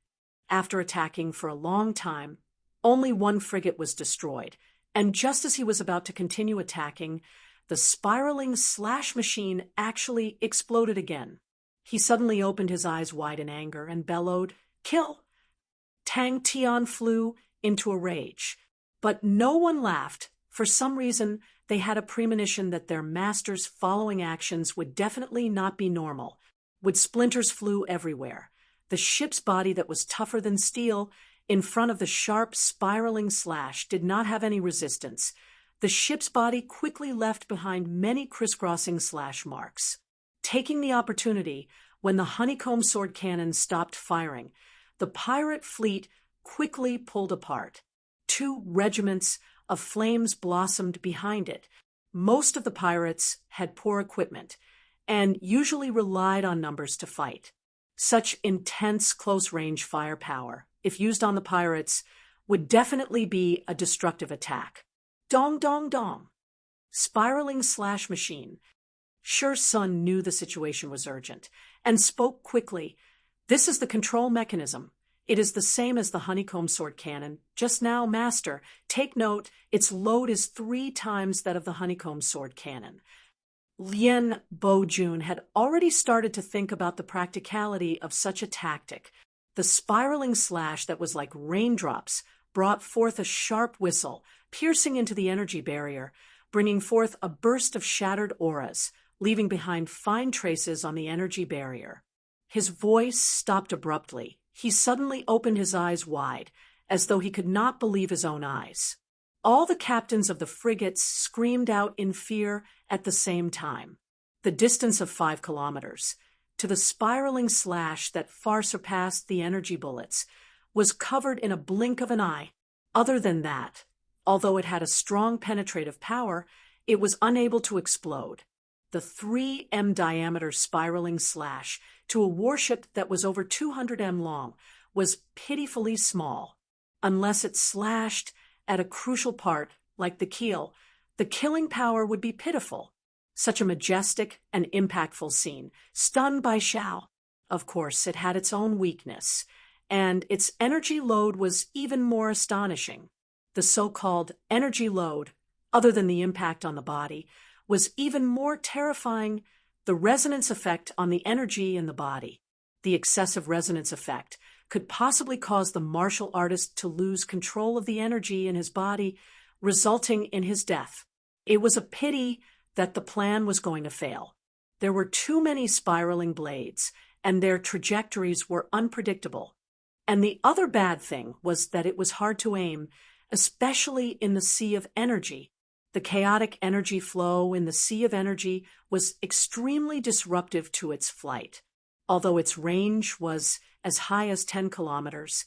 After attacking for a long time, only one frigate was destroyed, and just as he was about to continue attacking, the spiraling slash machine actually exploded again. He suddenly opened his eyes wide in anger and bellowed, "Kill!" Tang Tian flew into a rage, but no one laughed. For some reason, they had a premonition that their master's following actions would definitely not be normal. Wood splinters flew everywhere. The ship's body that was tougher than steel in front of the sharp, spiraling slash did not have any resistance. The ship's body quickly left behind many crisscrossing slash marks. Taking the opportunity, when the honeycomb sword cannon stopped firing, the pirate fleet quickly pulled apart. 2 regiments of flames blossomed behind it. Most of the pirates had poor equipment and usually relied on numbers to fight. Such intense close-range firepower, if used on the pirates, would definitely be a destructive attack. Dong, dong, dong. Spiraling slash machine. Sure Sun knew the situation was urgent and spoke quickly. "This is the control mechanism. It is the same as the honeycomb sword cannon. Just now, Master, take note, its load is 3 times that of the honeycomb sword cannon." Lien Bo-jun had already started to think about the practicality of such a tactic. The spiraling slash that was like raindrops brought forth a sharp whistle, piercing into the energy barrier, bringing forth a burst of shattered auras, leaving behind fine traces on the energy barrier. His voice stopped abruptly. He suddenly opened his eyes wide, as though he could not believe his own eyes. All the captains of the frigates screamed out in fear at the same time. The distance of 5 kilometers, to the spiraling slash that far surpassed the energy bullets, was covered in a blink of an eye. Other than that, although it had a strong penetrative power, it was unable to explode. The 3 m diameter spiraling slash to a warship that was over 200 m long was pitifully small. Unless it slashed at a crucial part, like the keel, the killing power would be pitiful. Such a majestic and impactful scene, stunned by Shao. Of course, it had its own weakness, and its energy load was even more astonishing. The so-called energy load, other than the impact on the body, was even more terrifying: the resonance effect on the energy in the body. The excessive resonance effect could possibly cause the martial artist to lose control of the energy in his body, resulting in his death. It was a pity that the plan was going to fail. There were too many spiraling blades, and their trajectories were unpredictable. And the other bad thing was that it was hard to aim, especially in the sea of energy. The chaotic energy flow in the sea of energy was extremely disruptive to its flight. Although its range was as high as 10 kilometers,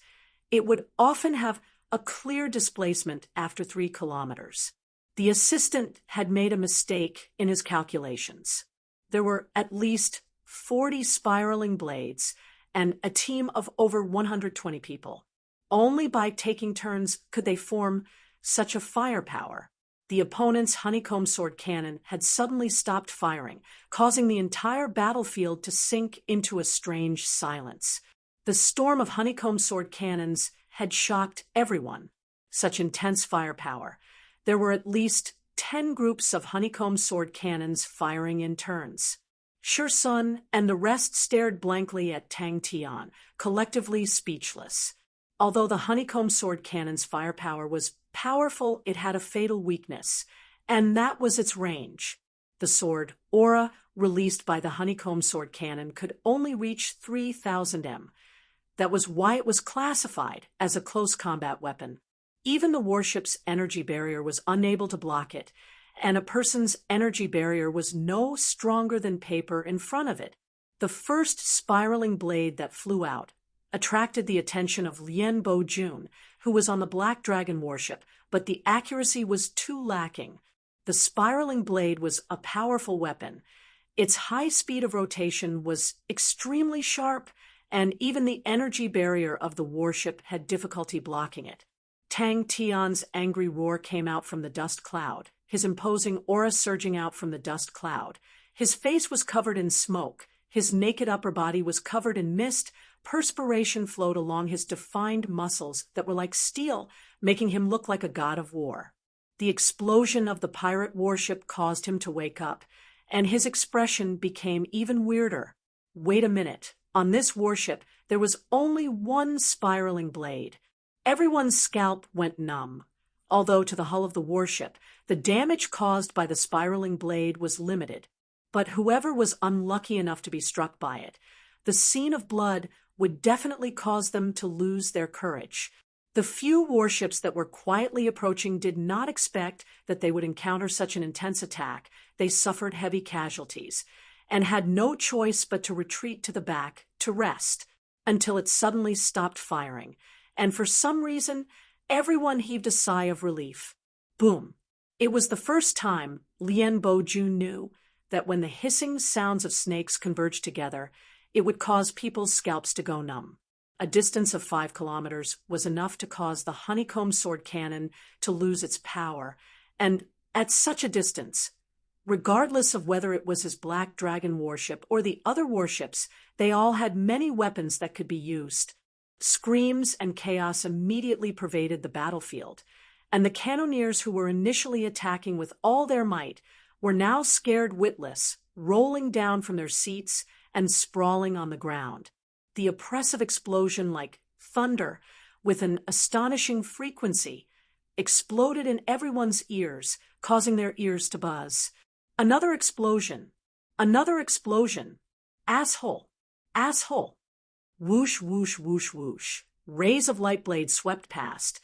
it would often have a clear displacement after 3 kilometers. The assistant had made a mistake in his calculations. There were at least 40 spiraling blades and a team of over 120 people. Only by taking turns could they form such a firepower. The opponent's honeycomb sword cannon had suddenly stopped firing, causing the entire battlefield to sink into a strange silence. The storm of honeycomb sword cannons had shocked everyone. Such intense firepower. There were at least 10 groups of honeycomb sword cannons firing in turns. Sure Sun and the rest stared blankly at Tang Tian, collectively speechless. Although the honeycomb sword cannon's firepower was powerful, it had a fatal weakness, and that was its range. The sword, aura, released by the honeycomb sword cannon could only reach 3,000 m. That was why it was classified as a close combat weapon. Even the warship's energy barrier was unable to block it, and a person's energy barrier was no stronger than paper in front of it. The first spiraling blade that flew out attracted the attention of Lien Bo-jun, who was on the Black Dragon warship, but the accuracy was too lacking. The spiraling blade was a powerful weapon. Its high speed of rotation was extremely sharp, and even the energy barrier of the warship had difficulty blocking it. Tang Tian's angry roar came out from the dust cloud, his imposing aura surging out from the dust cloud. His face was covered in smoke, his naked upper body was covered in mist, perspiration flowed along his defined muscles that were like steel, making him look like a god of war. The explosion of the pirate warship caused him to wake up, and his expression became even weirder. Wait a minute. On this warship, there was only one spiraling blade. Everyone's scalp went numb. Although to the hull of the warship, the damage caused by the spiraling blade was limited. But whoever was unlucky enough to be struck by it, the scene of blood would definitely cause them to lose their courage. The few warships that were quietly approaching did not expect that they would encounter such an intense attack. They suffered heavy casualties, and had no choice but to retreat to the back to rest, until it suddenly stopped firing, and for some reason, everyone heaved a sigh of relief. Boom! It was the first time Lien Bo-jun knew that when the hissing sounds of snakes converged together, it would cause people's scalps to go numb. A distance of 5 kilometers was enough to cause the honeycomb sword cannon to lose its power, and at such a distance, regardless of whether it was his Black Dragon warship or the other warships, they all had many weapons that could be used. Screams and chaos immediately pervaded the battlefield, and the cannoneers who were initially attacking with all their might were now scared witless, rolling down from their seats and sprawling on the ground. The oppressive explosion, like thunder, with an astonishing frequency, exploded in everyone's ears, causing their ears to buzz. Another explosion. Another explosion. Asshole. Asshole. Whoosh, whoosh, whoosh, whoosh. Rays of light blades swept past.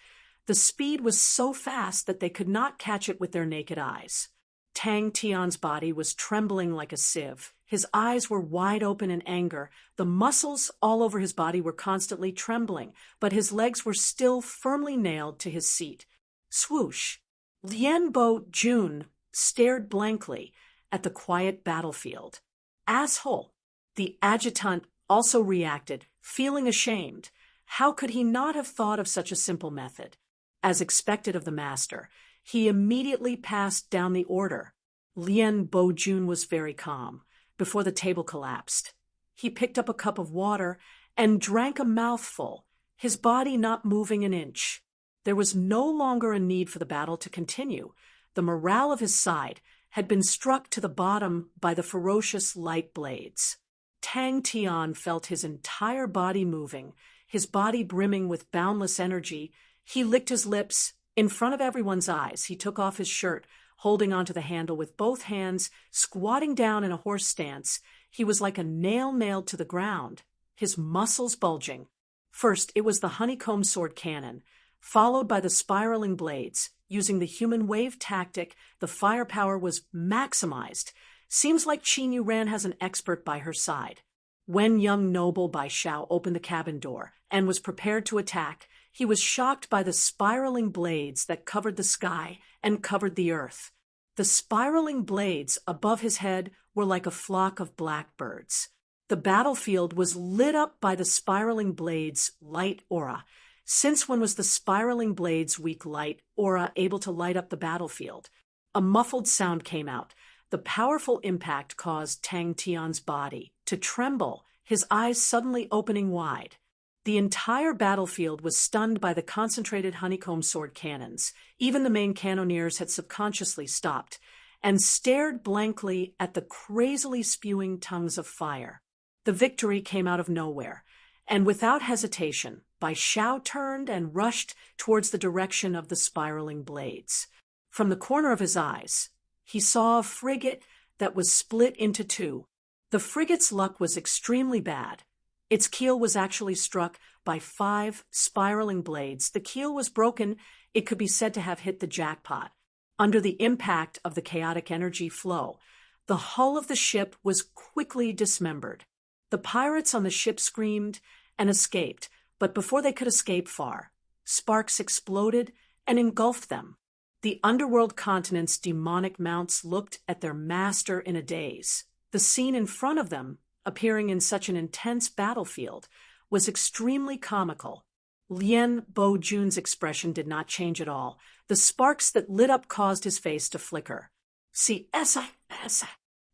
The speed was so fast that they could not catch it with their naked eyes. Tang Tian's body was trembling like a sieve. His eyes were wide open in anger. The muscles all over his body were constantly trembling, but his legs were still firmly nailed to his seat. Swoosh! Lien Bo-jun stared blankly at the quiet battlefield. Asshole! The adjutant also reacted, feeling ashamed. How could he not have thought of such a simple method? As expected of the master, he immediately passed down the order. Lien Bo-jun was very calm. Before the table collapsed, he picked up a cup of water and drank a mouthful, his body not moving an inch. There was no longer a need for the battle to continue. The morale of his side had been struck to the bottom by the ferocious light blades. Tang Tian felt his entire body moving, his body brimming with boundless energy. He licked his lips. In front of everyone's eyes, he took off his shirt, holding onto the handle with both hands, squatting down in a horse stance. He was like a nail nailed to the ground, his muscles bulging. First, it was the honeycomb sword cannon, followed by the spiraling blades. Using the human wave tactic, the firepower was maximized. Seems like Qin Yuran has an expert by her side. When young noble Bai Shao opened the cabin door and was prepared to attack, he was shocked by the spiraling blades that covered the sky and covered the earth. The spiraling blades above his head were like a flock of blackbirds. The battlefield was lit up by the spiraling blades' light aura. Since when was the spiraling blades' weak light aura able to light up the battlefield? A muffled sound came out. The powerful impact caused Tang Tian's body to tremble, his eyes suddenly opening wide. The entire battlefield was stunned by the concentrated honeycomb sword cannons. Even the main cannoneers had subconsciously stopped and stared blankly at the crazily spewing tongues of fire. The victory came out of nowhere, and without hesitation, Bai Shao turned and rushed towards the direction of the spiraling blades. From the corner of his eyes, he saw a frigate that was split into two. The frigate's luck was extremely bad. Its keel was actually struck by 5 spiraling blades. The keel was broken. It could be said to have hit the jackpot. Under the impact of the chaotic energy flow, the hull of the ship was quickly dismembered. The pirates on the ship screamed and escaped, but before they could escape far, Sparks exploded and engulfed them. The underworld continent's demonic mounts looked at their master in a daze. The scene in front of them, appearing in such an intense battlefield, was extremely comical. Lien Bo-jun's expression did not change at all. The sparks that lit up caused his face to flicker. See,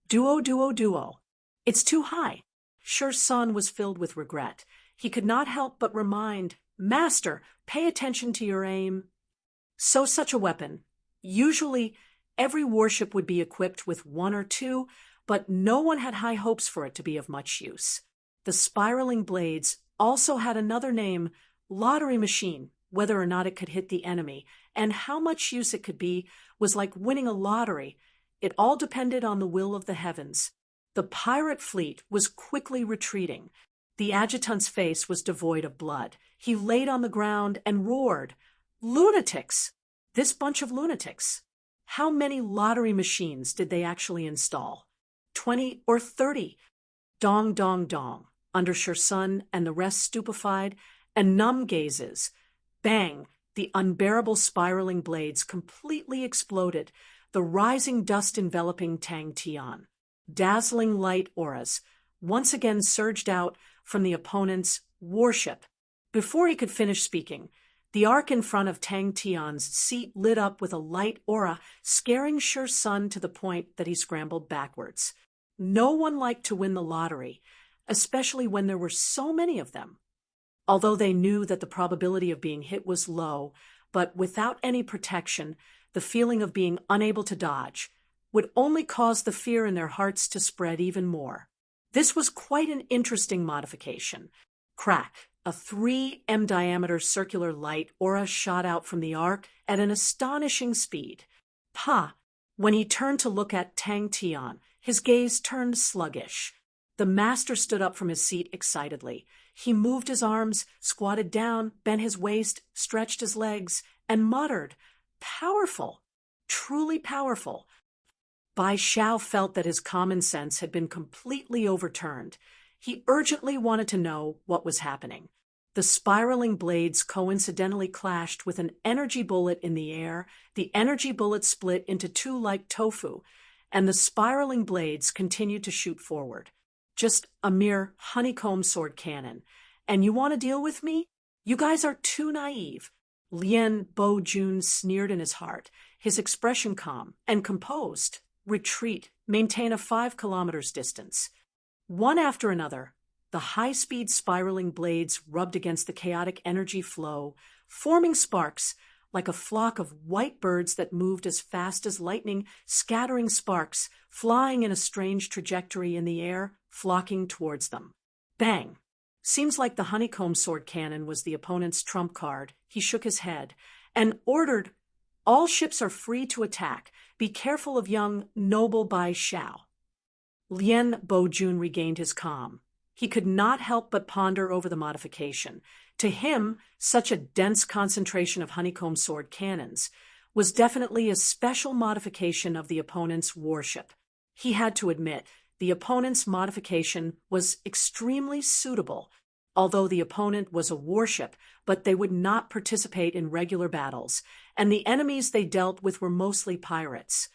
duo. It's too high. Shur-sun was filled with regret. He could not help but remind, Master, pay attention to your aim. So such a weapon. Usually, every warship would be equipped with one or two, but no one had high hopes for it to be of much use. The spiraling blades also had another name, lottery machine. Whether or not it could hit the enemy and how much use it could be was like winning a lottery. It all depended on the will of the heavens. The pirate fleet was quickly retreating. The adjutant's face was devoid of blood. He laid on the ground and roared, "Lunatics! This bunch of lunatics!" How many lottery machines did they actually install? 20 or 30? Dong, dong, dong. Under Shur-sun and the rest stupefied and numb gazes. Bang! The unbearable spiraling blades completely exploded, the rising dust enveloping Tang Tian. Dazzling light auras once again surged out from the opponent's warship. Before he could finish speaking, the arc in front of Tang Tian's seat lit up with a light aura, scaring Shur-sun to the point that he scrambled backwards. No one liked to win the lottery, especially when there were so many of them. Although they knew that the probability of being hit was low, but without any protection, the feeling of being unable to dodge would only cause the fear in their hearts to spread even more. This was quite an interesting modification. Crack! A 3 m diameter circular light aura shot out from the arc at an astonishing speed. Pa! When he turned to look at Tang Tian, his gaze turned sluggish. The master stood up from his seat excitedly. He moved his arms, squatted down, bent his waist, stretched his legs, and muttered, "Powerful! Truly powerful!" Bai Xiao felt that his common sense had been completely overturned. He urgently wanted to know what was happening. The spiraling blades coincidentally clashed with an energy bullet in the air. The energy bullet split into two like tofu, and the spiraling blades continued to shoot forward. Just a mere honeycomb sword cannon. And you want to deal with me? You guys are too naive. Lien Bo-jun sneered in his heart, his expression calm and composed. Retreat. Maintain a 5 kilometers distance. One after another, the high-speed spiraling blades rubbed against the chaotic energy flow, forming sparks like a flock of white birds that moved as fast as lightning, scattering sparks, flying in a strange trajectory in the air, flocking towards them. Bang! Seems like the honeycomb sword cannon was the opponent's trump card. He shook his head and ordered, "All ships are free to attack. Be careful of young noble Bai Xiao." Lien Bo-jun regained his calm. He could not help but ponder over the modification. To him, such a dense concentration of honeycomb sword cannons was definitely a special modification of the opponent's warship. He had to admit, the opponent's modification was extremely suitable, although the opponent was a warship, but they would not participate in regular battles, and the enemies they dealt with were mostly pirates.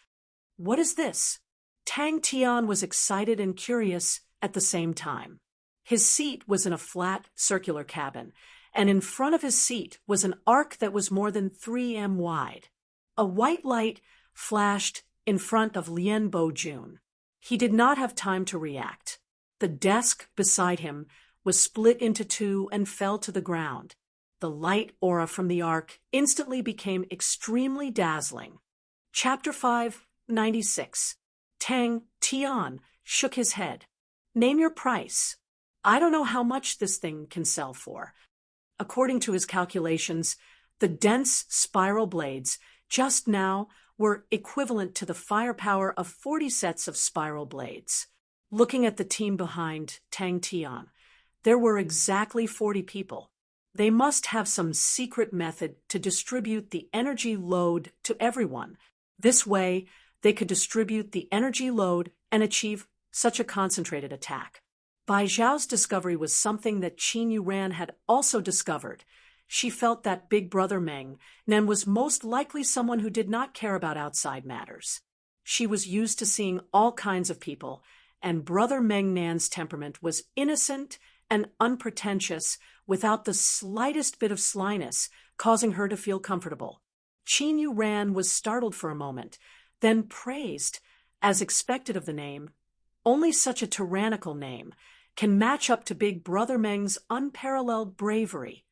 What is this? Tang Tian was excited and curious at the same time. His seat was in a flat, circular cabin, and in front of his seat was an arc that was more than 3 m wide. A white light flashed in front of Lien Bo-jun. He did not have time to react. The desk beside him was split into two and fell to the ground. The light aura from the arc instantly became extremely dazzling. Chapter 596. Tang Tian shook his head. "Name your price." "I don't know how much this thing can sell for." According to his calculations, the dense spiral blades just now were equivalent to the firepower of 40 sets of spiral blades. Looking at the team behind Tang Tian, there were exactly 40 people. They must have some secret method to distribute the energy load to everyone. This way, they could distribute the energy load and achieve such a concentrated attack. Bai Zhao's discovery was something that Qin Yuran had also discovered. She felt that Big Brother Meng Nen was most likely someone who did not care about outside matters. She was used to seeing all kinds of people, and Brother Meng Nan's temperament was innocent and unpretentious without the slightest bit of slyness, causing her to feel comfortable. Qin Yu Ran was startled for a moment, then praised, as expected of the name. Only such a tyrannical name can match up to Big Brother Meng's unparalleled bravery.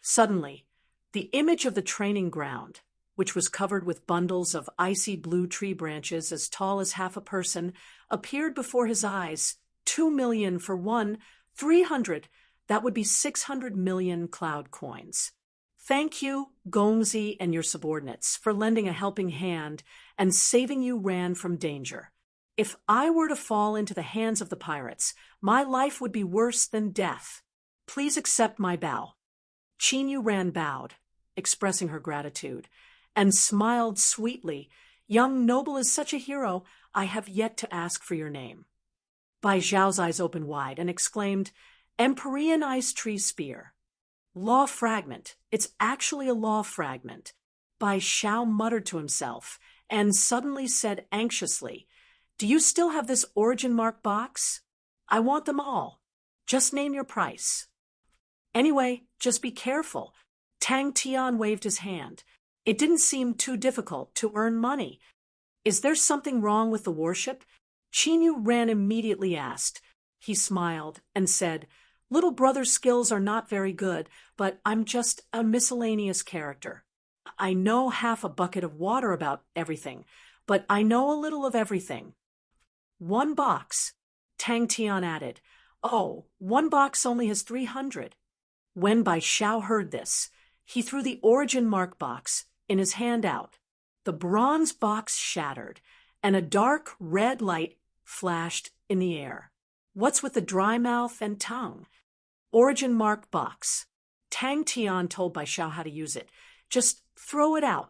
Suddenly, the image of the training ground, which was covered with bundles of icy blue tree branches as tall as half a person, appeared before his eyes. 2 million for one, 300, that would be 600 million cloud coins. Thank you, Gongzi and your subordinates, for lending a helping hand and saving Yu Ran from danger. If I were to fall into the hands of the pirates, my life would be worse than death. Please accept my bow. Qin Yu Ran bowed, expressing her gratitude, and smiled sweetly. Young noble is such a hero, I have yet to ask for your name. Bai Zhao's eyes opened wide and exclaimed, Empyrean Ice Tree Spear. Law fragment. It's actually a law fragment. Bai Zhao muttered to himself and suddenly said anxiously, Do you still have this origin mark box? I want them all. Just name your price. Anyway, just be careful. Tang Tian waved his hand. It didn't seem too difficult to earn money. Is there something wrong with the warship? Qin Yu Ran immediately asked. He smiled and said, Little brother's skills are not very good, but I'm just a miscellaneous character. I know half a bucket of water about everything, but I know a little of everything. 1 box, Tang Tian added. Oh, 1 box only has 300. When Bai Zhao heard this, he threw the origin mark box in his hand out. The bronze box shattered, and a dark red light flashed in the air. What's with the dry mouth and tongue? Origin mark box. Tang Tian told Bai Zhao how to use it. Just throw it out.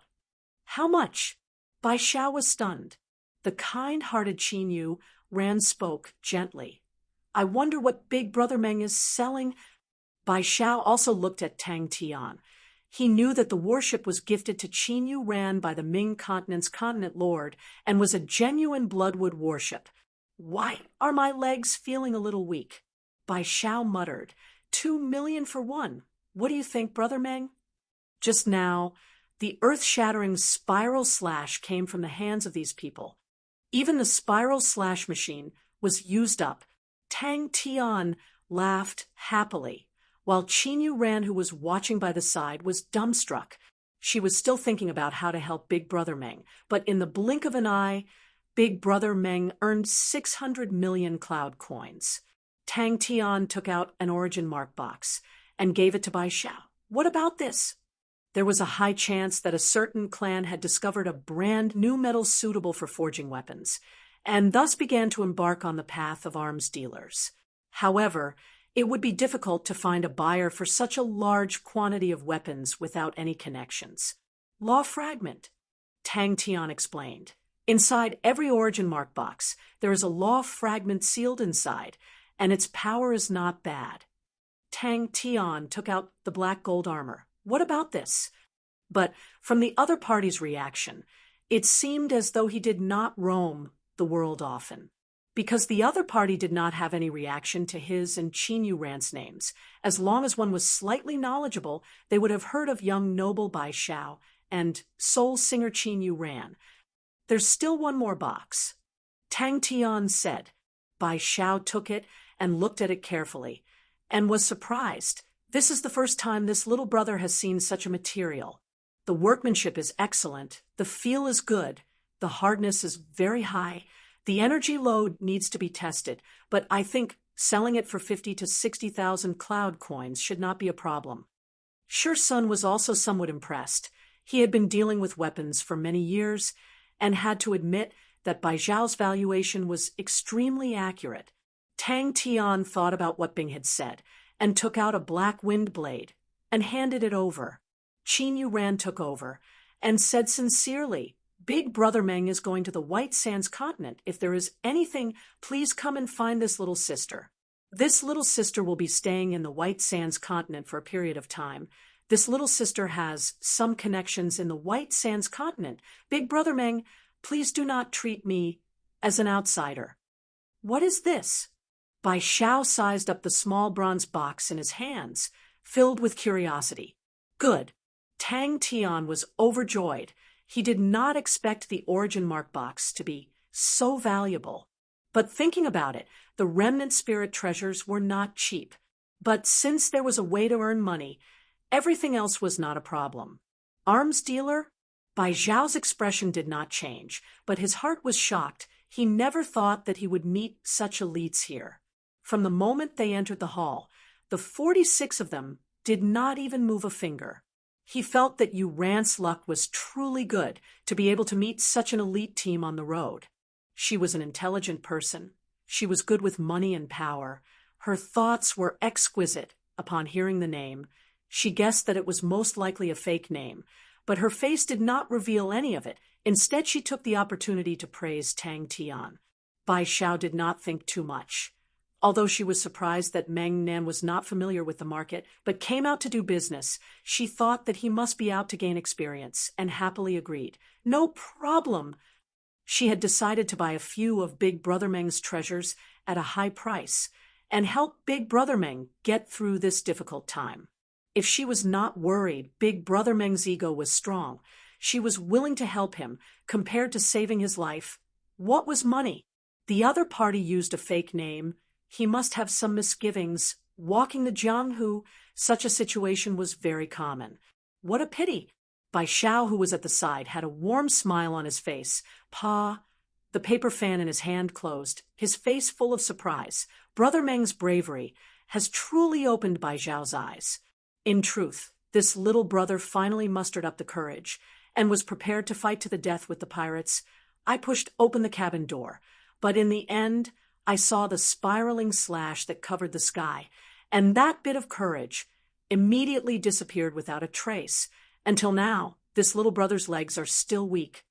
How much? Bai Zhao was stunned. The kind-hearted Qin Yu Ran spoke gently. I wonder what Big Brother Meng is selling. Bai Zhao also looked at Tang Tian. He knew that the warship was gifted to Qin Yu Ran by the Ming continent's continent lord and was a genuine Bloodwood warship. Why are my legs feeling a little weak? Bai Zhao muttered, 2 million for one. What do you think, Brother Meng? Just now, the earth-shattering spiral slash came from the hands of these people. Even the spiral slash machine was used up. Tang Tian laughed happily, while Qin Yu Ran, who was watching by the side, was dumbstruck. She was still thinking about how to help Big Brother Meng, but in the blink of an eye, Big Brother Meng earned 600 million cloud coins. Tang Tian took out an origin mark box and gave it to Bai Zhao. What about this? There was a high chance that a certain clan had discovered a brand new metal suitable for forging weapons, and thus began to embark on the path of arms dealers. However, it would be difficult to find a buyer for such a large quantity of weapons without any connections. Law fragment, Tang Tian explained. Inside every origin mark box, there is a law fragment sealed inside, and its power is not bad. Tang Tian took out the black gold armor. What about this? But from the other party's reaction, it seemed as though he did not roam the world often. Because the other party did not have any reaction to his and Qin Yu Ran's names, as long as one was slightly knowledgeable, they would have heard of young noble Bai Zhao and soul singer Qin Yu Ran. There's still one more box. Tang Tian said. Bai Zhao took it and looked at it carefully, and was surprised. This is the first time this little brother has seen such a material. The workmanship is excellent, the feel is good, the hardness is very high, the energy load needs to be tested, but I think selling it for 50 to 60,000 cloud coins should not be a problem. Sure Sun was also somewhat impressed. He had been dealing with weapons for many years and had to admit that Bai Zhao's valuation was extremely accurate. Tang Tian thought about what Bing had said and took out a black wind blade and handed it over. Qin Yu Ran took over and said sincerely, Big Brother Meng is going to the White Sands continent. If there is anything, please come and find this little sister. This little sister will be staying in the White Sands continent for a period of time. This little sister has some connections in the White Sands continent. Big Brother Meng, please do not treat me as an outsider. What is this? Bai Xiao sized up the small bronze box in his hands, filled with curiosity. Good. Tang Tian was overjoyed. He did not expect the origin mark box to be so valuable. But thinking about it, the remnant spirit treasures were not cheap. But since there was a way to earn money, everything else was not a problem. Arms dealer? Bai Xiao's expression did not change, but his heart was shocked. He never thought that he would meet such elites here. From the moment they entered the hall, the 46 of them did not even move a finger. He felt that Yu Rant's luck was truly good to be able to meet such an elite team on the road. She was an intelligent person. She was good with money and power. Her thoughts were exquisite. Upon hearing the name, she guessed that it was most likely a fake name, but her face did not reveal any of it. Instead, she took the opportunity to praise Tang Tian. Bai Xiao did not think too much. Although she was surprised that Meng Nan was not familiar with the market, but came out to do business, she thought that he must be out to gain experience, and happily agreed. No problem. She had decided to buy a few of Big Brother Meng's treasures at a high price, and help Big Brother Meng get through this difficult time. If she was not worried, Big Brother Meng's ego was strong. She was willing to help him, compared to saving his life. What was money? The other party used a fake name. He must have some misgivings. Walking the Jianghu, such a situation was very common. What a pity! Bai Xiao, who was at the side, had a warm smile on his face. Pa, the paper fan in his hand closed, his face full of surprise. Brother Meng's bravery has truly opened Bai Xiao's eyes. In truth, this little brother finally mustered up the courage and was prepared to fight to the death with the pirates. I pushed open the cabin door, but in the end, I saw the spiraling slash that covered the sky, and that bit of courage immediately disappeared without a trace. Until now, this little brother's legs are still weak.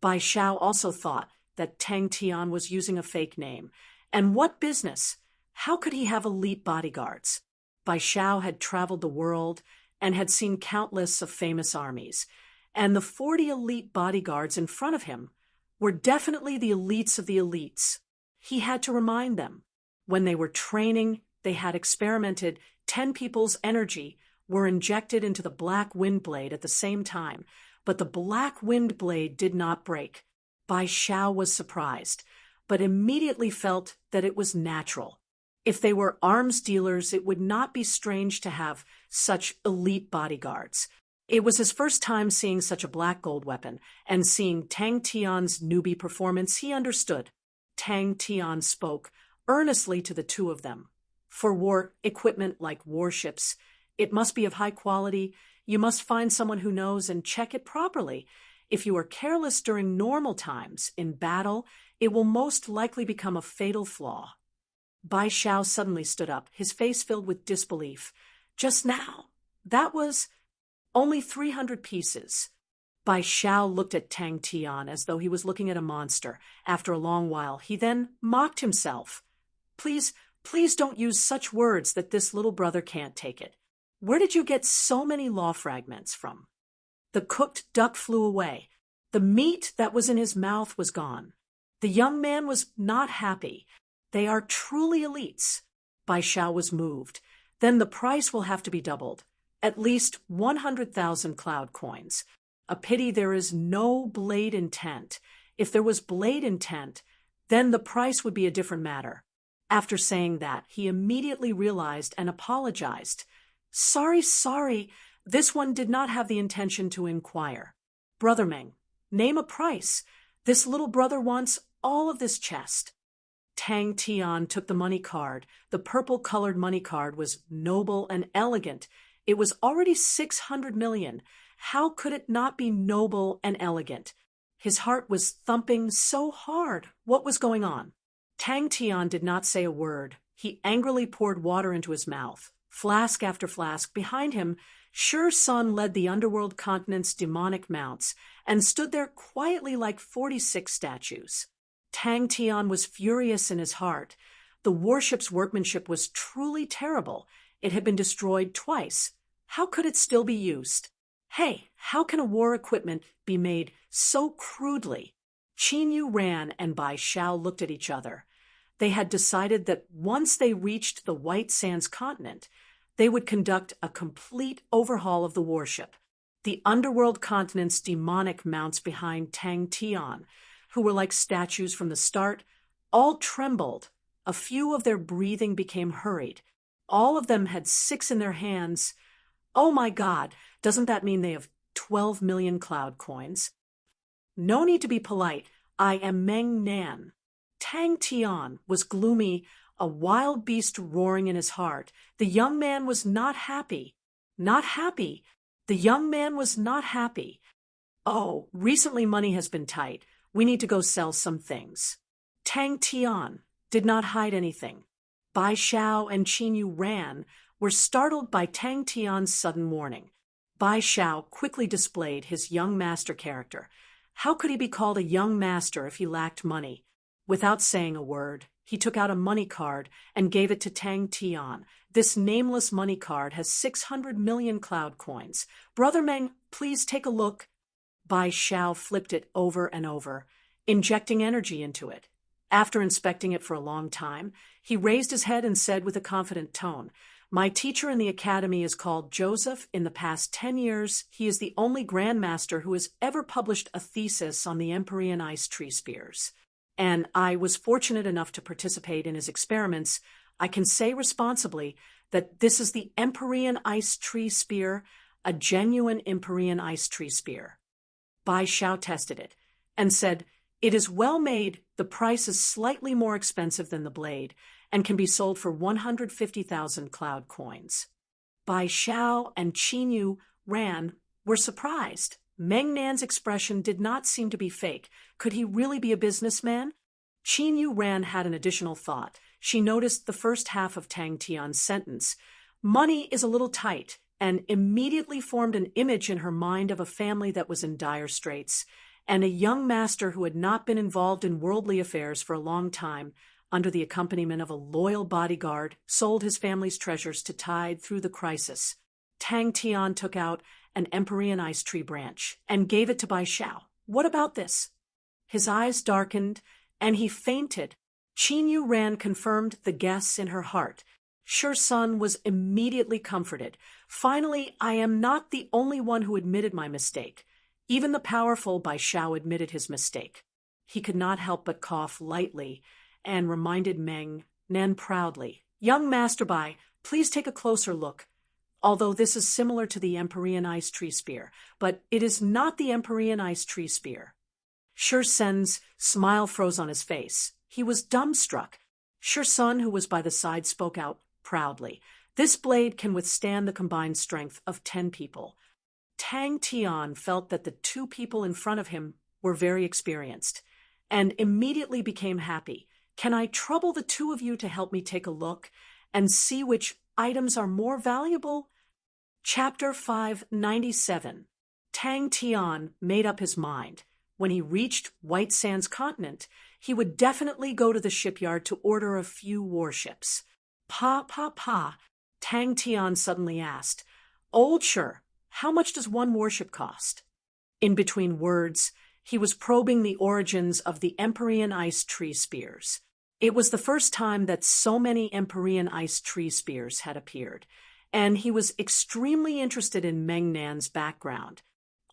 Bai Xiao also thought that Tang Tian was using a fake name. And what business? How could he have elite bodyguards? Bai Xiao had traveled the world and had seen countless of famous armies, and the 40 elite bodyguards in front of him were definitely the elites of the elites. He had to remind them. When they were training, they had experimented. 10 people's energy were injected into the black wind blade at the same time, but the black wind blade did not break. Bai Xiao was surprised, but immediately felt that it was natural. If they were arms dealers, it would not be strange to have such elite bodyguards. It was his first time seeing such a black gold weapon, and seeing Tang Tian's newbie performance, he understood. Tang Tian spoke earnestly to the two of them. For war equipment like warships, it must be of high quality. You must find someone who knows and check it properly. If you are careless during normal times, in battle, it will most likely become a fatal flaw. Bai Xiao suddenly stood up, his face filled with disbelief. Just now, that was only 300 pieces. Bai Xiao looked at Tang Tian as though he was looking at a monster. After a long while, he then mocked himself. Please don't use such words that this little brother can't take it. Where did you get so many law fragments from? The cooked duck flew away. The meat that was in his mouth was gone. The young man was not happy. They are truly elites. Bai Xiao was moved. Then the price will have to be doubled. At least 100,000 cloud coins. A pity there is no blade intent. If there was blade intent, then the price would be a different matter. After saying that, he immediately realized and apologized. Sorry, this one did not have the intention to inquire. Brother Meng, name a price. This little brother wants all of this chest. Tang Tian took the money card. The purple-colored money card was noble and elegant. It was already 600 million. How could it not be noble and elegant? His heart was thumping so hard. What was going on? Tang Tian did not say a word. He angrily poured water into his mouth. Flask after flask. Behind him, Sure Sun led the underworld continent's demonic mounts and stood there quietly like 46 statues. Tang Tian was furious in his heart. The warship's workmanship was truly terrible. It had been destroyed twice. How could it still be used? Hey, how can a war equipment be made so crudely? Qin Yu ran and Bai Xiao looked at each other. They had decided that once they reached the White Sands continent, they would conduct a complete overhaul of the warship. The underworld continent's demonic mounts behind Tang Tian, who were like statues from the start, all trembled. A few of their breathing became hurried. All of them had 6 in their hands. Oh my God, doesn't that mean they have 12 million cloud coins? No need to be polite. I am Meng Nan. Tang Tian was gloomy, a wild beast roaring in his heart. The young man was not happy. Not happy. The young man was not happy. Oh, recently money has been tight. We need to go sell some things. Tang Tian did not hide anything. Bai Xiao and Qin Yu ran, were startled by Tang Tian's sudden warning. Bai Xiao quickly displayed his young master character. How could he be called a young master if he lacked money? Without saying a word, he took out a money card and gave it to Tang Tian. This nameless money card has 600 million cloud coins. Brother Meng, please take a look. Bai Xiao flipped it over and over, injecting energy into it. After inspecting it for a long time, he raised his head and said with a confident tone, "My teacher in the academy is called Joseph. In the past 10 years, he is the only grandmaster who has ever published a thesis on the Empyrean ice tree spears. And I was fortunate enough to participate in his experiments. I can say responsibly that this is the Empyrean ice tree spear, a genuine Empyrean ice tree spear." Bai Xiao tested it and said, "It is well made. The price is slightly more expensive than the blade and can be sold for 150,000 cloud coins." Bai Xiao and Qin Yu were surprised. Meng Nan's expression did not seem to be fake. Could he really be a businessman? Qin Yu had an additional thought. She noticed the first half of Tang Tian's sentence. Money is a little tight, and immediately formed an image in her mind of a family that was in dire straits, and a young master who had not been involved in worldly affairs for a long time, under the accompaniment of a loyal bodyguard, sold his family's treasures to tide through the crisis. Tang Tian took out an Empyrean ice tree branch and gave it to Bai Xiao. "What about this?" His eyes darkened, and he fainted. Qin Yu confirmed the guess in her heart. Shi Sun was immediately comforted. Finally, I am not the only one who admitted my mistake. Even the powerful Bai Xiao admitted his mistake. He could not help but cough lightly and reminded Meng Nan proudly, "Young Master Bai, please take a closer look. Although this is similar to the Empyrean ice tree spear, but it is not the Empyrean ice tree spear." Shi Sun's smile froze on his face. He was dumbstruck. Shi Sun, who was by the side, spoke out proudly. "This blade can withstand the combined strength of 10 people. Tang Tian felt that the 2 people in front of him were very experienced, and immediately became happy. "Can I trouble the 2 of you to help me take a look and see which items are more valuable?" Chapter 597. Tang Tian made up his mind. When he reached White Sands continent, he would definitely go to the shipyard to order a few warships. Pa, Tang Tian suddenly asked, "Old Shi, how much does one warship cost?" In between words, he was probing the origins of the Empyrean ice tree spears. It was the first time that so many Empyrean ice tree spears had appeared, and he was extremely interested in Meng Nan's background.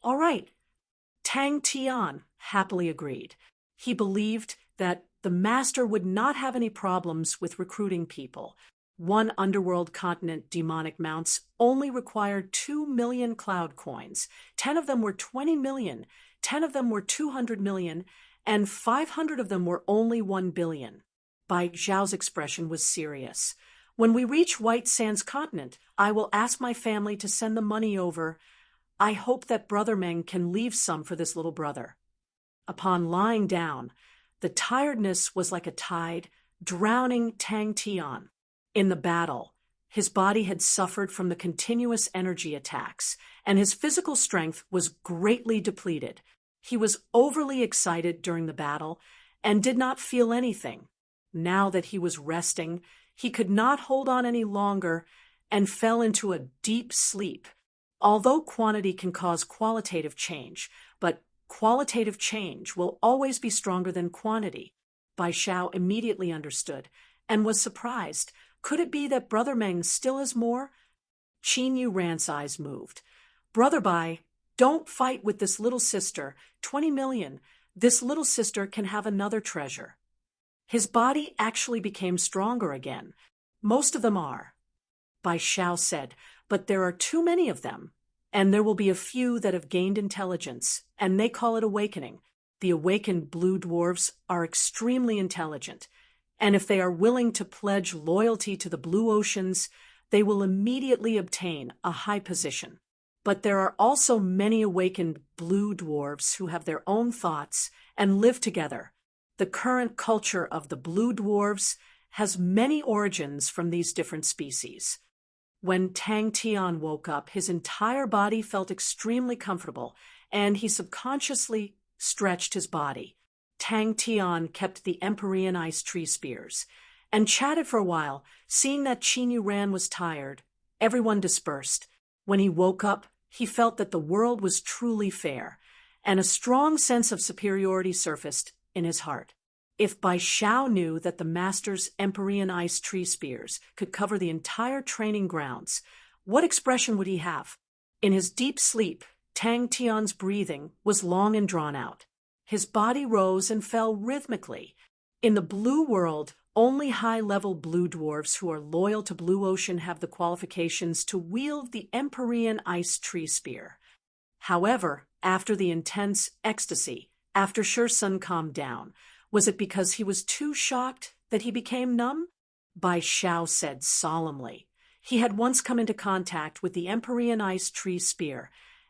"All right," Tang Tian happily agreed. He believed that the master would not have any problems with recruiting people. One underworld continent demonic mounts only required 2 million cloud coins. 10 of them were 20 million, 10 of them were 200 million, and 500 of them were only 1 billion. Bai Xiao's expression was serious. "When we reach White Sands continent, I will ask my family to send the money over. I hope that Brother Meng can leave some for this little brother." Upon lying down, the tiredness was like a tide, drowning Tang Tian. In the battle, his body had suffered from the continuous energy attacks, and his physical strength was greatly depleted. He was overly excited during the battle and did not feel anything. Now that he was resting, he could not hold on any longer, and fell into a deep sleep. Although quantity can cause qualitative change, but qualitative change will always be stronger than quantity. Bai Xiao immediately understood and was surprised. Could it be that Brother Meng still has more? Qin Yu Ran's eyes moved. Brother Bai, don't fight with this little sister. 20 million. This little sister can have another treasure. His body actually became stronger again. Most of them are, Bai Xiao said, but there are too many of them, and there will be a few that have gained intelligence, and they call it awakening. The awakened blue dwarfs are extremely intelligent, and if they are willing to pledge loyalty to the blue oceans, they will immediately obtain a high position. But there are also many awakened blue dwarfs who have their own thoughts and live together. The current culture of the blue dwarfs has many origins from these different species. When Tang Tian woke up, his entire body felt extremely comfortable, and he subconsciously stretched his body. Tang Tian kept the Empyrean ice tree spears and chatted for a while. Seeing that Qin Yu Ran was tired, everyone dispersed. When he woke up, he felt that the world was truly fair, and a strong sense of superiority surfaced in his heart. If Bai Xiao knew that the master's Empyrean ice tree spears could cover the entire training grounds, what expression would he have? In his deep sleep, Tang Tian's breathing was long and drawn out. His body rose and fell rhythmically. In the blue world, only high-level blue dwarfs who are loyal to Blue Ocean have the qualifications to wield the Empyrean ice tree spear. However, after the intense ecstasy, after Sun calmed down, was it because he was too shocked that he became numb? Bai Xiao said solemnly. He had once come into contact with the Empyrean ice tree spear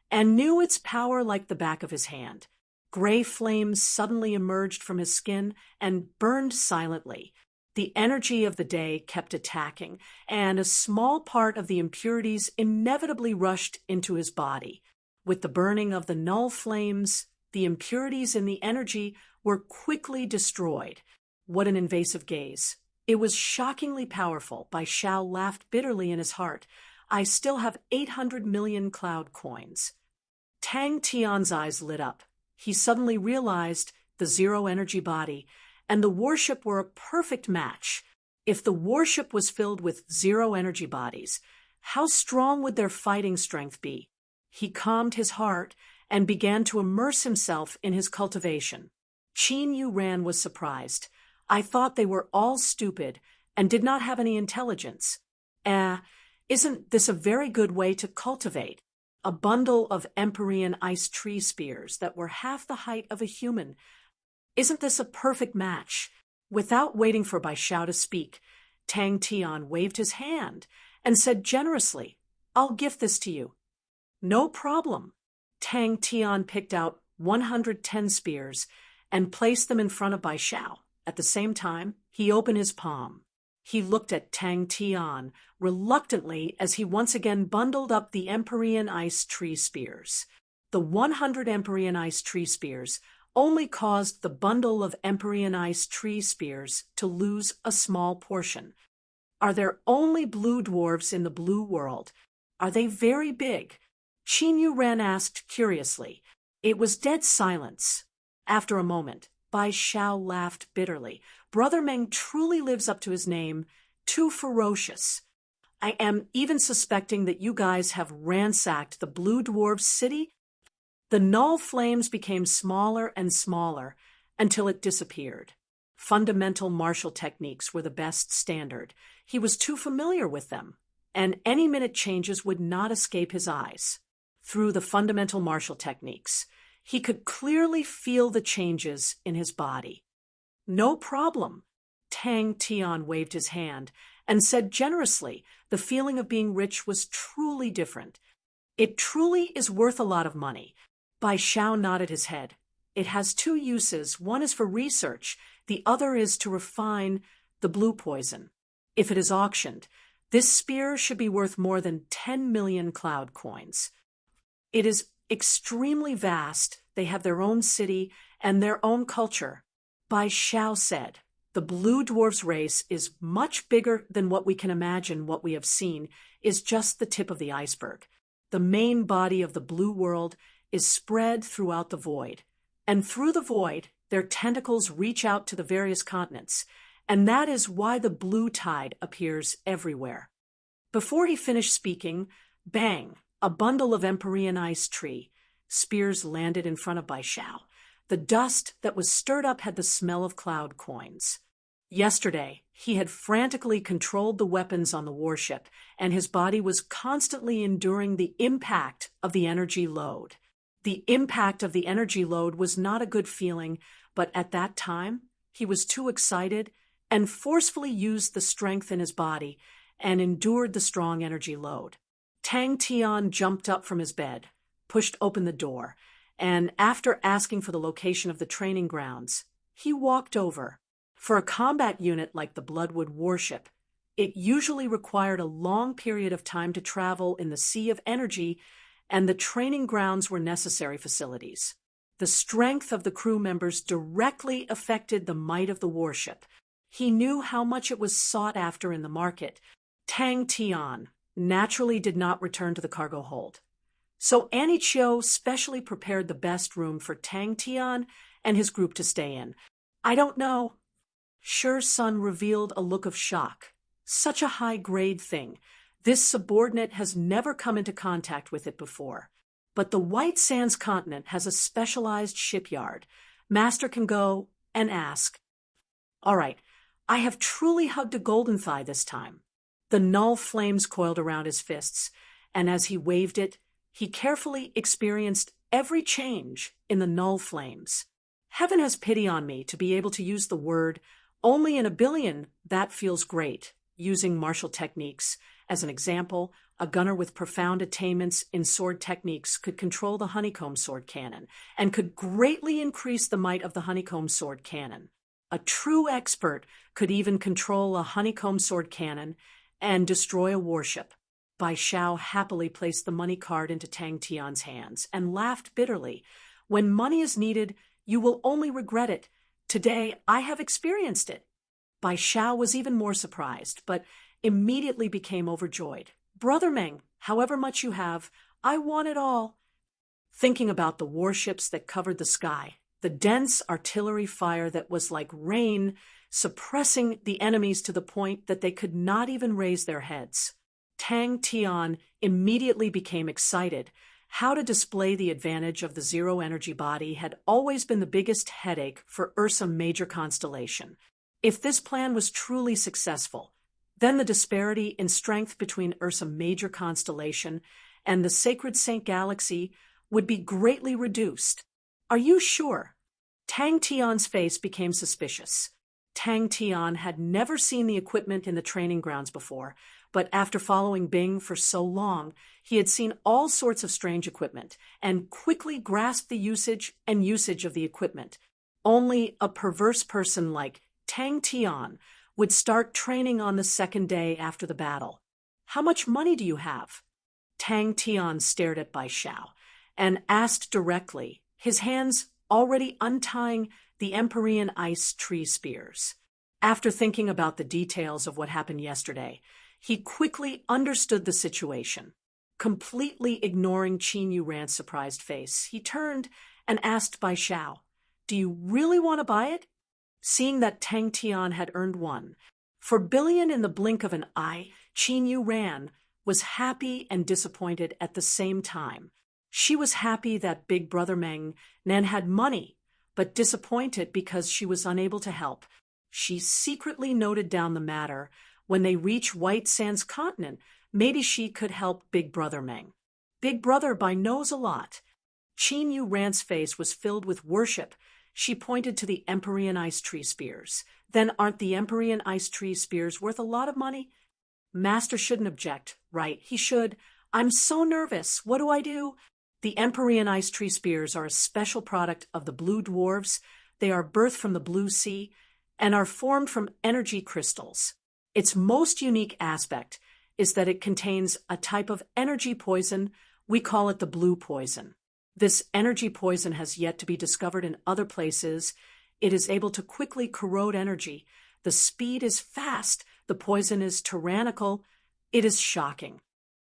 and knew its power like the back of his hand. Gray flames suddenly emerged from his skin and burned silently. The energy of the day kept attacking, and a small part of the impurities inevitably rushed into his body. With the burning of the null flames, the impurities in the energy were quickly destroyed. What an invasive gaze. It was shockingly powerful. Bai Xiao laughed bitterly in his heart. I still have 800 million cloud coins. Tang Tian's eyes lit up. He suddenly realized the zero-energy body and the warship were a perfect match. If the warship was filled with zero-energy bodies, how strong would their fighting strength be? He calmed his heart and began to immerse himself in his cultivation. Qin Yu Ran was surprised. I thought they were all stupid and did not have any intelligence. Isn't this a very good way to cultivate? A bundle of Empyrean ice tree spears that were half the height of a human. Isn't this a perfect match? Without waiting for Bai Xiao to speak, Tang Tian waved his hand and said generously, I'll gift this to you. No problem. Tang Tian picked out 110 spears and placed them in front of Bai Xiao. At the same time, he opened his palm. He looked at Tang Tian reluctantly as he once again bundled up the Empyrean ice tree spears. The 100 Empyrean ice tree spears only caused the bundle of Empyrean ice tree spears to lose a small portion. Are there only blue dwarfs in the blue world? Are they very big? Qin Yu Ran asked curiously. It was dead silence. After a moment, Bai Xiao laughed bitterly. Brother Meng truly lives up to his name, too ferocious. I am even suspecting that you guys have ransacked the blue dwarf city. The null flames became smaller and smaller until it disappeared. Fundamental martial techniques were the best standard. He was too familiar with them, and any minute changes would not escape his eyes. Through the fundamental martial techniques, he could clearly feel the changes in his body. No problem. Tang Tian waved his hand and said generously, the feeling of being rich was truly different. It truly is worth a lot of money. Bai Xiao nodded his head. It has two uses. One is for research. The other is to refine the blue poison. If it is auctioned, this spear should be worth more than 10 million cloud coins. It is extremely vast. They have their own city and their own culture. Bai Xiao said, The blue dwarf's race is much bigger than what we can imagine. What we have seen is just the tip of the iceberg. The main body of the blue world is spread throughout the void. And through the void, their tentacles reach out to the various continents. And that is why the blue tide appears everywhere. Before he finished speaking, bang, a bundle of Empyrean ice tree spears landed in front of Bai Shao. The dust that was stirred up had the smell of cloud coins. Yesterday, he had frantically controlled the weapons on the warship, and his body was constantly enduring the impact of the energy load. The impact of the energy load was not a good feeling, but at that time, he was too excited and forcefully used the strength in his body and endured the strong energy load. Tang Tian jumped up from his bed, pushed open the door, and after asking for the location of the training grounds, he walked over. For a combat unit like the Bloodwood warship, it usually required a long period of time to travel in the sea of energy, and the training grounds were necessary facilities. The strength of the crew members directly affected the might of the warship. He knew how much it was sought after in the market. Tang Tian naturally did not return to the cargo hold. So Annie Chiu specially prepared the best room for Tang Tian and his group to stay in. I don't know. Shi Sun revealed a look of shock. Such a high-grade thing. This subordinate has never come into contact with it before. But the White Sands continent has a specialized shipyard. Master can go and ask. All right, I have truly hugged a golden thigh this time. The null flames coiled around his fists, and as he waved it, he carefully experienced every change in the null flames. Heaven has pity on me to be able to use the word only in a billion. That feels great. Using martial techniques. As an example, a gunner with profound attainments in sword techniques could control the honeycomb sword cannon and could greatly increase the might of the honeycomb sword cannon. A true expert could even control a honeycomb sword cannon and destroy a warship. Bai Shao happily placed the money card into Tang Tian's hands and laughed bitterly. When money is needed, you will only regret it. Today, I have experienced it. Bai Shao was even more surprised, but immediately became overjoyed. Brother Meng, however much you have, I want it all. Thinking about the warships that covered the sky, the dense artillery fire that was like rain, suppressing the enemies to the point that they could not even raise their heads. Tang Tian immediately became excited. How to display the advantage of the zero-energy body had always been the biggest headache for Ursa Major Constellation. If this plan was truly successful, then the disparity in strength between Ursa Major Constellation and the Sacred Saint Galaxy would be greatly reduced. Are you sure? Tang Tian's face became suspicious. Tang Tian had never seen the equipment in the training grounds before, but after following Bing for so long, he had seen all sorts of strange equipment and quickly grasped the usage of the equipment. Only a perverse person like Tang Tian would start training on the second day after the battle. How much money do you have? Tang Tian stared at Bai Shao and asked directly, his hands already untying the Empyrean ice tree spears. After thinking about the details of what happened yesterday, he quickly understood the situation. Completely ignoring Qin Yuran's surprised face, he turned and asked Bai Shao, "Do you really want to buy it?" Seeing that Tang Tian had earned one, for billion in the blink of an eye, Qin Yuran was happy and disappointed at the same time. She was happy that Big Brother Meng Nan had money, but disappointed because she was unable to help. She secretly noted down the matter. When they reach White Sands continent, maybe she could help Big Brother Meng. Big Brother Bai knows a lot. Qin Yuran's face was filled with worship. She pointed to the Empyrean ice tree spears. Then aren't the Empyrean ice tree spears worth a lot of money? Master shouldn't object, right? He should. I'm so nervous. What do I do? The Empyrean ice tree spears are a special product of the blue dwarves. They are birthed from the blue sea and are formed from energy crystals. Its most unique aspect is that it contains a type of energy poison. We call it the blue poison. This energy poison has yet to be discovered in other places. It is able to quickly corrode energy, The speed is fast, the poison is tyrannical. It is shocking.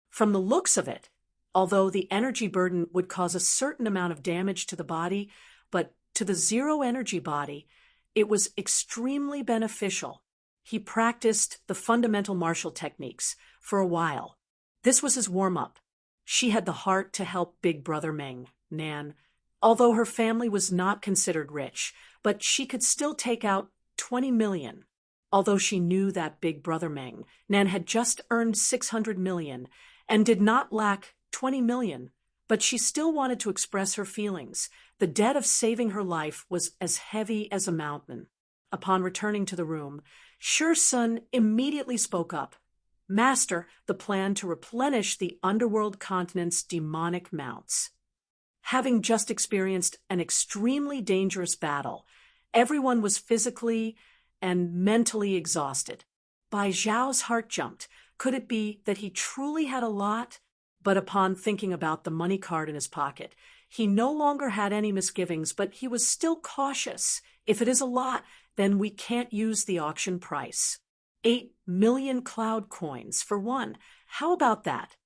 From the looks of it, although the energy burden would cause a certain amount of damage to the body, but to the zero-energy body, it was extremely beneficial. He practiced the fundamental martial techniques for a while. This was his warm-up. She had the heart to help Big Brother Meng, Nan, although her family was not considered rich, but she could still take out 20 million. Although she knew that Big Brother Meng, Nan had just earned 600 million and did not lack 20 million, but she still wanted to express her feelings. The debt of saving her life was as heavy as a mountain. Upon returning to the room, Sure Sun immediately spoke up. Master, the plan to replenish the underworld continent's demonic mounts. Having just experienced an extremely dangerous battle, everyone was physically and mentally exhausted. Bai Zhao's heart jumped. Could it be that he truly had a lot? But upon thinking about the money card in his pocket, he no longer had any misgivings, but he was still cautious. If it is a lot, then we can't use the auction price. 8 million cloud coins for one. How about that?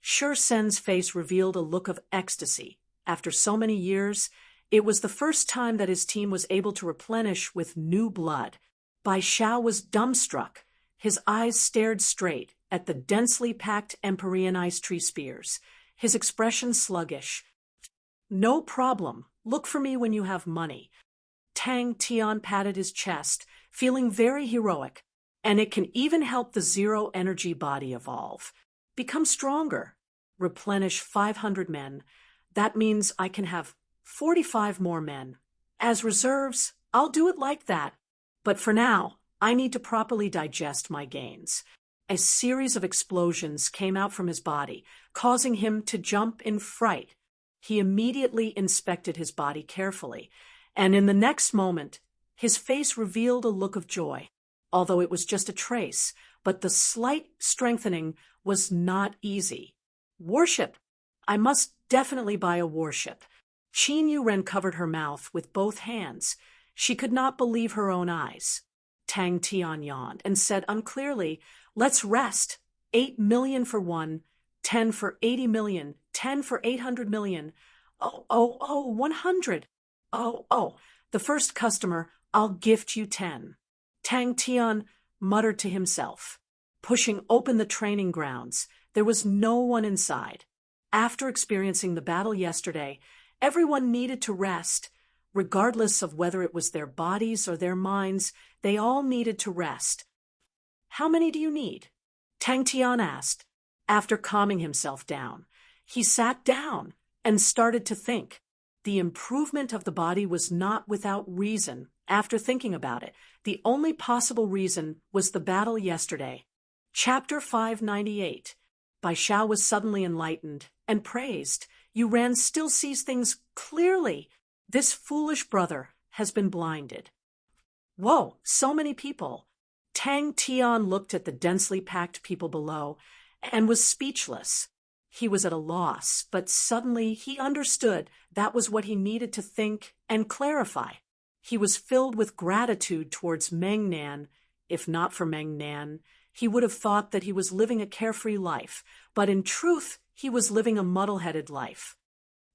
Sure Sen's face revealed a look of ecstasy. After so many years, it was the first time that his team was able to replenish with new blood. Bai Xiao was dumbstruck. His eyes stared straight at the densely packed Empyrean ice tree spears, his expression sluggish. No problem. Look for me when you have money. Tang Tian patted his chest, feeling very heroic. And it can even help the zero-energy body evolve. Become stronger. Replenish 500 men. That means I can have 45 more men. As reserves, I'll do it like that. But for now, I need to properly digest my gains. A series of explosions came out from his body, causing him to jump in fright. He immediately inspected his body carefully, and in the next moment, his face revealed a look of joy. Although it was just a trace, but the slight strengthening was not easy. Warship! I must definitely buy a warship. Qin Yuren covered her mouth with both hands. She could not believe her own eyes. Tang Tian yawned and said unclearly, let's rest. 8 million for one, 10 for 80 million, 10 for 800 million. 100. The first customer, I'll gift you 10. Tang Tian muttered to himself. Pushing open the training grounds, there was no one inside. After experiencing the battle yesterday, everyone needed to rest. Regardless of whether it was their bodies or their minds, they all needed to rest. How many do you need? Tang Tian asked. After calming himself down, he sat down and started to think. The improvement of the body was not without reason. After thinking about it, the only possible reason was the battle yesterday. Chapter 598. Bai Xiao was suddenly enlightened and praised. Yuren still sees things clearly. This foolish brother has been blinded. Whoa, so many people. Tang Tian looked at the densely packed people below and was speechless. He was at a loss, but suddenly he understood that was what he needed to think and clarify. He was filled with gratitude towards Meng Nan. If not for Meng Nan, he would have thought that he was living a carefree life, but in truth, he was living a muddle-headed life.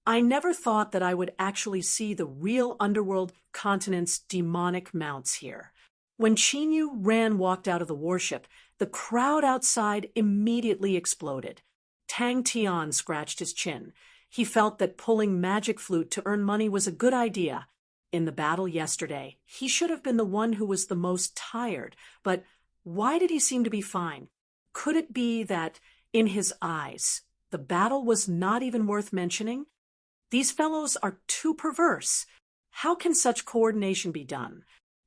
I never thought that I would actually see the real underworld continent's demonic mounts here. When Qin Yuren walked out of the warship, the crowd outside immediately exploded. Tang Tian scratched his chin. He felt that pulling magic flute to earn money was a good idea. In the battle yesterday, he should have been the one who was the most tired, but why did he seem to be fine? Could it be that, in his eyes, the battle was not even worth mentioning? These fellows are too perverse. How can such coordination be done?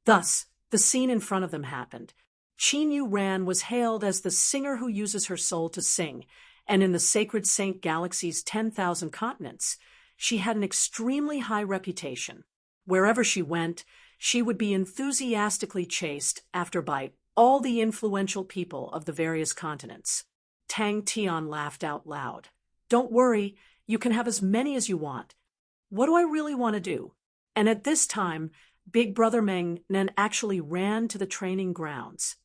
Thus, the scene in front of them happened. Qin Yuren was hailed as the singer who uses her soul to sing, and in the Sacred Saint Galaxy's 10,000 continents, she had an extremely high reputation. Wherever she went, she would be enthusiastically chased after by all the influential people of the various continents. Tang Tian laughed out loud. Don't worry, you can have as many as you want. What do I really want to do? And at this time, Big Brother Meng Nen actually ran to the training grounds.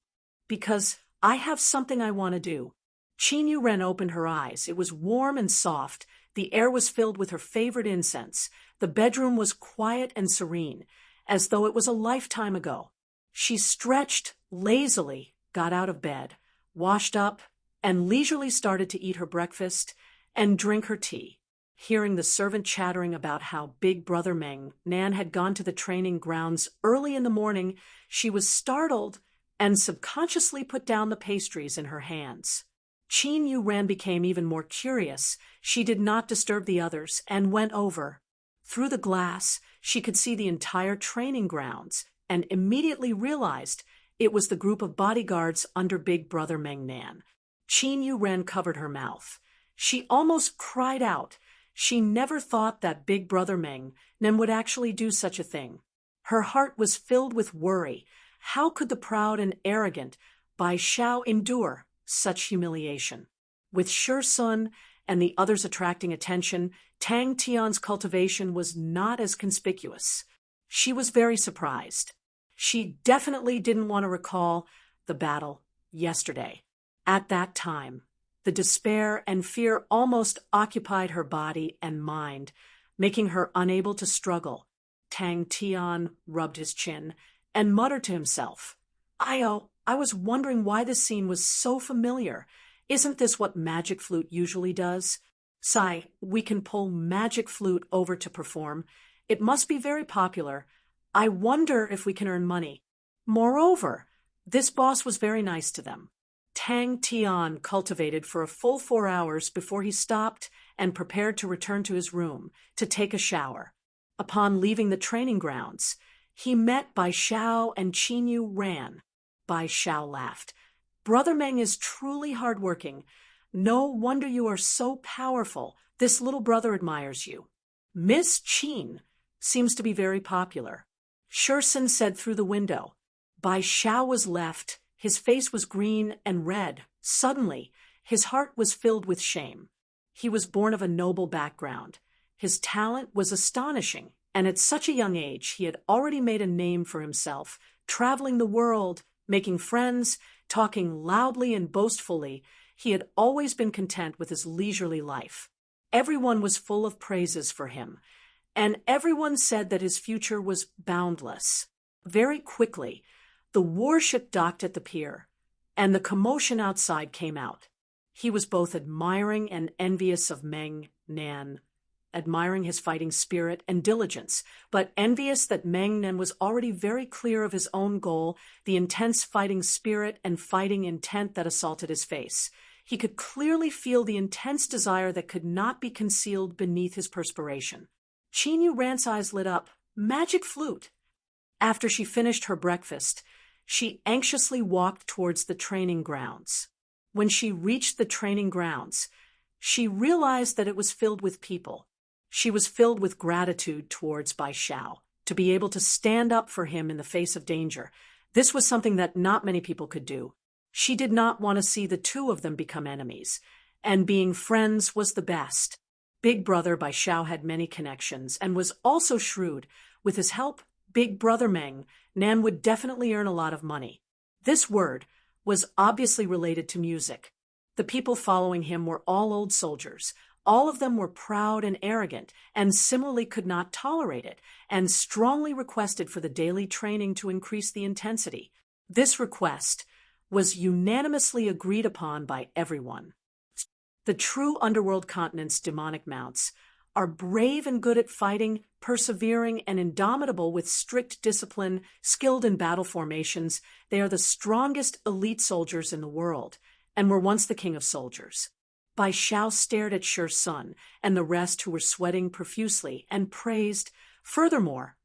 Because I have something I want to do. Qin Yu Ren opened her eyes. It was warm and soft. The air was filled with her favorite incense. The bedroom was quiet and serene, as though it was a lifetime ago. She stretched lazily, got out of bed, washed up, and leisurely started to eat her breakfast and drink her tea. Hearing the servant chattering about how Big Brother Meng Nan had gone to the training grounds early in the morning, she was startled and subconsciously put down the pastries in her hands. Qin Yu Ren became even more curious. She did not disturb the others and went over. Through the glass, she could see the entire training grounds and immediately realized it was the group of bodyguards under Big Brother Meng Nan. Qin Yu Ren covered her mouth. She almost cried out. She never thought that Big Brother Meng Nan would actually do such a thing. Her heart was filled with worry. How could the proud and arrogant Bai Xiao endure such humiliation? With Shi Sun and the others attracting attention, Tang Tian's cultivation was not as conspicuous. She was very surprised. She definitely didn't want to recall the battle yesterday. At that time, the despair and fear almost occupied her body and mind, making her unable to struggle. Tang Tian rubbed his chin and muttered to himself, I was wondering why this scene was so familiar. Isn't this what Magic Flute usually does? Sai, we can pull Magic Flute over to perform. It must be very popular. I wonder if we can earn money. Moreover, this boss was very nice to them. Tang Tian cultivated for a full 4 hours before he stopped and prepared to return to his room to take a shower. Upon leaving the training grounds, he met Bai Xiao and Qin Yu Ran. Bai Xiao laughed. Brother Meng is truly hardworking. No wonder you are so powerful. This little brother admires you. Miss Qin seems to be very popular. Shi Sun said through the window. Bai Xiao was left. His face was green and red. Suddenly, his heart was filled with shame. He was born of a noble background. His talent was astonishing, and at such a young age he had already made a name for himself, traveling the world, making friends, talking loudly and boastfully. He had always been content with his leisurely life. Everyone was full of praises for him, and everyone said that his future was boundless. Very quickly, the warship docked at the pier, and the commotion outside came out. He was both admiring and envious of Meng Nan, admiring his fighting spirit and diligence, but envious that Meng Nan was already very clear of his own goal, the intense fighting spirit and fighting intent that assaulted his face. He could clearly feel the intense desire that could not be concealed beneath his perspiration. Qin Yu Ran's eyes lit up. Magic Flute! After she finished her breakfast, she anxiously walked towards the training grounds. When she reached the training grounds, she realized that it was filled with people. She was filled with gratitude towards Bai Xiao, to be able to stand up for him in the face of danger. This was something that not many people could do. She did not want to see the two of them become enemies, and being friends was the best. Big Brother Bai Xiao had many connections and was also shrewd. With his help, Big Brother Meng Nan would definitely earn a lot of money. This word was obviously related to music. The people following him were all old soldiers. All of them were proud and arrogant, and similarly could not tolerate it, and strongly requested for the daily training to increase the intensity. This request was unanimously agreed upon by everyone. The true underworld continent's demonic mounts are brave and good at fighting, persevering and indomitable with strict discipline, skilled in battle formations. They are the strongest elite soldiers in the world, and were once the king of soldiers. Bai Xiao stared at Shi Sun and the rest, who were sweating profusely, and praised. Furthermore,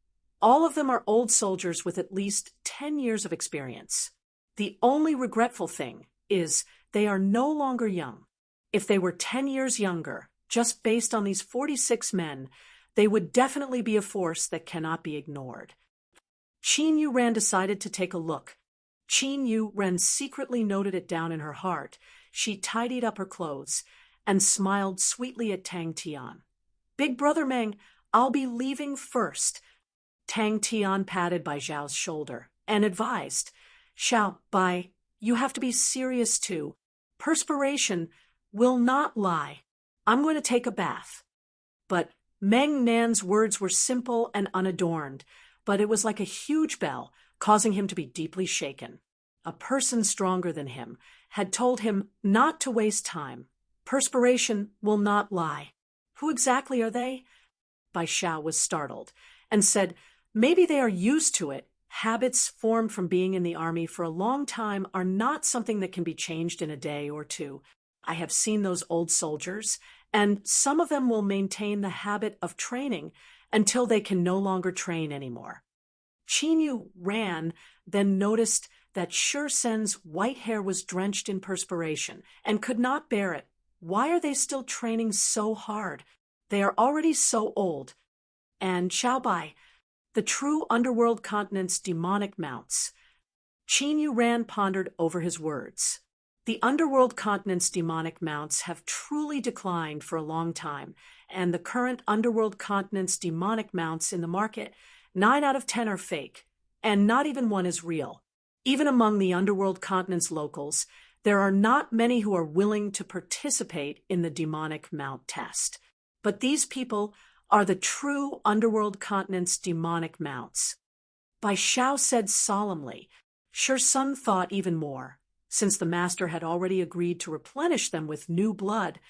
all of them are old soldiers with at least 10 years of experience. The only regretful thing is they are no longer young. If they were 10 years younger, just based on these 46 men, they would definitely be a force that cannot be ignored. Qin Yu Ran decided to take a look. Qin Yu Ran secretly noted it down in her heart. She tidied up her clothes and smiled sweetly at Tang Tian. Big Brother Meng, I'll be leaving first. Tang Tian patted Bai Zhao's shoulder and advised, "Xiao Bai, you have to be serious too. Perspiration will not lie. I'm going to take a bath." But Meng Nan's words were simple and unadorned, but it was like a huge bell, causing him to be deeply shaken. A person stronger than him had told him not to waste time. Perspiration will not lie. Who exactly are they? Bai Xiao was startled and said, "Maybe they are used to it. Habits formed from being in the army for a long time are not something that can be changed in a day or two. I have seen those old soldiers, and some of them will maintain the habit of training until they can no longer train anymore." Qin Yu ran, then noticed that Shi Sen's white hair was drenched in perspiration and could not bear it. Why are they still training so hard? They are already so old. And Xiao Bai, the true underworld continent's demonic mounts. Qin Yu Ran pondered over his words. The underworld continent's demonic mounts have truly declined for a long time, and the current underworld continent's demonic mounts in the market, 9 out of 10 are fake, and not even one is real. Even among the underworld continent's locals, there are not many who are willing to participate in the demonic mount test. But these people are the true underworld continent's demonic mounts. Bai Xiao said solemnly. Shi Sun thought even more. Since the master had already agreed to replenish them with new blood,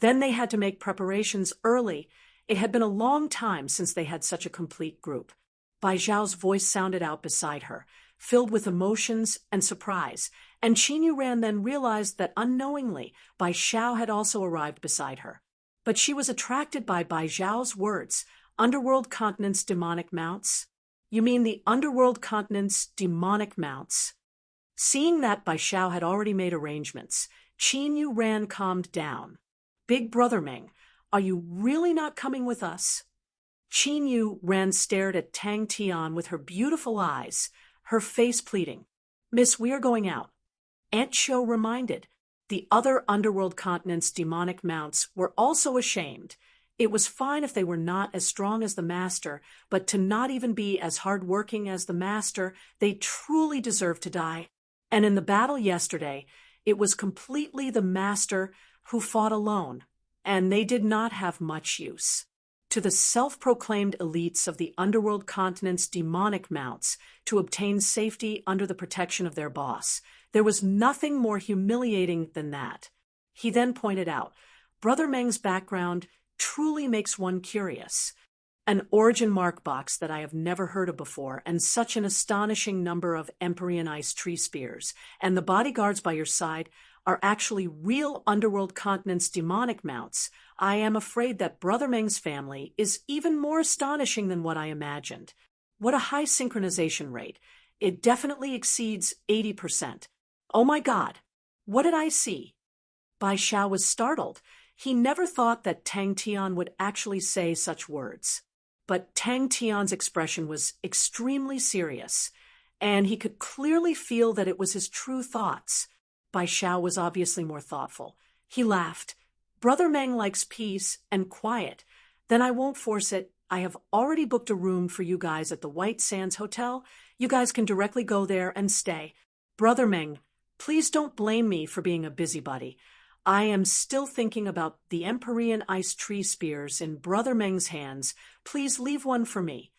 then they had to make preparations early. It had been a long time since they had such a complete group. Bai Zhao's voice sounded out beside her, filled with emotions and surprise, and Qin Yu Ran then realized that unknowingly Bai Xiao had also arrived beside her. But she was attracted by Bai Zhao's words, "Underworld continent's demonic mounts." "You mean the underworld continent's demonic mounts?" Seeing that Bai Xiao had already made arrangements, Qin Yu Ran calmed down. "Big Brother Meng, are you really not coming with us?" Qin Yu Ran stared at Tang Tian with her beautiful eyes, her face pleading. "Miss, we are going out." Aunt Shou reminded. The other underworld continent's demonic mounts were also ashamed. It was fine if they were not as strong as the master, but to not even be as hard-working as the master, they truly deserved to die. And in the battle yesterday, it was completely the master who fought alone, and they did not have much use. To the self-proclaimed elites of the underworld continent's demonic mounts to obtain safety under the protection of their boss, there was nothing more humiliating than that. He then pointed out, Brother Meng's background truly makes one curious. An origin mark box that I have never heard of before, and such an astonishing number of Empyrean ice tree spears, and the bodyguards by your side are actually real underworld continent's demonic mounts. I am afraid that Brother Meng's family is even more astonishing than what I imagined. What a high synchronization rate. It definitely exceeds 80%. Oh my God, what did I see? Bai Xiao was startled. He never thought that Tang Tian would actually say such words. But Tang Tian's expression was extremely serious, and he could clearly feel that it was his true thoughts. Bai Xiao was obviously more thoughtful. He laughed. Brother Meng likes peace and quiet. Then I won't force it. I have already booked a room for you guys at the White Sands Hotel. You guys can directly go there and stay. Brother Meng, please don't blame me for being a busybody. I am still thinking about the Empyrean ice tree spears in Brother Meng's hands. Please leave one for me.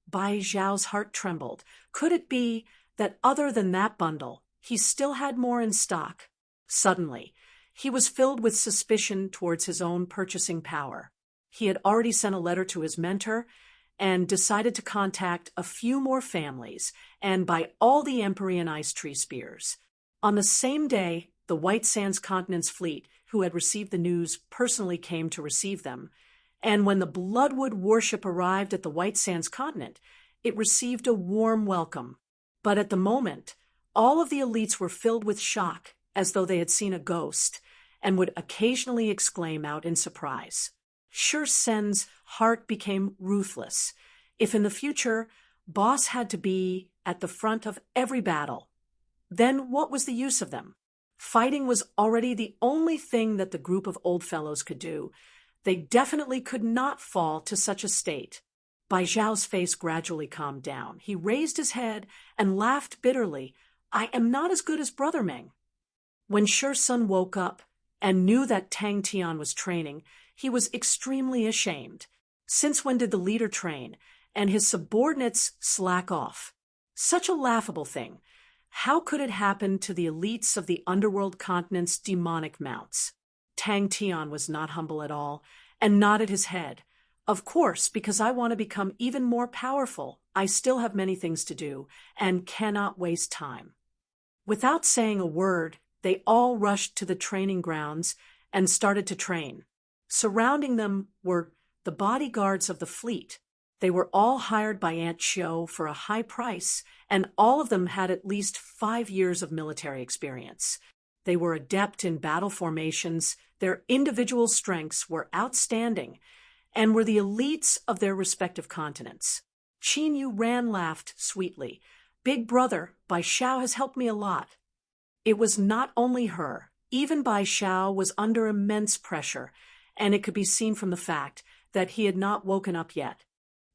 Bai Zhao's heart trembled. Could it be that other than that bundle, he still had more in stock? Suddenly, he was filled with suspicion towards his own purchasing power. He had already sent a letter to his mentor and decided to contact a few more families and buy all the Empyrean ice tree spears. On the same day, the White Sands Continent's fleet, who had received the news, personally came to receive them, and when the Bloodwood warship arrived at the White Sands Continent, it received a warm welcome. But at the moment, all of the elites were filled with shock, as though they had seen a ghost, and would occasionally exclaim out in surprise. Shi Sen's heart became ruthless. If in the future, Boss had to be at the front of every battle, then what was the use of them? Fighting was already the only thing that the group of old fellows could do. They definitely could not fall to such a state. Bai Zhao's face gradually calmed down. He raised his head and laughed bitterly. I am not as good as Brother Meng. When Shi Sun woke up and knew that Tang Tian was training, he was extremely ashamed. Since when did the leader train and his subordinates slack off? Such a laughable thing. How could it happen to the elites of the underworld continent's demonic mounts? Tang Tian was not humble at all and nodded his head. Of course, because I want to become even more powerful. I still have many things to do and cannot waste time. Without saying a word, they all rushed to the training grounds and started to train. Surrounding them were the bodyguards of the fleet. They were all hired by Aunt Xiu for a high price, and all of them had at least 5 years of military experience. They were adept in battle formations, their individual strengths were outstanding, and were the elites of their respective continents. Qin Yu Ran laughed sweetly. Big brother, Bai Xiao has helped me a lot. It was not only her. Even Bai Xiao was under immense pressure, and it could be seen from the fact that he had not woken up yet.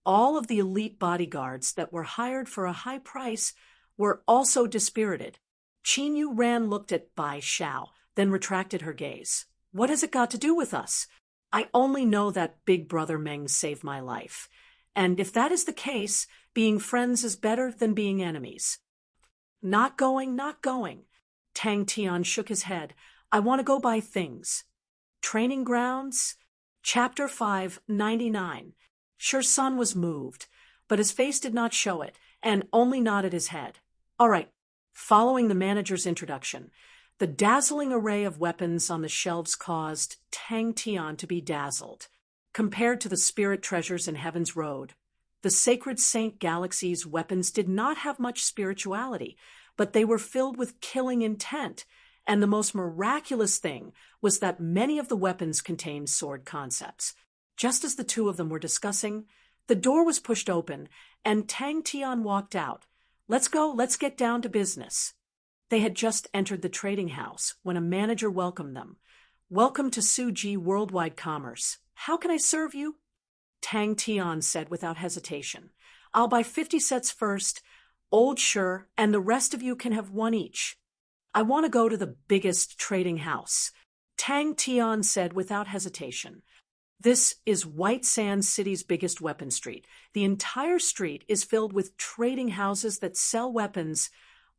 All of the elite bodyguards that were hired for a high price were also dispirited. Qin Yu Ran looked at Bai Xiao, then retracted her gaze. What has it got to do with us? I only know that Big Brother Meng saved my life. And if that is the case, being friends is better than being enemies. Not going, not going. Tang Tian shook his head. I want to go buy things. Training grounds? Chapter 599. Shi Sun was moved, but his face did not show it, and only nodded his head. All right. Following the manager's introduction, the dazzling array of weapons on the shelves caused Tang Tian to be dazzled. Compared to the spirit treasures in Heaven's Road, the Sacred Saint Galaxy's weapons did not have much spirituality, but they were filled with killing intent, and the most miraculous thing was that many of the weapons contained sword concepts. Just as the two of them were discussing, the door was pushed open, and Tang Tian walked out. Let's go, let's get down to business. They had just entered the trading house when a manager welcomed them. Welcome to Suji Worldwide Commerce. How can I serve you? Tang Tian said without hesitation. I'll buy 50 sets first, Old Sure, and the rest of you can have one each. I want to go to the biggest trading house. Tang Tian said without hesitation. This is White Sands City's biggest weapon street. The entire street is filled with trading houses that sell weapons.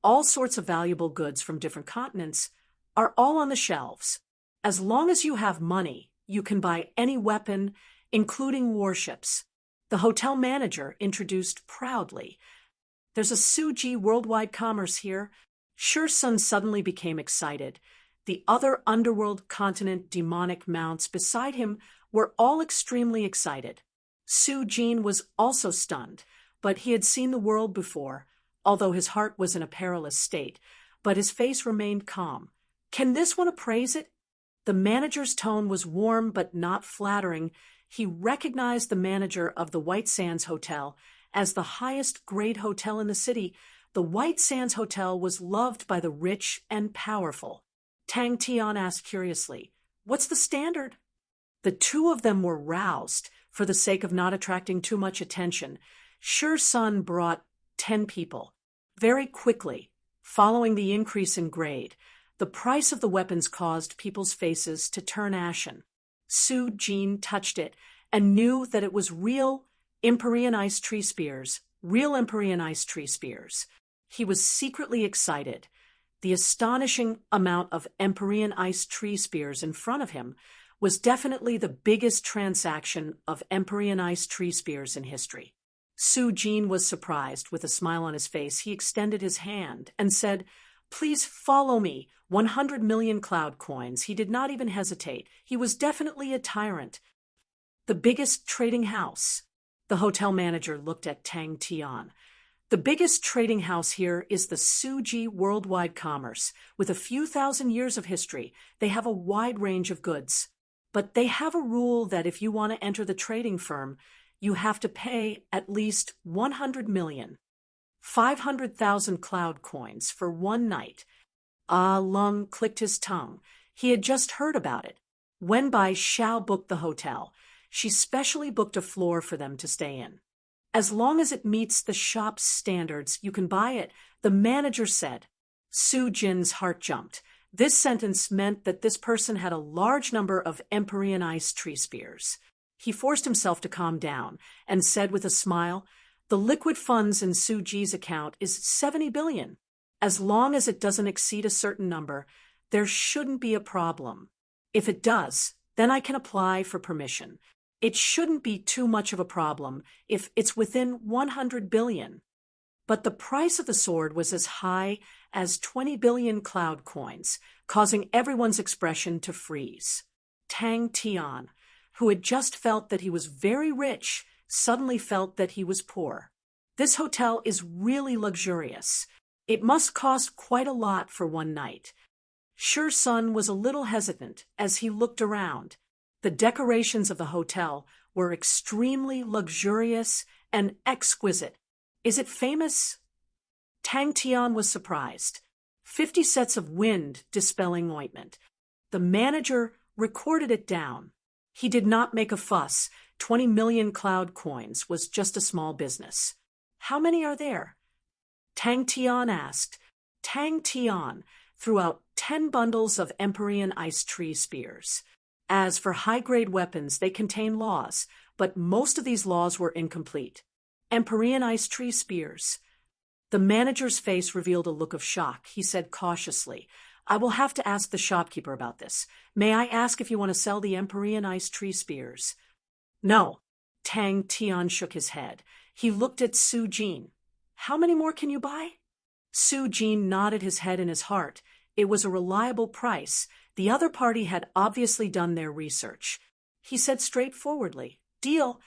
All sorts of valuable goods from different continents are all on the shelves. As long as you have money, you can buy any weapon, including warships. The hotel manager introduced proudly. There's a Suji Worldwide Commerce here. Shi Sun suddenly became excited. The other underworld continent demonic mounts beside him were all extremely excited. Su Jin was also stunned, but he had seen the world before, although his heart was in a perilous state, but his face remained calm. Can this one appraise it? The manager's tone was warm but not flattering. He recognized the manager of the White Sands Hotel as the highest grade hotel in the city. The White Sands Hotel was loved by the rich and powerful. Tang Tian asked curiously, "What's the standard?" The two of them were roused. For the sake of not attracting too much attention, Shi Sun brought 10 people. Very quickly, following the increase in grade, the price of the weapons caused people's faces to turn ashen. Su Jin touched it and knew that it was real Empyrean ice tree spears, real Empyrean ice tree spears. He was secretly excited. The astonishing amount of Empyrean ice tree spears in front of him was definitely the biggest transaction of Empyrean ice tree spears in history. Su Jin was surprised. With a smile on his face, he extended his hand and said, "Please follow me. 100 million cloud coins." He did not even hesitate. He was definitely a tyrant. The biggest trading house. The hotel manager looked at Tang Tian. The biggest trading house here is the Suji Worldwide Commerce. With a few thousand years of history, they have a wide range of goods. But they have a rule that if you want to enter the trading firm, you have to pay at least 100 million, 500,000 cloud coins for one night. Ah Lung clicked his tongue. He had just heard about it. When Bai Xiao booked the hotel, she specially booked a floor for them to stay in. As long as it meets the shop's standards, you can buy it, the manager said. Su Jin's heart jumped. This sentence meant that this person had a large number of Empyrean ice tree spears. He forced himself to calm down and said with a smile, "The liquid funds in Su Ji's account is 70 billion. As long as it doesn't exceed a certain number, there shouldn't be a problem. If it does, then I can apply for permission. It shouldn't be too much of a problem if it's within 100 billion. But the price of the sword was as high as 20 billion cloud coins, causing everyone's expression to freeze. Tang Tian, who had just felt that he was very rich, suddenly felt that he was poor. This hotel is really luxurious. It must cost quite a lot for one night. Sure Sun was a little hesitant as he looked around. The decorations of the hotel were extremely luxurious and exquisite. Is it famous? Tang Tian was surprised. 50 sets of wind-dispelling ointment. The manager recorded it down. He did not make a fuss. 20 million cloud coins was just a small business. How many are there? Tang Tian asked. Tang Tian threw out 10 bundles of Empyrean ice tree spears. As for high-grade weapons, they contain laws, but most of these laws were incomplete. Empyrean ice tree spears. The manager's face revealed a look of shock. He said cautiously, "I will have to ask the shopkeeper about this. May I ask if you want to sell the Empyrean ice tree spears?" "No." Tang Tian shook his head. He looked at Su Jin. "How many more can you buy?" Su Jin nodded his head in his heart. It was a reliable price. The other party had obviously done their research. He said straightforwardly, "Deal."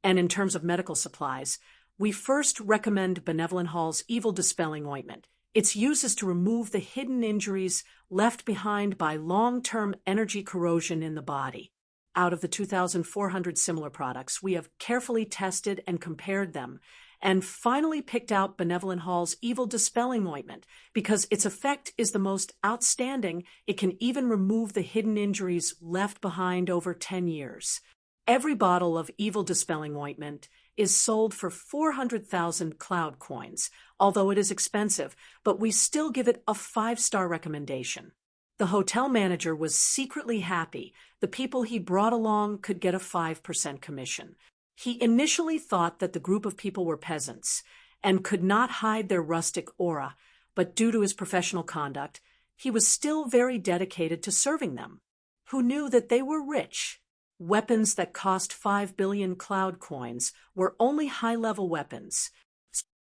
And in terms of medical supplies, we first recommend Benevolent Hall's evil dispelling ointment. Its use is to remove the hidden injuries left behind by long-term energy corrosion in the body. Out of the 2,400 similar products, we have carefully tested and compared them, and finally picked out Benevolent Hall's evil dispelling ointment because its effect is the most outstanding. It can even remove the hidden injuries left behind over 10 years. Every bottle of evil dispelling ointment is sold for 400,000 cloud coins, although it is expensive, but we still give it a 5-star recommendation. The hotel manager was secretly happy. The people he brought along could get a 5% commission. He initially thought that the group of people were peasants and could not hide their rustic aura, but due to his professional conduct, he was still very dedicated to serving them. Who knew that they were rich? Weapons that cost 5 billion cloud coins were only high-level weapons.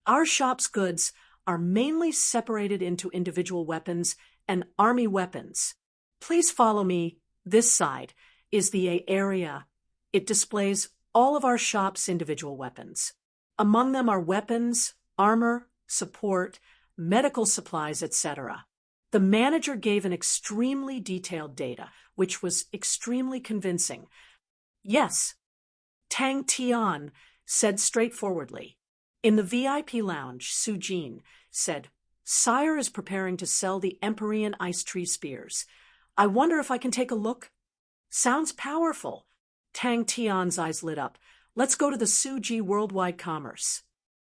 Our shop's goods are mainly separated into individual weapons and army weapons. Please follow me. This side is the A area. It displays all of our shop's individual weapons. Among them are weapons, armor, support, medical supplies, etc. The manager gave an extremely detailed data, which was extremely convincing. Yes, Tang Tian said straightforwardly. In the VIP lounge, Su Jin said, "Sire is preparing to sell the Empyrean ice tree spears. I wonder if I can take a look?" "Sounds powerful." Tang Tian's eyes lit up. "Let's go to the Su Ji Worldwide Commerce."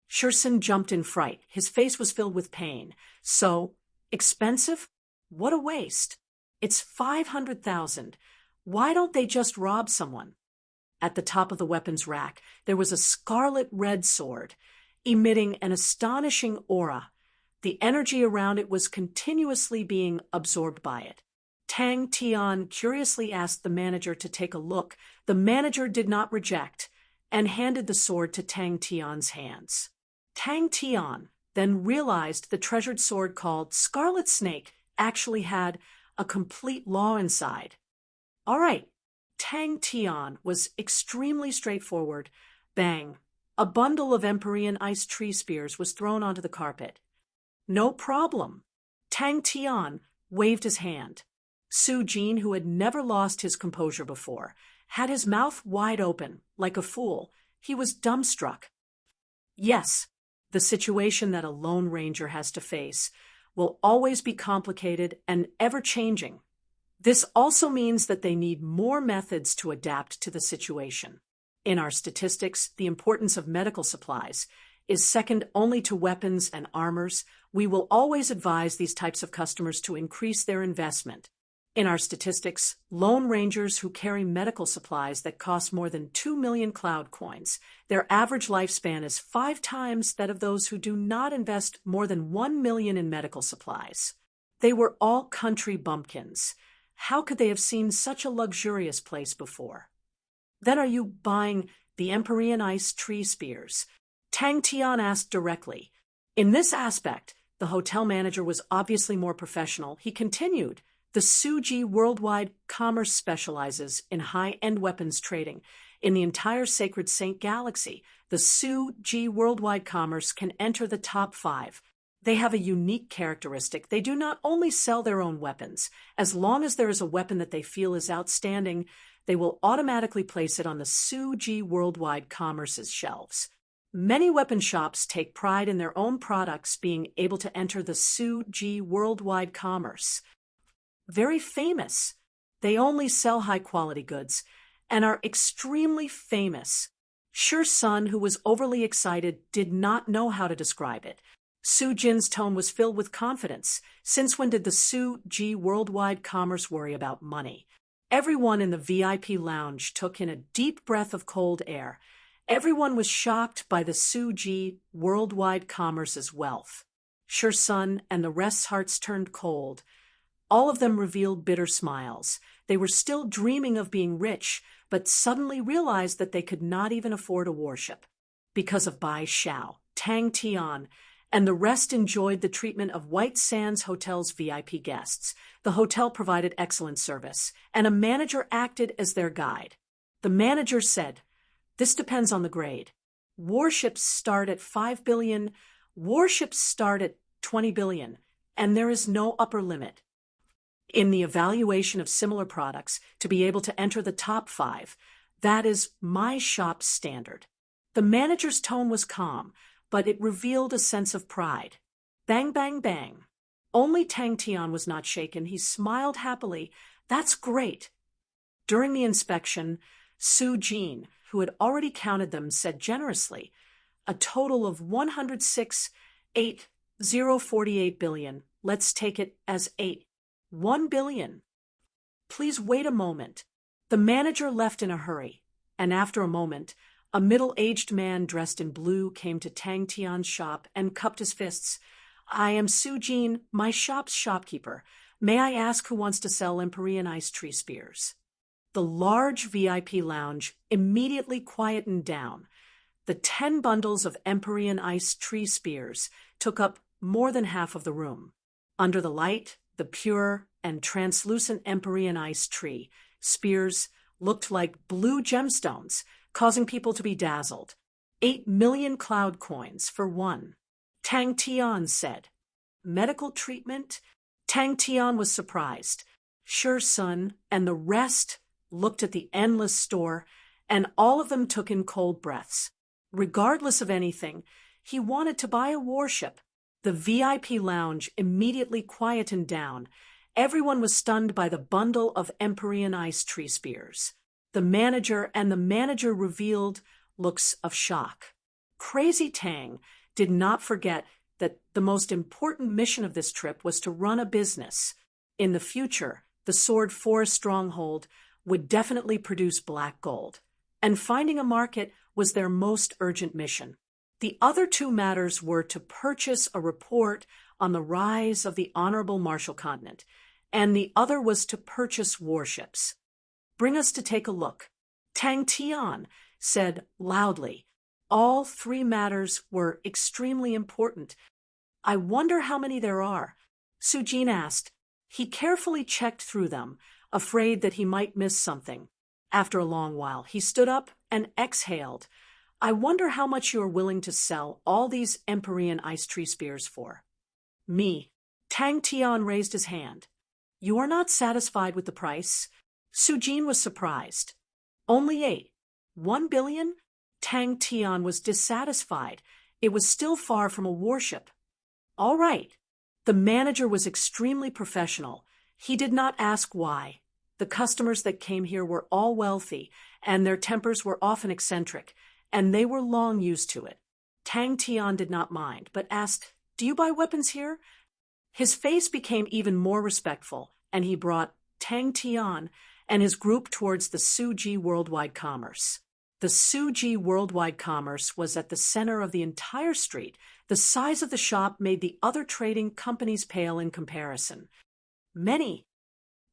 Shursun jumped in fright. His face was filled with pain. "So expensive? What a waste. It's 500,000. Why don't they just rob someone?" At the top of the weapons rack, there was a scarlet red sword, emitting an astonishing aura. The energy around it was continuously being absorbed by it. Tang Tian curiously asked the manager to take a look. The manager did not reject and handed the sword to Tang Tian's hands. Tang Tian then realized the treasured sword called Scarlet Snake actually had a complete law inside. All right, Tang Tian was extremely straightforward. Bang! A bundle of Empyrean ice tree spears was thrown onto the carpet. "No problem." Tang Tian waved his hand. Su Jin, who had never lost his composure before, had his mouth wide open, like a fool. He was dumbstruck. Yes, the situation that a Lone Ranger has to face will always be complicated and ever-changing. This also means that they need more methods to adapt to the situation. In our statistics, the importance of medical supplies is second only to weapons and armors. We will always advise these types of customers to increase their investment. In our statistics, Lone Rangers who carry medical supplies that cost more than 2 million cloud coins, their average lifespan is 5 times that of those who do not invest more than 1 million in medical supplies. They were all country bumpkins. How could they have seen such a luxurious place before? Then are you buying the Empyrean Ice tree spears? Tang Tian asked directly. In this aspect, the hotel manager was obviously more professional. He continued, the Suji Worldwide Commerce specializes in high-end weapons trading. In the entire Sacred Saint Galaxy, the Suji Worldwide Commerce can enter the top 5. They have a unique characteristic. They do not only sell their own weapons. As long as there is a weapon that they feel is outstanding, they will automatically place it on the Suji Worldwide Commerce's shelves. Many weapon shops take pride in their own products being able to enter the Suji Worldwide Commerce. Very famous. They only sell high-quality goods and are extremely famous. Sure Sun, who was overly excited, did not know how to describe it. Su Jin's tone was filled with confidence. Since when did the Suji Worldwide Commerce worry about money? Everyone in the VIP lounge took in a deep breath of cold air. Everyone was shocked by the Suji Worldwide Commerce's wealth. Sure Sun and the rest's hearts turned cold. All of them revealed bitter smiles. They were still dreaming of being rich, but suddenly realized that they could not even afford a warship. Because of Bai Xiao, Tang Tian, and the rest enjoyed the treatment of White Sands Hotel's VIP guests. The hotel provided excellent service, and a manager acted as their guide. The manager said, "This depends on the grade. Warships start at 5 billion, warships start at 20 billion, and there is no upper limit. In the evaluation of similar products, to be able to enter the top 5, that is my shop's standard." The manager's tone was calm, but it revealed a sense of pride. Bang, bang, bang. Only Tang Tian was not shaken. He smiled happily. That's great. During the inspection, Su Jin, who had already counted them, said generously, a total of 106,848 billion. Let's take it as 1 billion. Please wait a moment. The manager left in a hurry, and after a moment, a middle-aged man dressed in blue came to Tang Tian's shop and cupped his fists. I am Su Jin, my shop's shopkeeper. May I ask who wants to sell Empyrean Ice tree spears? The large VIP lounge immediately quietened down. The 10 bundles of Empyrean Ice tree spears took up more than half of the room. Under the light, the pure and translucent Empyrean Ice tree spears looked like blue gemstones, causing people to be dazzled. 8 million cloud coins for one. Tang Tian said. Medical treatment? Tang Tian was surprised. Sure Sun and the rest looked at the endless store, and all of them took in cold breaths. Regardless of anything, he wanted to buy a warship. The VIP lounge immediately quietened down. Everyone was stunned by the bundle of Empyrean Ice tree spears. The manager revealed looks of shock. Crazy Tang did not forget that the most important mission of this trip was to run a business. In the future, the Sword Forest stronghold would definitely produce black gold, and finding a market was their most urgent mission. The other 2 matters were to purchase a report on the rise of the Honorable Marshall Continent, and the other was to purchase warships. Bring us to take a look. Tang Tian said loudly. All 3 matters were extremely important. I wonder how many there are. Su Jin asked. He carefully checked through them, afraid that he might miss something. After a long while, he stood up and exhaled. I wonder how much you are willing to sell all these Empyrean Ice tree spears for. Me. Tang Tian raised his hand. You are not satisfied with the price? Su Jin was surprised. Only 1 billion? Tang Tian was dissatisfied. It was still far from a warship. All right. The manager was extremely professional. He did not ask why. The customers that came here were all wealthy, and their tempers were often eccentric, and they were long used to it. Tang Tian did not mind, but asked, "Do you buy weapons here?" His face became even more respectful, and he brought Tang Tian and his group towards the Suji Worldwide Commerce. The Suji Worldwide Commerce was at the center of the entire street. The size of the shop made the other trading companies pale in comparison. "Many,"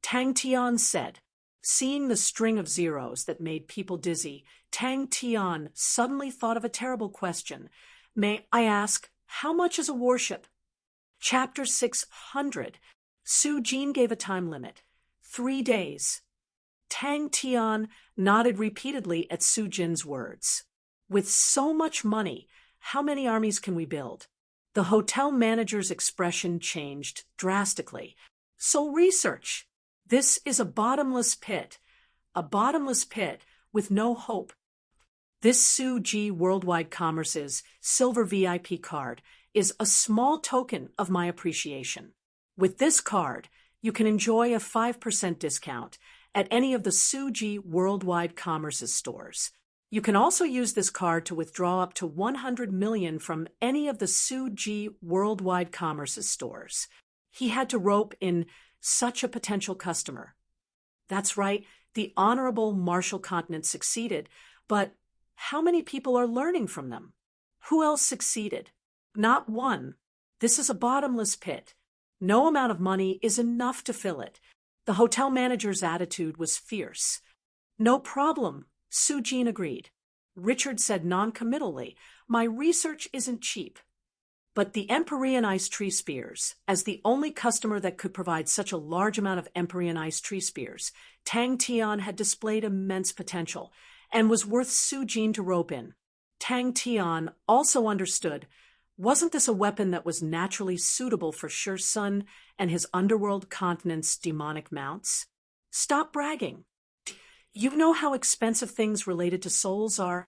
Tang Tian said. Seeing the string of zeros that made people dizzy, Tang Tian suddenly thought of a terrible question. "May I ask, how much is a warship?" Chapter 600. Su Jin gave a time limit. 3 days. Tang Tian nodded repeatedly at Su Jin's words. "With so much money, how many armies can we build?" The hotel manager's expression changed drastically. "So research. This is a bottomless pit with no hope." This Suji Worldwide Commerce's silver VIP card is a small token of my appreciation. With this card, you can enjoy a 5% discount at any of the Suji Worldwide Commerce's stores. You can also use this card to withdraw up to 100 million from any of the Suji Worldwide Commerce's stores. He had to rope in such a potential customer. That's right, the Honorable Marshall Continent succeeded, but how many people are learning from them? Who else succeeded? Not one. This is a bottomless pit. No amount of money is enough to fill it. The hotel manager's attitude was fierce. "No problem," Su Jin agreed. Richard said noncommittally, "My research isn't cheap." But the Empyrean ice tree spears, as the only customer that could provide such a large amount of Empyrean ice tree spears, Tang Tian had displayed immense potential and was worth Su Jin to rope in. Tang Tian also understood, wasn't this a weapon that was naturally suitable for Shi Sun and his underworld continent's demonic mounts? "Stop bragging. You know how expensive things related to souls are?"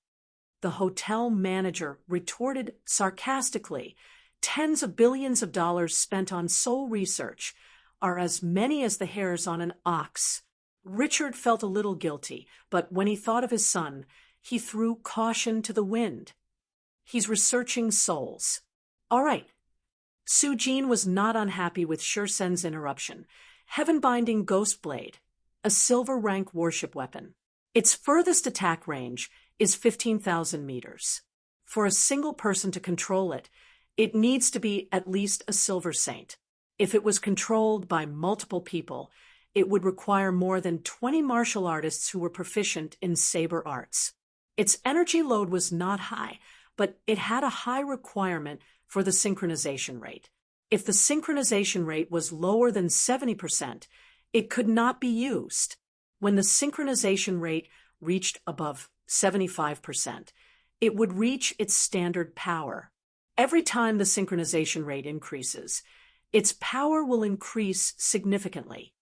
The hotel manager retorted sarcastically. "Tens of billions of dollars spent on soul research are as many as the hairs on an ox." Richard felt a little guilty, but when he thought of his son, he threw caution to the wind. "He's researching souls." "All right." Su Jin was not unhappy with Shi Sen's interruption. "Heaven-binding Ghost Blade, a silver rank warship weapon. Its furthest attack range is 15,000 meters. For a single person to control it, it needs to be at least a silver saint. If it was controlled by multiple people, it would require more than 20 martial artists who were proficient in saber arts. Its energy load was not high, but it had a high requirement for the synchronization rate. If the synchronization rate was lower than 70%, it could not be used. When the synchronization rate reached above 75%, it would reach its standard power. Every time the synchronization rate increases, its power will increase significantly."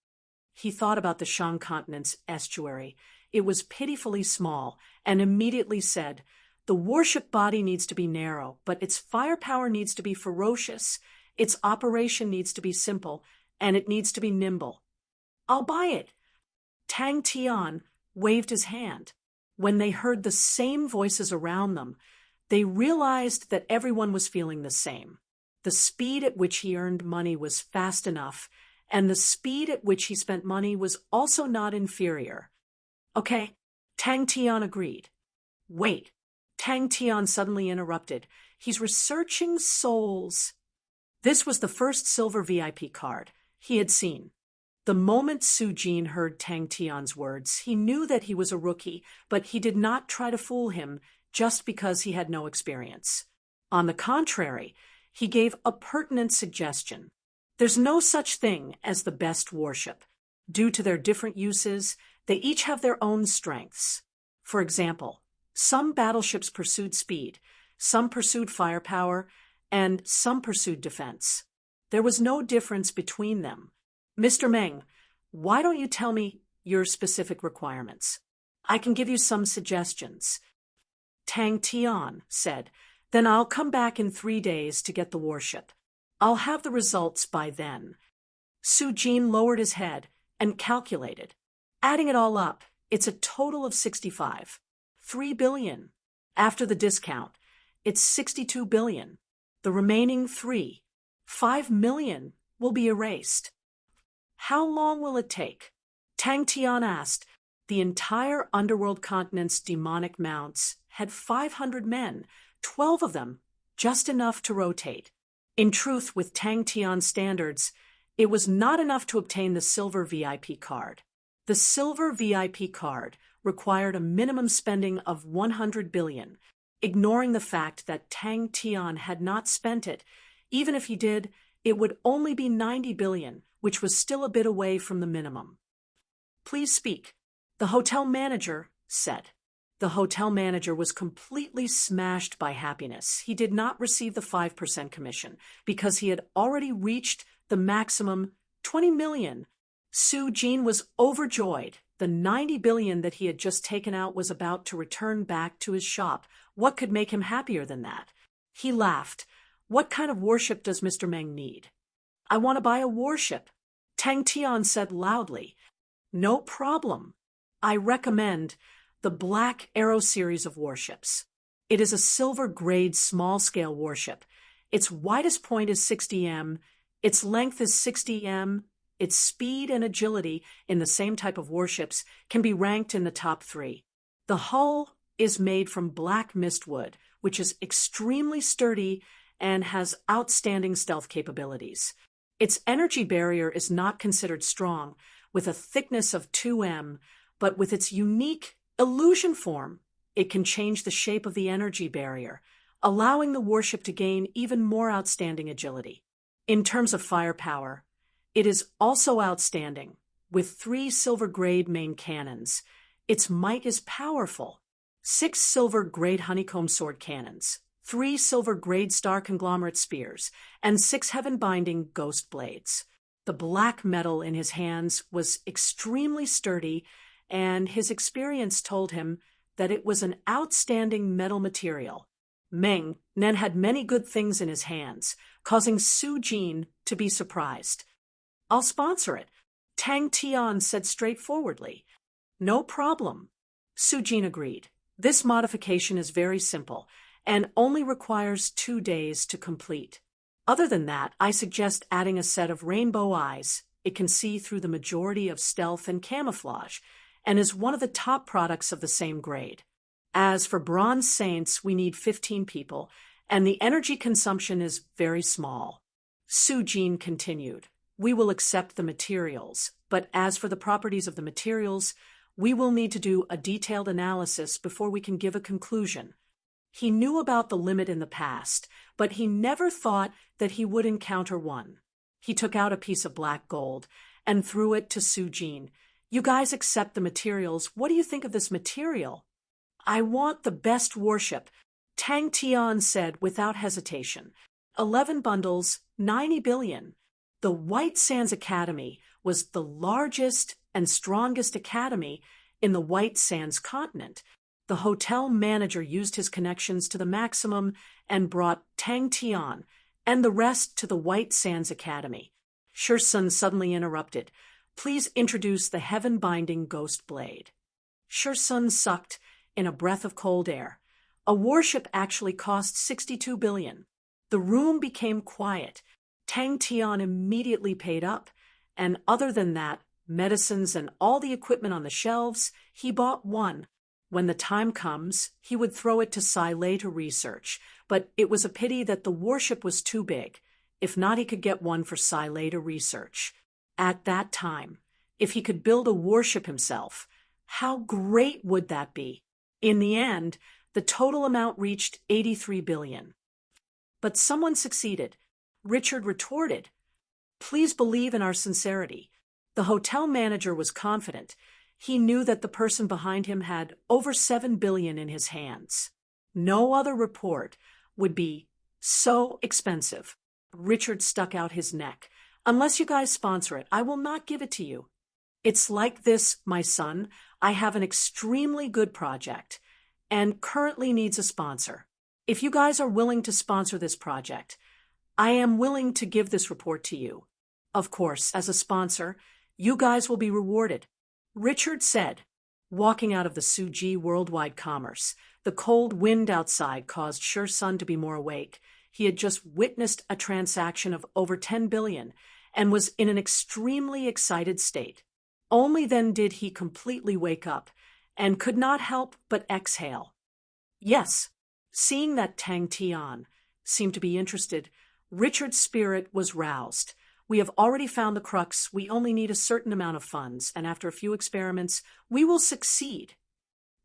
He thought about the Shang continent's estuary. It was pitifully small, and immediately said, "The warship body needs to be narrow, but its firepower needs to be ferocious. Its operation needs to be simple, and it needs to be nimble." "I'll buy it." Tang Tian waved his hand. When they heard the same voices around them, they realized that everyone was feeling the same. The speed at which he earned money was fast enough, and the speed at which he spent money was also not inferior. "Okay," Tang Tian agreed. "Wait," Tang Tian suddenly interrupted. "He's researching souls." This was the first silver VIP card he had seen. The moment Su Jin heard Tang Tian's words, he knew that he was a rookie, but he did not try to fool him just because he had no experience. On the contrary, he gave a pertinent suggestion. There's no such thing as the best warship. Due to their different uses, they each have their own strengths. For example, some battleships pursued speed, some pursued firepower, and some pursued defense. There was no difference between them. "Mr. Meng, why don't you tell me your specific requirements? I can give you some suggestions." Tang Tian said, "Then I'll come back in 3 days to get the warship. I'll have the results by then." Su Jin lowered his head and calculated. Adding it all up, it's a total of 65. 3 billion. After the discount, it's 62 billion. The remaining 5 million, will be erased. How long will it take? Tang Tian asked. The entire underworld continent's demonic mounts had 500 men, 12 of them, just enough to rotate. In truth, with Tang Tian's standards, it was not enough to obtain the silver VIP card. The silver VIP card required a minimum spending of 100 billion, ignoring the fact that Tang Tian had not spent it. Even if he did, it would only be 90 billion, which was still a bit away from the minimum. Please speak, the hotel manager said. The hotel manager was completely smashed by happiness. He did not receive the 5% commission because he had already reached the maximum 20 million. Su Jin was overjoyed. The 90 billion that he had just taken out was about to return back to his shop. What could make him happier than that? He laughed. What kind of warship does Mr. Meng need? I want to buy a warship, Tang Tian said loudly. No problem. I recommend the Black Arrow series of warships. It is a silver-grade small-scale warship. Its widest point is 60 m, its length is 60 m, its speed and agility in the same type of warships can be ranked in the top 3. The hull is made from black mistwood, which is extremely sturdy and has outstanding stealth capabilities. Its energy barrier is not considered strong, with a thickness of 2 m, but with its unique illusion form, it can change the shape of the energy barrier, allowing the warship to gain even more outstanding agility. In terms of firepower, it is also outstanding, with 3 silver-grade main cannons. Its might is powerful. 6 silver-grade honeycomb sword cannons, 3 silver-grade star conglomerate spears, and 6 heaven-binding ghost blades. The black metal in his hands was extremely sturdy, and his experience told him that it was an outstanding metal material. Meng Nen had many good things in his hands, causing Su Jin to be surprised. I'll sponsor it, Tang Tian said straightforwardly. No problem. Su Jin agreed. This modification is very simple and only requires 2 days to complete. Other than that, I suggest adding a set of rainbow eyes. It can see through the majority of stealth and camouflage, and is one of the top products of the same grade. As for Bronze Saints, we need 15 people, and the energy consumption is very small. Su Jin continued. We will accept the materials, but as for the properties of the materials, we will need to do a detailed analysis before we can give a conclusion. He knew about the limit in the past, but he never thought that he would encounter one. He took out a piece of black gold and threw it to Su Jin. You guys accept the materials. What do you think of this material? I want the best warship, Tang Tian said without hesitation. 11 bundles, 90 billion. The White Sands Academy was the largest and strongest academy in the White Sands continent. The hotel manager used his connections to the maximum and brought Tang Tian and the rest to the White Sands Academy. Shursun suddenly interrupted. Please introduce the heaven-binding ghost blade. Shursun sucked in a breath of cold air. A warship actually cost 62 billion. The room became quiet. Tang Tian immediately paid up, and other than that, medicines and all the equipment on the shelves, he bought one. When the time comes, he would throw it to Silay to research, but it was a pity that the warship was too big. If not, he could get one for Silay to research. At that time, if he could build a warship himself, how great would that be? In the end, the total amount reached 83 billion. But someone succeeded. Richard retorted, Please believe in our sincerity. The hotel manager was confident. He knew that the person behind him had over 7 billion in his hands. No other report would be so expensive. Richard stuck out his neck. Unless you guys sponsor it, I will not give it to you. It's like this, my son. I have an extremely good project and currently needs a sponsor. If you guys are willing to sponsor this project, I am willing to give this report to you. Of course, as a sponsor, you guys will be rewarded. Richard said, walking out of the Suji Worldwide Commerce. The cold wind outside caused Sure Sun to be more awake. He had just witnessed a transaction of over 10 billion and was in an extremely excited state. Only then did he completely wake up and could not help but exhale. Yes, seeing that Tang Tian seemed to be interested, Richard's spirit was roused. We have already found the crux. We only need a certain amount of funds, and after a few experiments, we will succeed.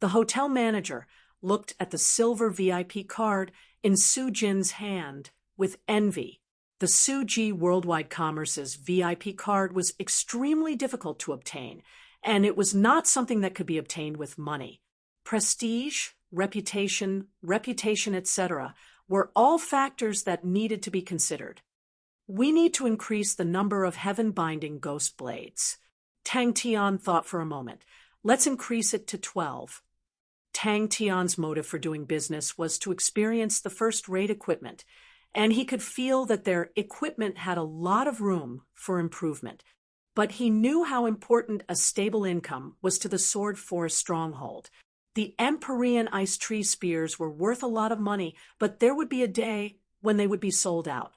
The hotel manager looked at the silver VIP card in Su Jin's hand with envy. The Suji Worldwide Commerce's VIP card was extremely difficult to obtain, and it was not something that could be obtained with money. Prestige, reputation, etc. were all factors that needed to be considered. We need to increase the number of heaven-binding ghost blades. Tang Tian thought for a moment. Let's increase it to 12. Tang Tian's motive for doing business was to experience the first-rate equipment, and he could feel that their equipment had a lot of room for improvement. But he knew how important a stable income was to the Sword Forest stronghold. The Empyrean ice tree spears were worth a lot of money, but there would be a day when they would be sold out.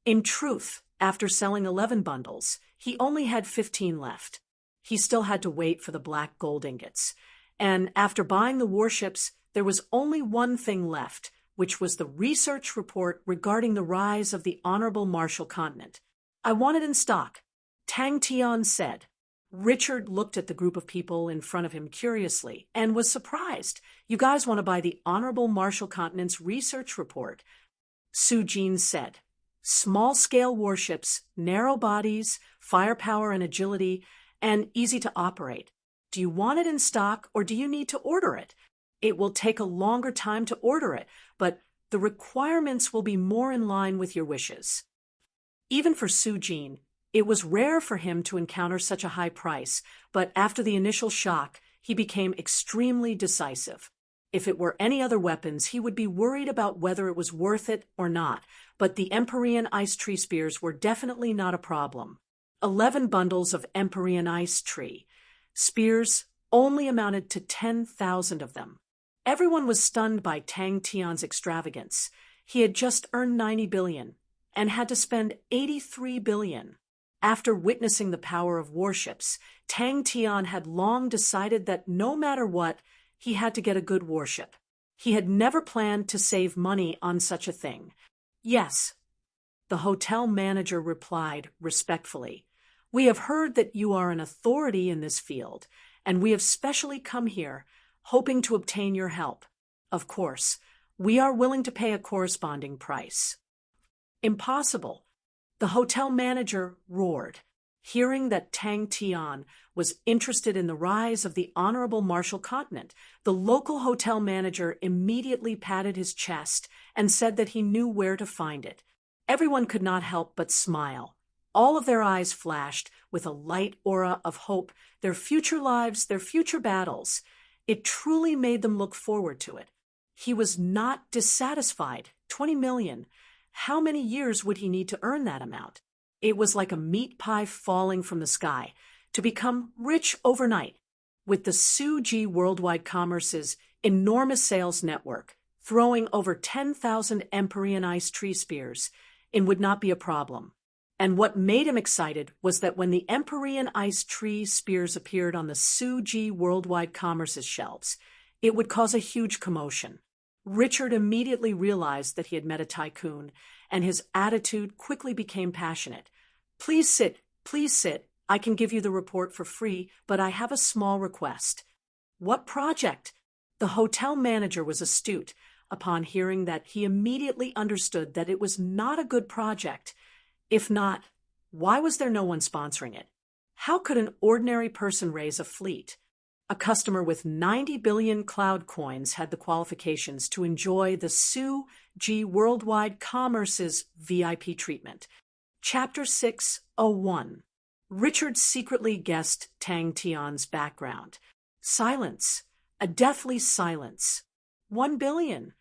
In truth, after selling 11 bundles, he only had 15 left. He still had to wait for the black gold ingots. And after buying the warships, there was only one thing left, which was the research report regarding the rise of the Honorable Marshall Continent. I want it in stock, Tang Tian said. Richard looked at the group of people in front of him curiously and was surprised. You guys want to buy the Honorable Marshall Continent's research report? Su Jin said. Small-scale warships, narrow bodies, firepower and agility, and easy to operate. Do you want it in stock or do you need to order it? It will take a longer time to order it, but the requirements will be more in line with your wishes. Even for Su Jin, it was rare for him to encounter such a high price, but after the initial shock, he became extremely decisive. If it were any other weapons, he would be worried about whether it was worth it or not, but the Empyrean ice tree spears were definitely not a problem. 11 bundles of Empyrean ice tree spears only amounted to 10,000 of them. Everyone was stunned by Tang Tian's extravagance. He had just earned 90 billion and had to spend 83 billion. After witnessing the power of warships, Tang Tian had long decided that no matter what, he had to get a good warship. He had never planned to save money on such a thing. Yes, the hotel manager replied respectfully. We have heard that you are an authority in this field, and we have specially come here, hoping to obtain your help. Of course, we are willing to pay a corresponding price. Impossible, the hotel manager roared. Hearing that Tang Tian was interested in the rise of the Honorable Marshall Continent, the local hotel manager immediately patted his chest and said that he knew where to find it. Everyone could not help but smile. All of their eyes flashed with a light aura of hope, their future lives, their future battles. It truly made them look forward to it. He was not dissatisfied. 20 million. How many years would he need to earn that amount? It was like a meat pie falling from the sky, to become rich overnight. With the Suji Worldwide Commerce's enormous sales network, throwing over 10,000 Empyrean ice tree spears, it would not be a problem. And what made him excited was that when the Empyrean ice tree spears appeared on the Suji Worldwide Commerce's shelves, it would cause a huge commotion. Richard immediately realized that he had met a tycoon, and his attitude quickly became passionate. Please sit. I can give you the report for free, but I have a small request. What project? The hotel manager was astute. Upon hearing that, he immediately understood that it was not a good project. If not, why was there no one sponsoring it? How could an ordinary person raise a fleet? A customer with 90 billion cloud coins had the qualifications to enjoy the Suji Worldwide Commerce's VIP treatment. Chapter 601. Richard secretly guessed Tang Tian's background. Silence. A deathly silence. 1 billion.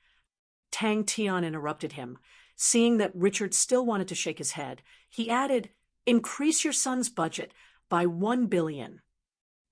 Tang Tian interrupted him. Seeing that Richard still wanted to shake his head, he added, Increase your son's budget by 1 billion.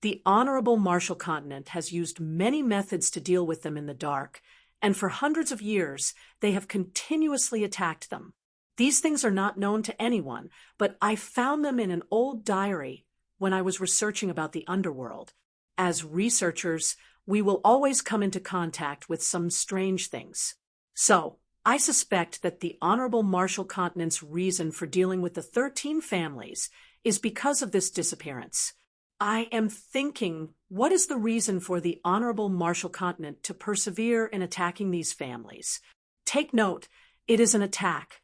The Honorable Marshall Continent has used many methods to deal with them in the dark, and for hundreds of years they have continuously attacked them. These things are not known to anyone, but I found them in an old diary when I was researching about the underworld. As researchers, we will always come into contact with some strange things. So, I suspect that the Honorable Marshall Continent's reason for dealing with the 13 families is because of this disappearance. I am thinking, what is the reason for the Honorable Marshall Continent to persevere in attacking these families? Take note, it is an attack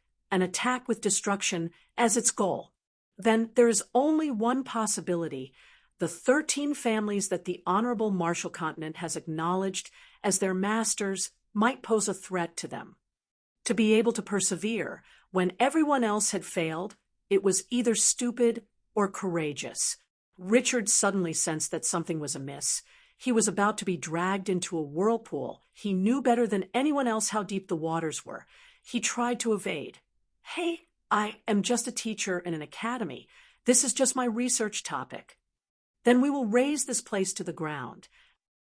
with destruction as its goal. Then there is only one possibility. The 13 families that the Honorable Marshall Continent has acknowledged as their masters might pose a threat to them. To be able to persevere when everyone else had failed, it was either stupid or courageous. Richard suddenly sensed that something was amiss. He was about to be dragged into a whirlpool. He knew better than anyone else how deep the waters were. He tried to evade. "Hey, I am just a teacher in an academy. This is just my research topic." "Then we will raise this place to the ground."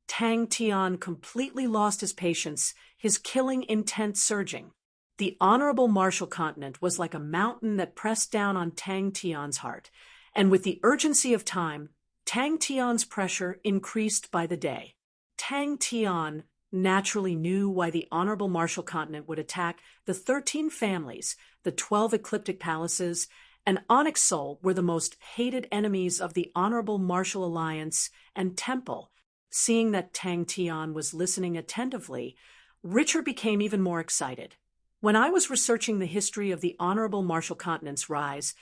Tang Tian completely lost his patience, his killing intent surging. The Honorable Marshall Continent was like a mountain that pressed down on Tang Tian's heart, and with the urgency of time, Tang Tian's pressure increased by the day. Tang Tian naturally knew why the Honorable Marshall Continent would attack the 13 families. The 12 ecliptic palaces and Onyx Soul were the most hated enemies of the Honorable Marshall Alliance and Temple. Seeing that Tang Tian was listening attentively, Richard became even more excited. When I was researching the history of the Honorable Marshall Continent's rise,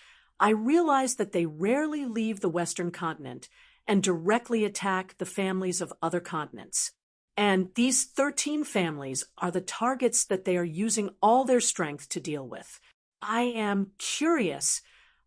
I realized that they rarely leave the Western continent and directly attack the families of other continents. And these 13 families are the targets that they are using all their strength to deal with. I am curious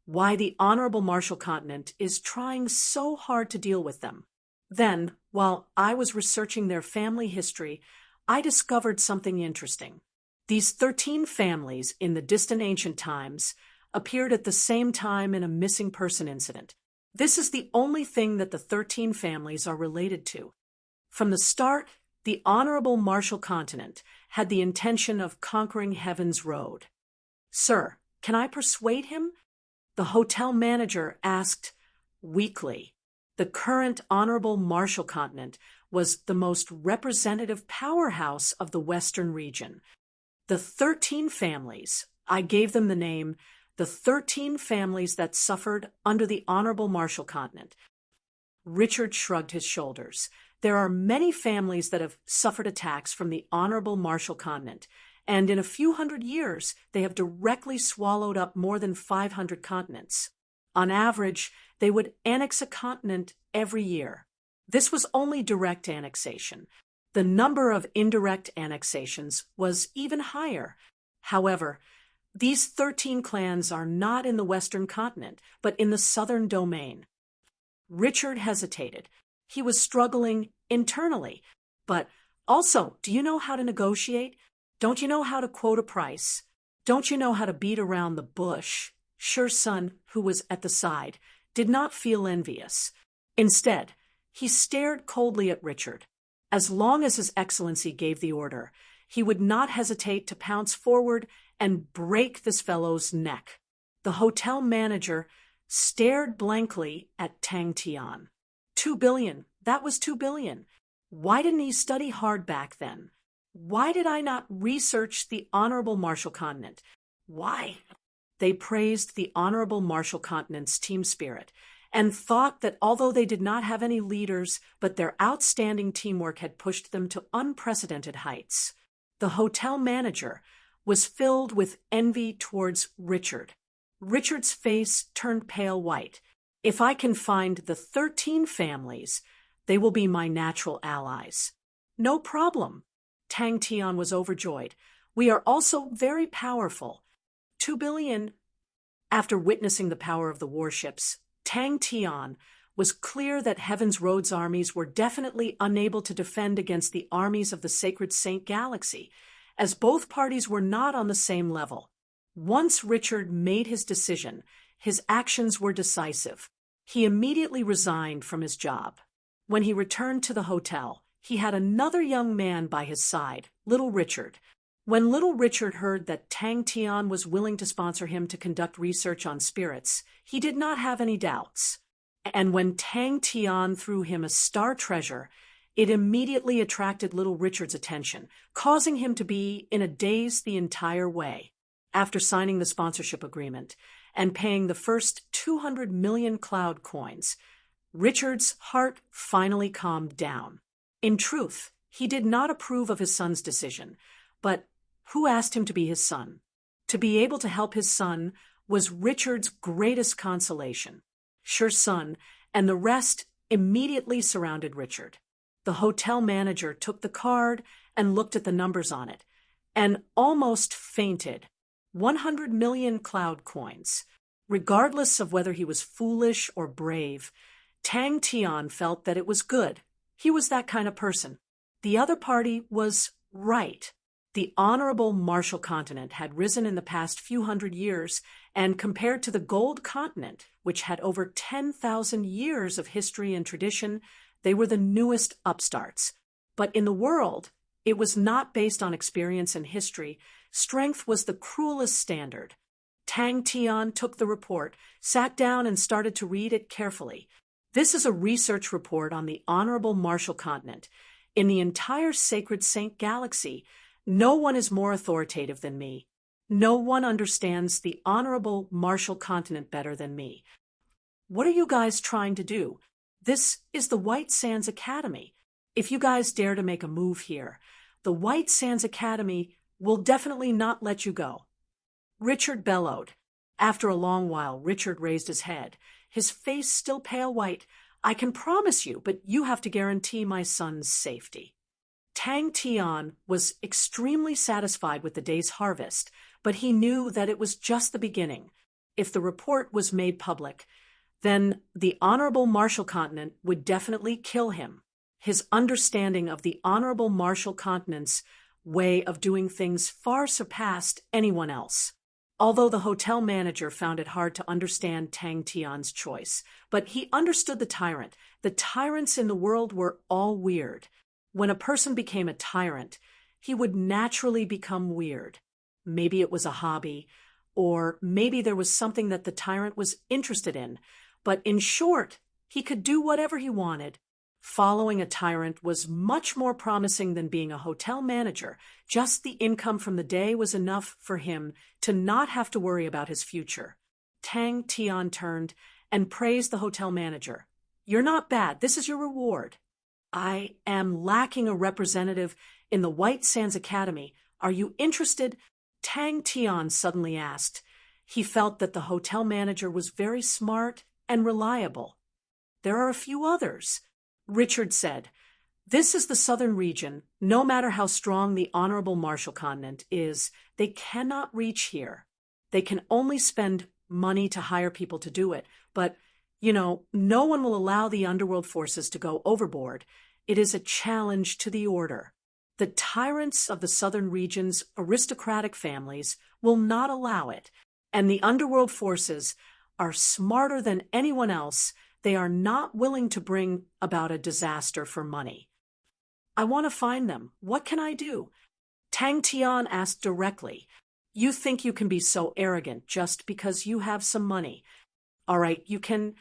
why the Honorable Marshall Continent is trying so hard to deal with them. Then, while I was researching their family history, I discovered something interesting. These 13 families in the distant ancient times appeared at the same time in a missing person incident. This is the only thing that the 13 families are related to. From the start, the Honorable Marshall Continent had the intention of conquering Heaven's Road. "Sir, can I persuade him?" the hotel manager asked weakly. The current Honorable Marshall Continent was the most representative powerhouse of the Western region. The 13 families, I gave them the name, the 13 families that suffered under the Honorable Marshall Continent. Richard shrugged his shoulders. There are many families that have suffered attacks from the Honorable Marshall Continent, and in a few hundred years, they have directly swallowed up more than 500 continents. On average, they would annex a continent every year. This was only direct annexation. The number of indirect annexations was even higher. However, these 13 clans are not in the Western continent, but in the Southern domain. Richard hesitated. He was struggling internally. But also, do you know how to negotiate? Don't you know how to quote a price? Don't you know how to beat around the bush? Sure Sun, who was at the side, did not feel envious. Instead, he stared coldly at Richard. As long as His Excellency gave the order, he would not hesitate to pounce forward and break this fellow's neck. The hotel manager stared blankly at Tang Tian. 2 billion. That was 2 billion. Why didn't he study hard back then? Why did I not research the Honorable Marshall Continent? Why? They praised the Honorable Marshall Continent's team spirit and thought that although they did not have any leaders, but their outstanding teamwork had pushed them to unprecedented heights. The hotel manager was filled with envy towards Richard. Richard's face turned pale white. If I can find the 13 families, they will be my natural allies. No problem. Tang Tian was overjoyed. We are also very powerful. 2 billion. After witnessing the power of the warships, Tang Tian was clear that Heaven's Road's armies were definitely unable to defend against the armies of the Sacred Saint Galaxy, as both parties were not on the same level. Once Richard made his decision, his actions were decisive. He immediately resigned from his job. When he returned to the hotel, he had another young man by his side, little Richard. When little Richard heard that Tang Tian was willing to sponsor him to conduct research on spirits, he did not have any doubts. And when Tang Tian threw him a star treasure, it immediately attracted little Richard's attention, causing him to be in a daze the entire way. After signing the sponsorship agreement and paying the first 200 million cloud coins, Richard's heart finally calmed down. In truth, he did not approve of his son's decision, but who asked him to be his son? To be able to help his son was Richard's greatest consolation. Sure Sun and the rest immediately surrounded Richard. The hotel manager took the card and looked at the numbers on it, and almost fainted. 100 million cloud coins. Regardless of whether he was foolish or brave, Tang Tian felt that it was good. He was that kind of person. The other party was right. The honorable Marshall Continent had risen in the past few hundred years, and compared to the Gold Continent, which had over 10,000 years of history and tradition, they were the newest upstarts. But in the world, it was not based on experience and history. Strength was the cruelest standard. Tang Tian took the report, sat down and started to read it carefully. This is a research report on the Honorable Marshall Continent. In the entire Sacred Saint Galaxy, no one is more authoritative than me. No one understands the Honorable Marshall Continent better than me. What are you guys trying to do? This is the White Sands Academy. If you guys dare to make a move here, the White Sands Academy will definitely not let you go. Richard bellowed. After a long while, Richard raised his head, his face still pale white. I can promise you, but you have to guarantee my son's safety. Tang Tian was extremely satisfied with the day's harvest, but he knew that it was just the beginning. If the report was made public, then the Honorable Marshall Continent would definitely kill him. His understanding of the Honorable Marshall Continent's way of doing things far surpassed anyone else. Although the hotel manager found it hard to understand Tang Tian's choice, but he understood the tyrant. The tyrants in the world were all weird. When a person became a tyrant, he would naturally become weird. Maybe it was a hobby, or maybe there was something that the tyrant was interested in. But in short, he could do whatever he wanted. Following a tyrant was much more promising than being a hotel manager. Just the income from the day was enough for him to not have to worry about his future. Tang Tian turned and praised the hotel manager. You're not bad. This is your reward. I am lacking a representative in the White Sands Academy. Are you interested? Tang Tian suddenly asked. He felt that the hotel manager was very smart and reliable. There are a few others. Richard said, this is the southern region. No matter how strong the Honorable Marshall Continent is, they cannot reach here. They can only spend money to hire people to do it. But, no one will allow the underworld forces to go overboard. It is a challenge to the order. The tyrants of the southern region's aristocratic families will not allow it. And the underworld forces are smarter than anyone else. They are not willing to bring about a disaster for money. I want to find them. What can I do? Tang Tian asked directly. You think you can be so arrogant just because you have some money. All right, you can.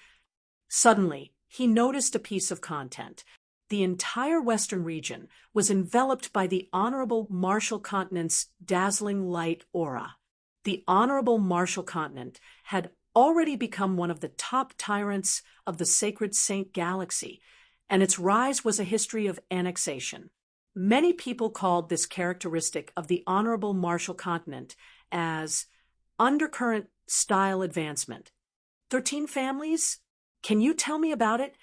Suddenly, he noticed a piece of content. The entire Western region was enveloped by the Honorable Marshall Continent's dazzling light aura. The Honorable Marshall Continent had already become one of the top tyrants of the Sacred Saint Galaxy, and its rise was a history of annexation. Many people called this characteristic of the Honorable Marshall Continent as undercurrent style advancement. 13 families? Can you tell me about it?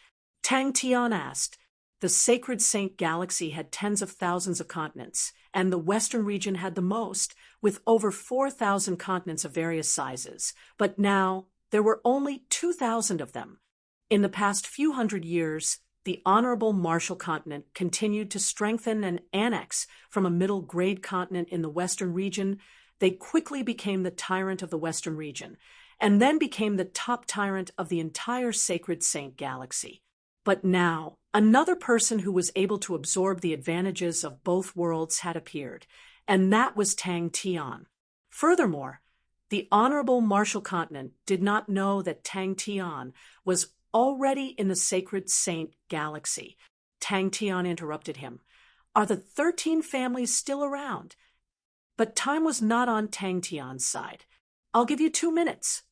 Tang Tian asked. The Sacred Saint Galaxy had tens of thousands of continents, and the Western region had the most, with over 4,000 continents of various sizes. But now, there were only 2,000 of them. In the past few hundred years, the Honorable Marshall Continent continued to strengthen and annex from a middle-grade continent in the Western region. They quickly became the tyrant of the Western region, and then became the top tyrant of the entire Sacred Saint Galaxy. But now, Another person who was able to absorb the advantages of both worlds had appeared, and that was Tang Tian. Furthermore, the Honorable Martial Continent did not know that Tang Tian was already in the Sacred Saint Galaxy. Tang Tian interrupted him. Are the 13 families still around? But time was not on Tang Tian's side. I'll give you 2 minutes.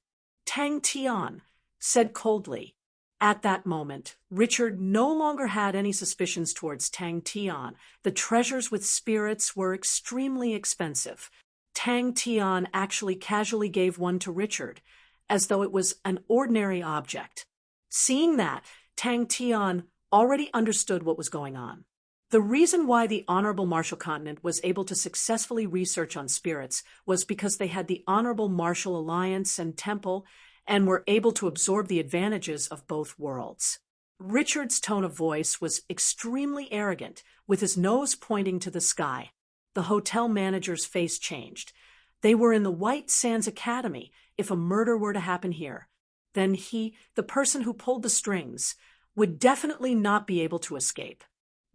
Tang Tian said coldly. At that moment, Richard no longer had any suspicions towards Tang Tian. The treasures with spirits were extremely expensive. Tang Tian actually casually gave one to Richard, as though it was an ordinary object. Seeing that, Tang Tian already understood what was going on. The reason why the Honorable Martial Continent was able to successfully research on spirits was because they had the Honorable Martial Alliance and Temple and were able to absorb the advantages of both worlds. Richard's tone of voice was extremely arrogant, with his nose pointing to the sky. The hotel manager's face changed. They were in the White Sands Academy. If a murder were to happen here, then he, the person who pulled the strings, would definitely not be able to escape.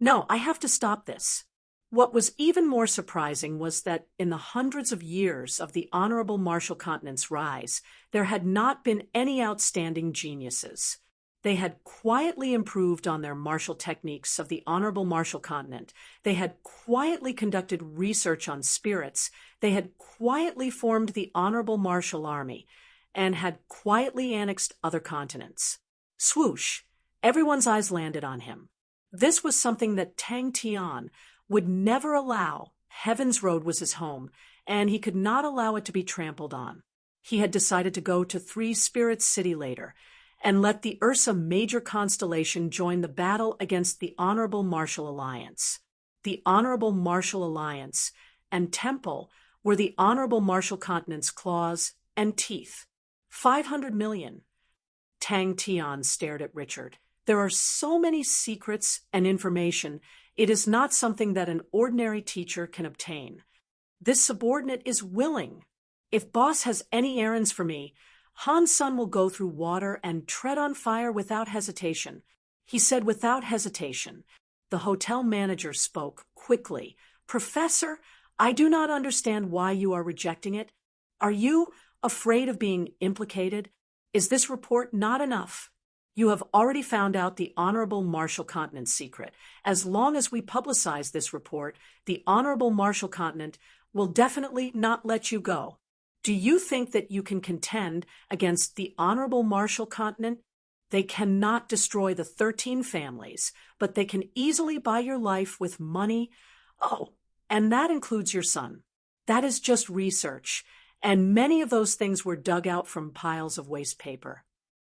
No, I have to stop this. What was even more surprising was that in the hundreds of years of the Honorable Martial Continent's rise, there had not been any outstanding geniuses. They had quietly improved on their martial techniques of the Honorable Martial Continent. They had quietly conducted research on spirits. They had quietly formed the Honorable Martial Army and had quietly annexed other continents. Swoosh! Everyone's eyes landed on him. This was something that Tang Tian would never allow. Heaven's Road was his home, and he could not allow it to be trampled on. He had decided to go to Three Spirits City later, and let the Ursa Major constellation join the battle against the Honorable Martial Alliance. The Honorable Martial Alliance and Temple were the Honorable Martial Continent's claws and teeth. 500 million. Tang Tian stared at Richard. There are so many secrets and information, it is not something that an ordinary teacher can obtain. This subordinate is willing. If boss has any errands for me, Han's son will go through water and tread on fire without hesitation. He said without hesitation. The hotel manager spoke quickly. Professor, I do not understand why you are rejecting it. Are you afraid of being implicated? Is this report not enough? You have already found out the Honorable Martial Continent's secret. As long as we publicize this report, the Honorable Martial Continent will definitely not let you go. Do you think that you can contend against the Honorable Martial Continent? They cannot destroy the 13 families, but they can easily buy your life with money. Oh, and that includes your son. That is just research, and many of those things were dug out from piles of waste paper.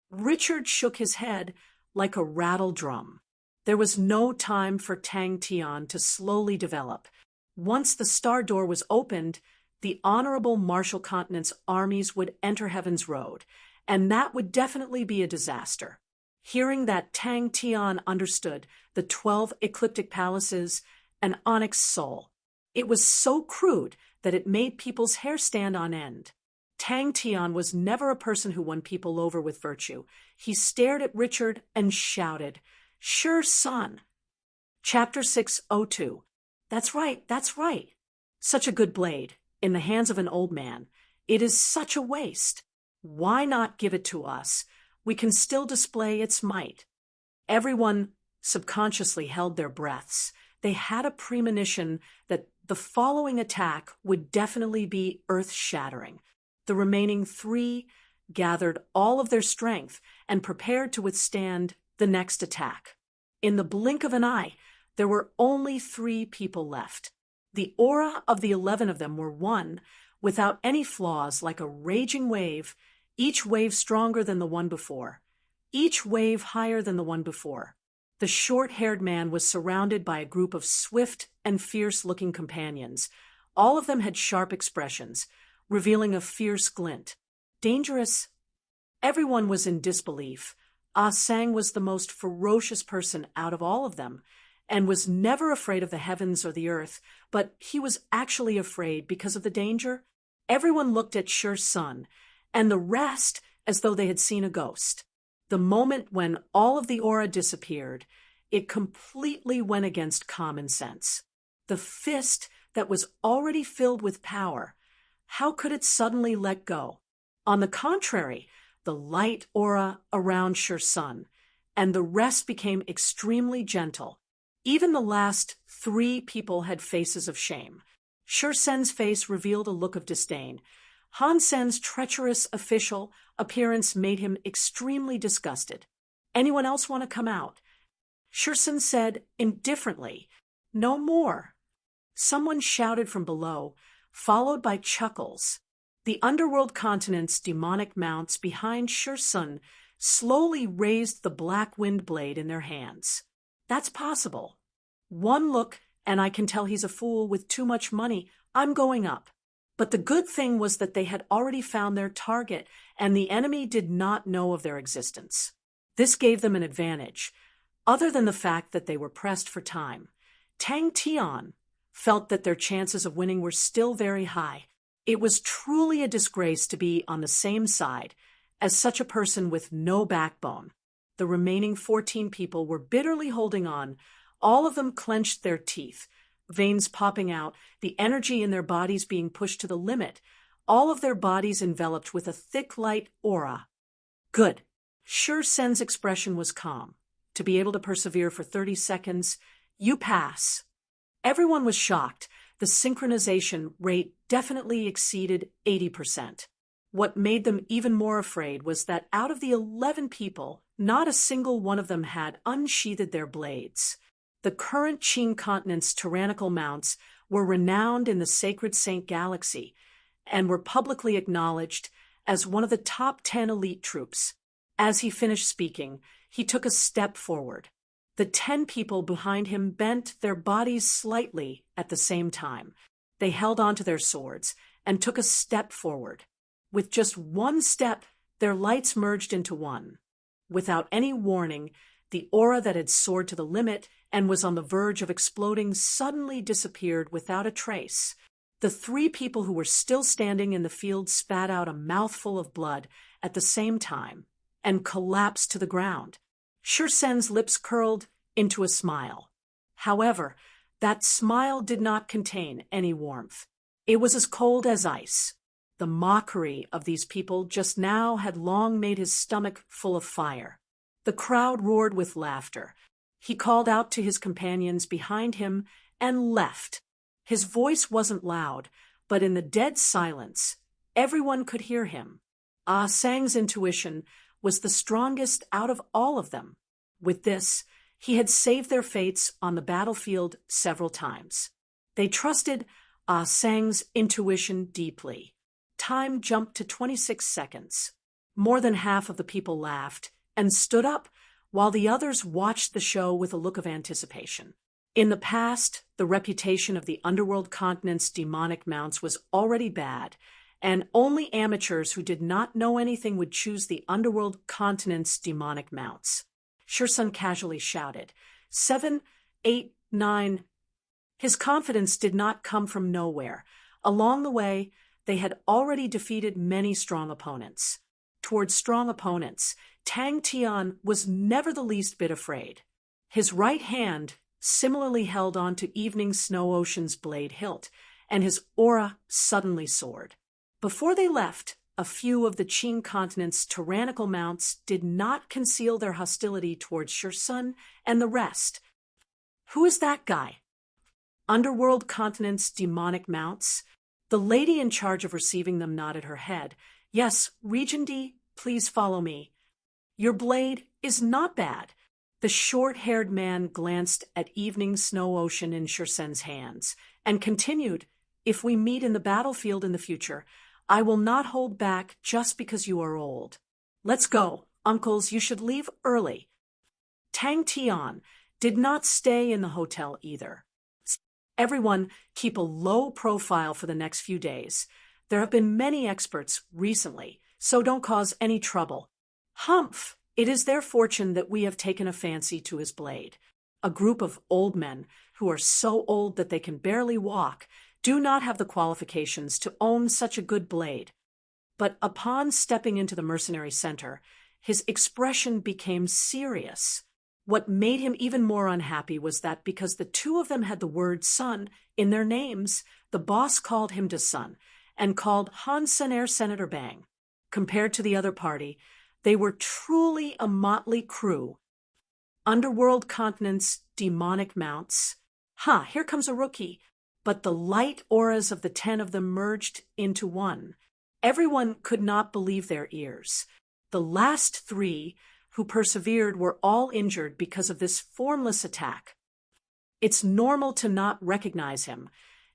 Richard shook his head like a rattle drum. There was no time for Tang Tian to slowly develop. Once the star door was opened, the Honorable Martial Continent's armies would enter Heaven's Road, and that would definitely be a disaster. Hearing that, Tang Tian understood the 12 ecliptic palaces, an onyx soul. It was so crude that it made people's hair stand on end. Tang Tian was never a person who won people over with virtue. He stared at Richard and shouted, "Sure, son." Chapter 602. That's right, that's right. Such a good blade, in the hands of an old man. It is such a waste. Why not give it to us? We can still display its might. Everyone subconsciously held their breaths. They had a premonition that the following attack would definitely be earth-shattering. The remaining 3 gathered all of their strength and prepared to withstand the next attack. In the blink of an eye, there were only 3 people left. The aura of the 11 of them were one, without any flaws, like a raging wave, each wave stronger than the one before, each wave higher than the one before. The short-haired man was surrounded by a group of swift and fierce-looking companions. All of them had sharp expressions, revealing a fierce glint. Dangerous? Everyone was in disbelief. Ah Sang was the most ferocious person out of all of them, and was never afraid of the heavens or the earth, but he was actually afraid because of the danger. Everyone looked at Sure Sun, and the rest as though they had seen a ghost. The moment when all of the aura disappeared, It completely went against common sense. The fist that was already filled with power, how could it suddenly let go? On the contrary, the light aura around Shur Sun and the rest became extremely gentle. Even the last 3 people had faces of shame. Shur Sen's face revealed a look of disdain. Han Sen's treacherous official appearance made him extremely disgusted. Anyone else want to come out? Shur Sen said indifferently, "No more." Someone shouted from below, followed by chuckles. The underworld continent's demonic mounts behind Shur Sun slowly raised the black wind blade in their hands. That's possible. One look, and I can tell he's a fool with too much money. I'm going up. But the good thing was that they had already found their target, and the enemy did not know of their existence. This gave them an advantage, other than the fact that they were pressed for time. Tang Tian felt that their chances of winning were still very high. It was truly a disgrace to be on the same side as such a person with no backbone. The remaining 14 people were bitterly holding on. All of them clenched their teeth, veins popping out, the energy in their bodies being pushed to the limit, all of their bodies enveloped with a thick light aura. Good. Shur Sen's expression was calm. To be able to persevere for 30 seconds, you pass. Everyone was shocked. The synchronization rate definitely exceeded 80%. What made them even more afraid was that out of the 11 people, not a single one of them had unsheathed their blades. The current Qing continent's tyrannical mounts were renowned in the Sacred Saint Galaxy and were publicly acknowledged as one of the top 10 elite troops. As he finished speaking, he took a step forward. The 10 people behind him bent their bodies slightly at the same time. They held onto their swords and took a step forward. With just one step, their lights merged into one. Without any warning, the aura that had soared to the limit and was on the verge of exploding suddenly disappeared without a trace. The 3 people who were still standing in the field spat out a mouthful of blood at the same time and collapsed to the ground. Shur Sen's lips curled into a smile. However, that smile did not contain any warmth. It was as cold as ice. The mockery of these people just now had long made his stomach full of fire. The crowd roared with laughter. He called out to his companions behind him and left. His voice wasn't loud, but in the dead silence, everyone could hear him. Ah Sang's intuition was the strongest out of all of them. With this, he had saved their fates on the battlefield several times. They trusted Ah Sang's intuition deeply. Time jumped to 26 seconds. More than half of the people laughed and stood up, while the others watched the show with a look of anticipation. In the past, the reputation of the underworld continent's demonic mounts was already bad, and only amateurs who did not know anything would choose the underworld continent's demonic mounts. Shur Sun casually shouted, 7, 8, 9. His confidence did not come from nowhere. Along the way, they had already defeated many strong opponents. Towards strong opponents, Tang Tian was never the least bit afraid. His right hand similarly held on to Evening Snow Ocean's blade hilt, and his aura suddenly soared. Before they left, a few of the Qing continent's tyrannical mounts did not conceal their hostility towards Shur Sun and the rest. Who is that guy? Underworld continent's demonic mounts? The lady in charge of receiving them nodded her head. Yes, Region D, please follow me. Your blade is not bad. The short-haired man glanced at Evening Snow Ocean in Shur Sen's hands and continued, if we meet in the battlefield in the future, I will not hold back just because you are old. Let's go, uncles, you should leave early. Tang Tian did not stay in the hotel either. Everyone keep a low profile for the next few days. There have been many experts recently, so don't cause any trouble. Humph! It is their fortune that we have taken a fancy to his blade. A group of old men who are so old that they can barely walk do not have the qualifications to own such a good blade. But upon stepping into the mercenary center, his expression became serious. What made him even more unhappy was that because the two of them had the word son in their names, the boss called him to son and called Han Sen Senator Bang. Compared to the other party, they were truly a motley crew. Underworld continent's demonic mounts. Here comes a rookie. But the light auras of the 10 of them merged into one. Everyone could not believe their ears. The last 3 who persevered were all injured because of this formless attack. It's normal to not recognize him.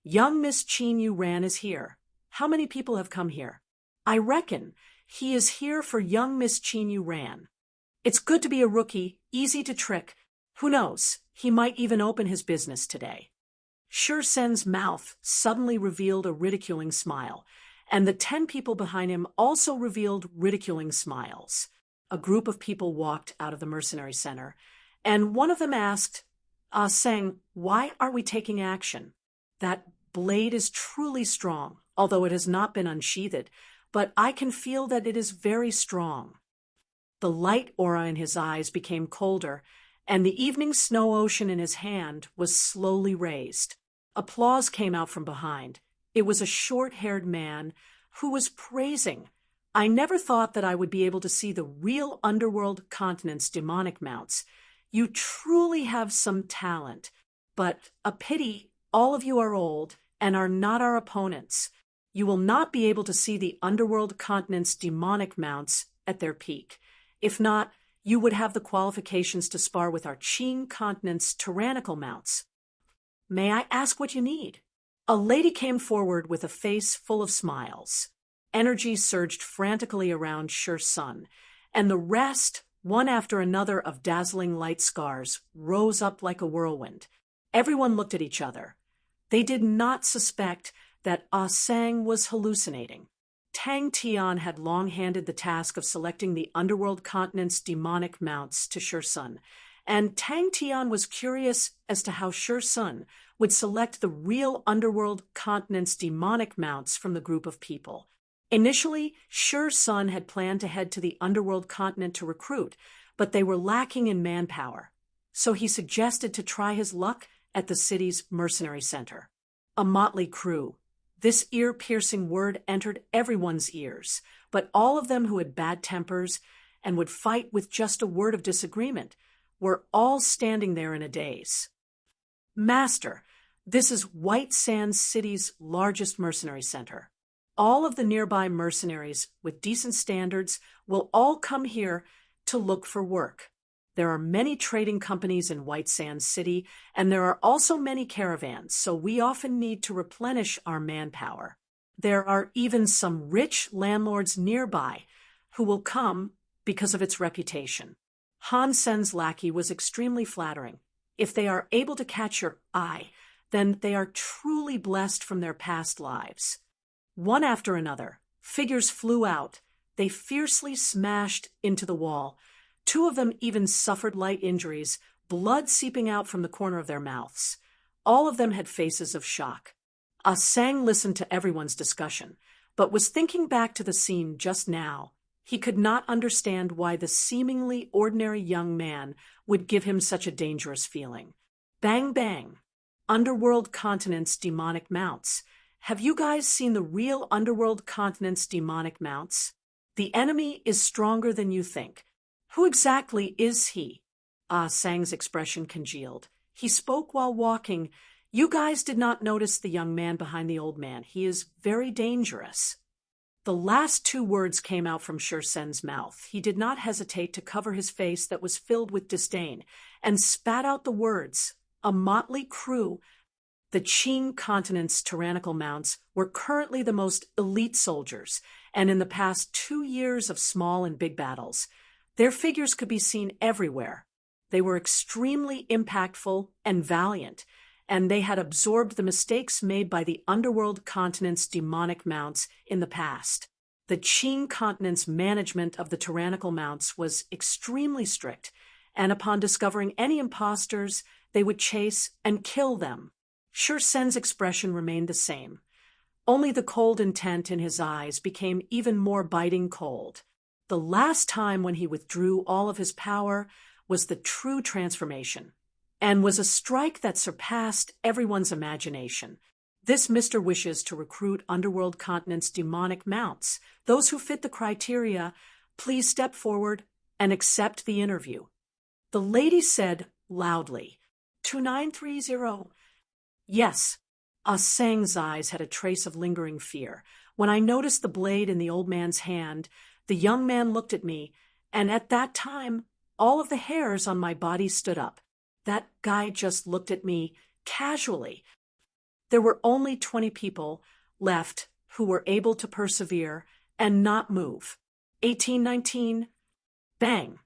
Young Miss Chin Yu Ran is here. How many people have come here? I reckon he is here for young Miss Chin Yu Ran. It's good to be a rookie, easy to trick. Who knows, he might even open his business today. Sure Sen's mouth suddenly revealed a ridiculing smile, and the 10 people behind him also revealed ridiculing smiles. A group of people walked out of the mercenary center, and one of them asked, Seng, why are we taking action? That blade is truly strong, although it has not been unsheathed, but I can feel that it is very strong. The light aura in his eyes became colder, and the evening snow ocean in his hand was slowly raised. Applause came out from behind. It was a short-haired man who was praising. I never thought that I would be able to see the real underworld continent's demonic mounts. You truly have some talent, but a pity all of you are old and are not our opponents. You will not be able to see the underworld continent's demonic mounts at their peak. If not, you would have the qualifications to spar with our Qing continent's tyrannical mounts. May I ask what you need? A lady came forward with a face full of smiles. Energy surged frantically around Sure Sun, and the rest, one after another of dazzling light scars, rose up like a whirlwind. Everyone looked at each other. They did not suspect that Sang was hallucinating. Tang Tian had long handed the task of selecting the underworld continent's demonic mounts to Sure Sun, and Tang Tian was curious as to how Sure Sun would select the real underworld continent's demonic mounts from the group of people. Initially, Sure Sun had planned to head to the underworld continent to recruit, but they were lacking in manpower. So he suggested to try his luck at the city's mercenary center. A motley crew. This ear-piercing word entered everyone's ears, but all of them who had bad tempers and would fight with just a word of disagreement were all standing there in a daze. Master, this is White Sands City's largest mercenary center. All of the nearby mercenaries with decent standards will all come here to look for work. There are many trading companies in White Sands City, and there are also many caravans, so we often need to replenish our manpower. There are even some rich landlords nearby who will come because of its reputation. Han Sen's lackey was extremely flattering. If they are able to catch your eye, then they are truly blessed from their past lives. One after another, figures flew out. They fiercely smashed into the wall. 2 of them even suffered light injuries, blood seeping out from the corner of their mouths. All of them had faces of shock. Sang listened to everyone's discussion, but was thinking back to the scene just now. He could not understand why the seemingly ordinary young man would give him such a dangerous feeling. Bang bang. Underworld continent's demonic mounts. Have you guys seen the real underworld continent's demonic mounts? The enemy is stronger than you think. Who exactly is he? Sang's expression congealed. He spoke while walking. You guys did not notice the young man behind the old man. He is very dangerous. The last 2 words came out from Sure Sen's mouth. He did not hesitate to cover his face that was filled with disdain and spat out the words. A motley crew. The Qing continent's tyrannical mounts were currently the most elite soldiers, and in the past 2 years of small and big battles, their figures could be seen everywhere. They were extremely impactful and valiant, and they had absorbed the mistakes made by the underworld continent's demonic mounts in the past. The Qing continent's management of the tyrannical mounts was extremely strict, and upon discovering any imposters, they would chase and kill them. Sure Sen's expression remained the same. Only the cold intent in his eyes became even more biting cold. The last time when he withdrew all of his power was the true transformation, and was a strike that surpassed everyone's imagination. This Mr. wishes to recruit Underworld Continent's demonic mounts. Those who fit the criteria, please step forward and accept the interview. The lady said loudly, 2930. Yes. Sang's eyes had a trace of lingering fear. When I noticed the blade in the old man's hand, the young man looked at me, and at that time, all of the hairs on my body stood up. That guy just looked at me casually. There were only 20 people left who were able to persevere and not move. 1819, bang.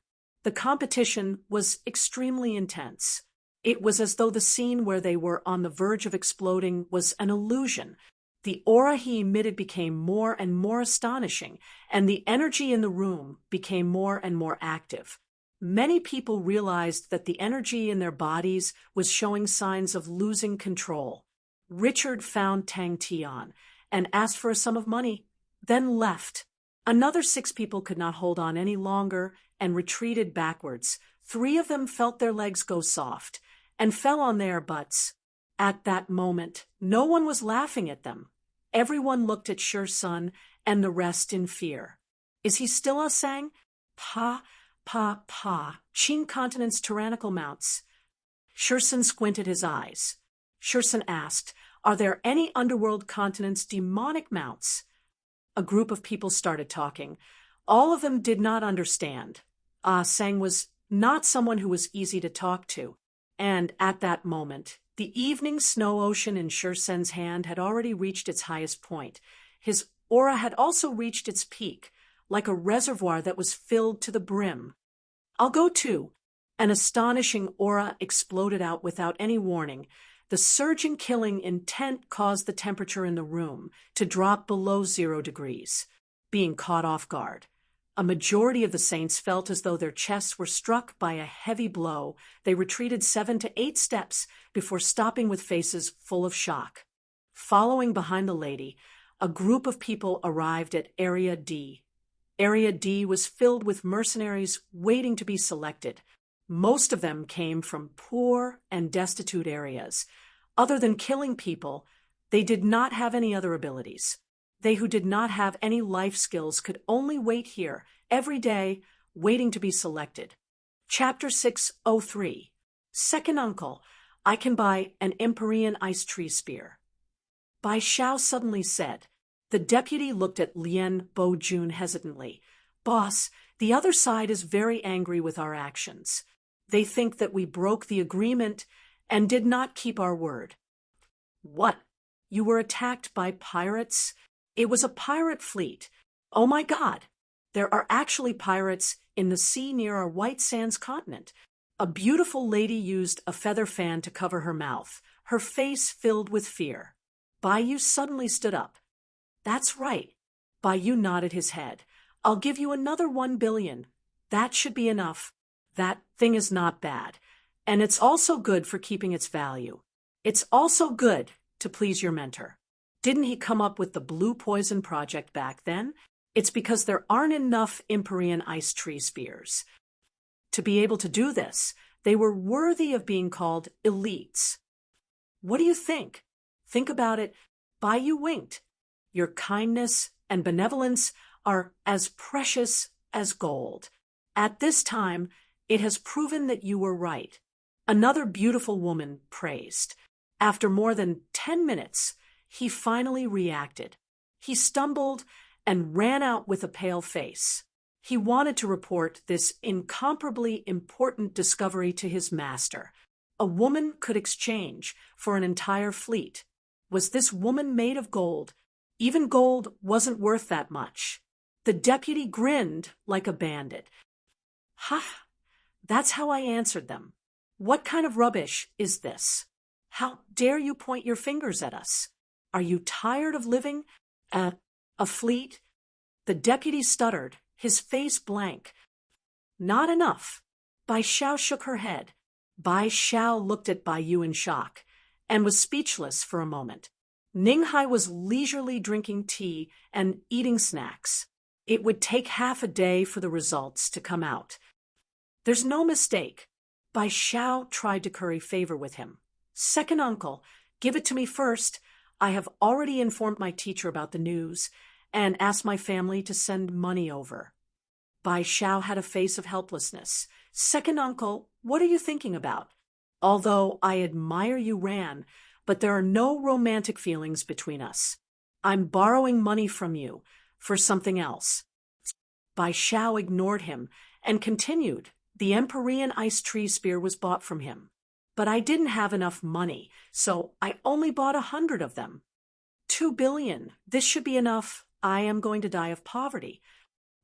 The competition was extremely intense. It was as though the scene where they were on the verge of exploding was an illusion. The aura he emitted became more and more astonishing, and the energy in the room became more and more active. Many people realized that the energy in their bodies was showing signs of losing control. Richard found Tang Tian and asked for a sum of money, then left. Another 6 people could not hold on any longer and retreated backwards. 3 of them felt their legs go soft and fell on their butts. At that moment, no one was laughing at them. Everyone looked at Sun and the rest in fear. Is he still a Sang? Pa, Qing Continent's tyrannical mounts. Sun squinted his eyes. Sun asked, are there any Underworld Continent's demonic mounts? A group of people started talking. All of them did not understand. Sang was not someone who was easy to talk to. And at that moment, the evening snow ocean in Sun's hand had already reached its highest point. His aura had also reached its peak, like a reservoir that was filled to the brim. I'll go too. An astonishing aura exploded out without any warning. The surging killing intent caused the temperature in the room to drop below 0 degrees. Being caught off guard, a majority of the saints felt as though their chests were struck by a heavy blow. They retreated 7 to 8 steps before stopping with faces full of shock. Following behind the lady, a group of people arrived at Area D. Area D was filled with mercenaries waiting to be selected. Most of them came from poor and destitute areas. Other than killing people, they did not have any other abilities. They who did not have any life skills could only wait here, every day, waiting to be selected. Chapter 603. Second uncle, I can buy an Empyrean ice tree spear. Bai Xiao suddenly said. The deputy looked at Lien Bo-jun hesitantly. Boss, the other side is very angry with our actions. They think that we broke the agreement and did not keep our word. What? You were attacked by pirates? It was a pirate fleet. Oh my God! There are actually pirates in the sea near our White Sands continent. A beautiful lady used a feather fan to cover her mouth, her face filled with fear. Bai suddenly stood up. That's right. Bai nodded his head. I'll give you another 1 billion. That should be enough. That thing is not bad. And it's also good for keeping its value. It's also good to please your mentor. Didn't he come up with the Blue Poison Project back then? It's because there aren't enough Empyrean ice tree spears. To be able to do this, they were worthy of being called elites. What do you think? Think about it. Bai winked. Your kindness and benevolence are as precious as gold. At this time, it has proven that you were right. Another beautiful woman praised. After more than 10 minutes, he finally reacted. He stumbled and ran out with a pale face. He wanted to report this incomparably important discovery to his master. A woman could exchange for an entire fleet. Was this woman made of gold? Even gold wasn't worth that much. The deputy grinned like a bandit. Ha! That's how I answered them. What kind of rubbish is this? How dare you point your fingers at us? Are you tired of living at a fleet? The deputy stuttered, his face blank. Not enough. Bai Xiao shook her head. Bai Xiao looked at Bai Yu in shock and was speechless for a moment. Ninghai was leisurely drinking tea and eating snacks. It would take half a day for the results to come out. There's no mistake. Bai Xiao tried to curry favor with him. Second uncle, give it to me first. I have already informed my teacher about the news and asked my family to send money over. Bai Xiao had a face of helplessness. Second uncle, what are you thinking about? Although I admire you, Ran, but there are no romantic feelings between us. I'm borrowing money from you for something else. Bai Xiao ignored him and continued. The Empyrean ice tree spear was bought from him. But I didn't have enough money, so I only bought 100 of them. 2 billion. This should be enough. I am going to die of poverty.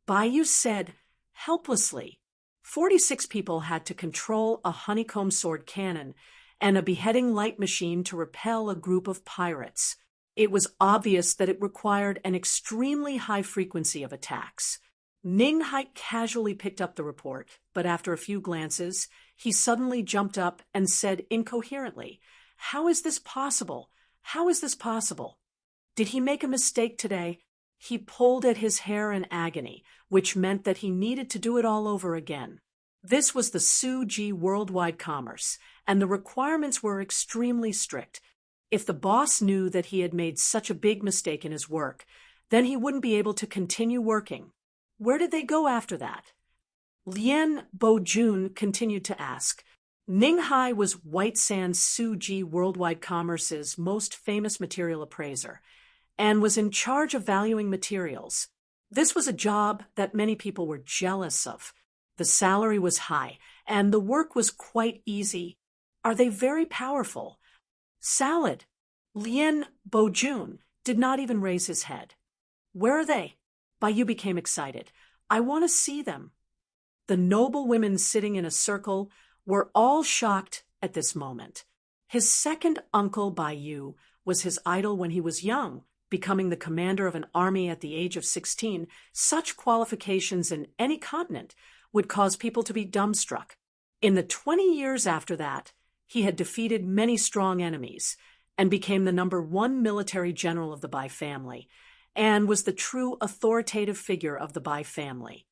Bai Yu said, helplessly. 46 people had to control a honeycomb sword cannon and a beheading light machine to repel a group of pirates. It was obvious that it required an extremely high frequency of attacks. Ning Hai casually picked up the report, but after a few glances, he suddenly jumped up and said incoherently, "How is this possible? How is this possible? Did he make a mistake today?" He pulled at his hair in agony, which meant that he needed to do it all over again. This was the Suji worldwide commerce, and the requirements were extremely strict. If the boss knew that he had made such a big mistake in his work, then he wouldn't be able to continue working. Where did they go after that? Lian Bojun continued to ask. Ning Hai was White Sands Suji Worldwide Commerce's most famous material appraiser, and was in charge of valuing materials. This was a job that many people were jealous of. The salary was high, and the work was quite easy. Are they very powerful? Salad. Lian Bojun did not even raise his head. Where are they? Bai Yu became excited. I want to see them. The noble women sitting in a circle were all shocked at this moment. His second uncle, Bai Yu, was his idol when he was young, becoming the commander of an army at the age of 16. Such qualifications in any continent would cause people to be dumbstruck. In the 20 years after that, he had defeated many strong enemies and became the #1 military general of the Bai family, and was the true authoritative figure of the Bai family.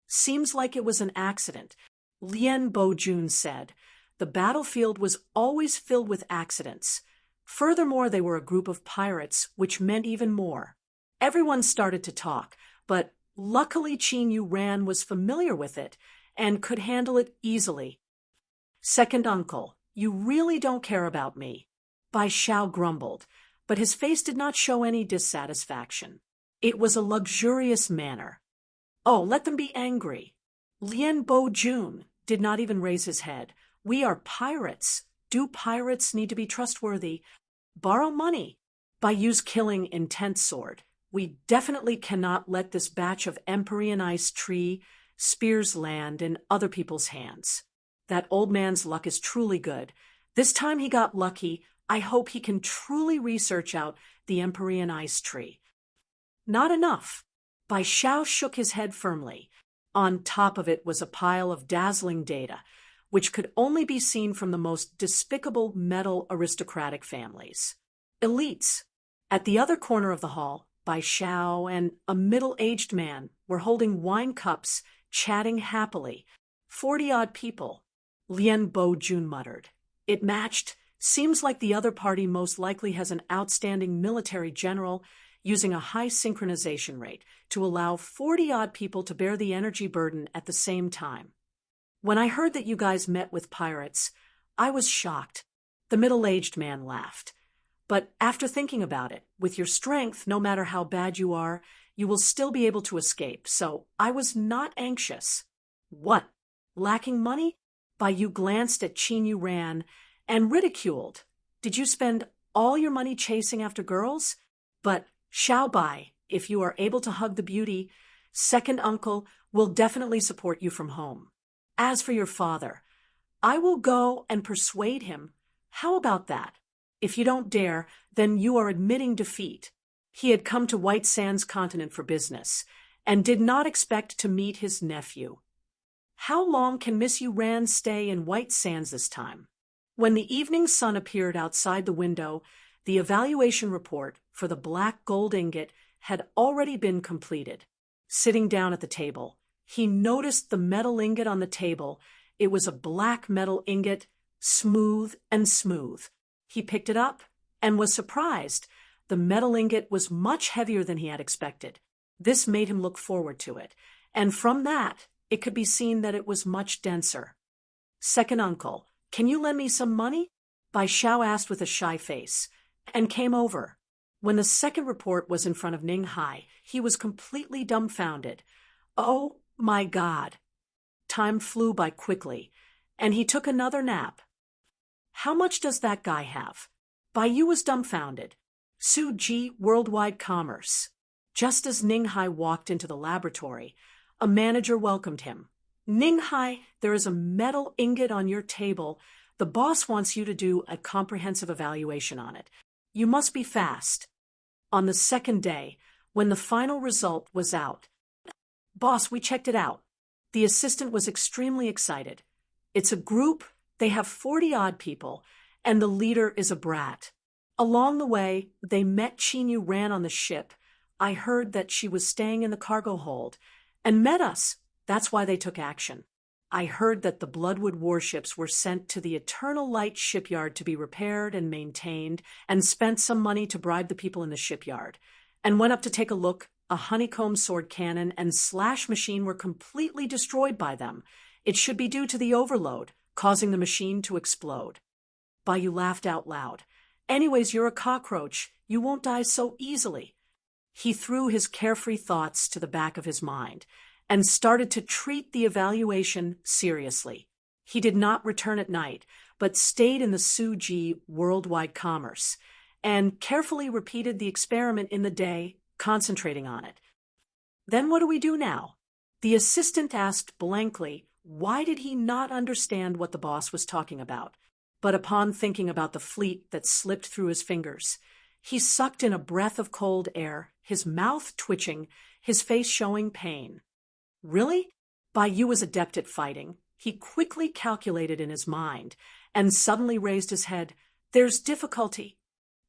Seems like it was an accident, Lian Bojun said. The battlefield was always filled with accidents. Furthermore, they were a group of pirates, which meant even more. Everyone started to talk, but luckily Qin Yu Ran was familiar with it and could handle it easily. Second uncle, you really don't care about me. Bai Xiao grumbled, but his face did not show any dissatisfaction. It was a luxurious manner. Oh, let them be angry. Lian Bojun did not even raise his head. We are pirates. Do pirates need to be trustworthy? Borrow money. Bai Yu's killing intense sword. We definitely cannot let this batch of Empyrean ice tree spears land in other people's hands. That old man's luck is truly good. This time he got lucky. I hope he can truly research out the Empyrean ice tree. Not enough. Bai Xiao shook his head firmly. On top of it was a pile of dazzling data, which could only be seen from the most despicable metal aristocratic families. Elites. At the other corner of the hall, Bai Xiao and a middle-aged man were holding wine cups, chatting happily. 40-odd people. Lian Bojun muttered. It matched. Seems like the other party most likely has an outstanding military general using a high synchronization rate to allow 40-odd people to bear the energy burden at the same time. When I heard that you guys met with pirates, I was shocked. The middle-aged man laughed. But after thinking about it, with your strength, no matter how bad you are, you will still be able to escape, so I was not anxious. What? Lacking money? Bai Yu glanced at Qin Yu Ran and ridiculed. Did you spend all your money chasing after girls? But Xiao Bai, if you are able to hug the beauty, second uncle will definitely support you from home. As for your father, I will go and persuade him. How about that? If you don't dare, then you are admitting defeat. He had come to White Sands continent for business, and did not expect to meet his nephew. How long can Miss Yu Ran stay in White Sands this time? When the evening sun appeared outside the window, the evaluation report for the black gold ingot had already been completed. Sitting down at the table, He noticed the metal ingot on the table. It was a black metal ingot, smooth and smooth. He picked it up and was surprised. The metal ingot was much heavier than he had expected. This made him look forward to it, and from that, it could be seen that it was much denser. "Second uncle, can you lend me some money?" Bai Xiao asked with a shy face, and came over. When the second report was in front of Ning Hai, he was completely dumbfounded. Oh my God! Time flew by quickly, and he took another nap. "How much does that guy have?" Bai Yu was dumbfounded. Su Ji, Worldwide Commerce. Just as Ning Hai walked into the laboratory, a manager welcomed him. "Ning Hai, there is a metal ingot on your table. The boss wants you to do a comprehensive evaluation on it. You must be fast." On the second day, when the final result was out, "Boss, we checked it out." The assistant was extremely excited. "It's a group, they have 40-odd people, and the leader is a brat. Along the way, they met Qinyu Ran on the ship. I heard that she was staying in the cargo hold, and met us. That's why they took action. I heard that the Bloodwood warships were sent to the Eternal Light shipyard to be repaired and maintained, and spent some money to bribe the people in the shipyard, and went up to take a look. A honeycomb sword cannon and slash machine were completely destroyed by them. It should be due to the overload, causing the machine to explode." Bai Yu laughed out loud. "Anyways, you're a cockroach. You won't die so easily." He threw his carefree thoughts to the back of his mind and started to treat the evaluation seriously. He did not return at night, but stayed in the Su Ji Worldwide Commerce and carefully repeated the experiment in the day, concentrating on it. "Then what do we do now?" The assistant asked blankly, why did he not understand what the boss was talking about? But upon thinking about the fleet that slipped through his fingers, he sucked in a breath of cold air, his mouth twitching, his face showing pain. Really? Bai Yu was adept at fighting. He quickly calculated in his mind, and suddenly raised his head. "There's difficulty."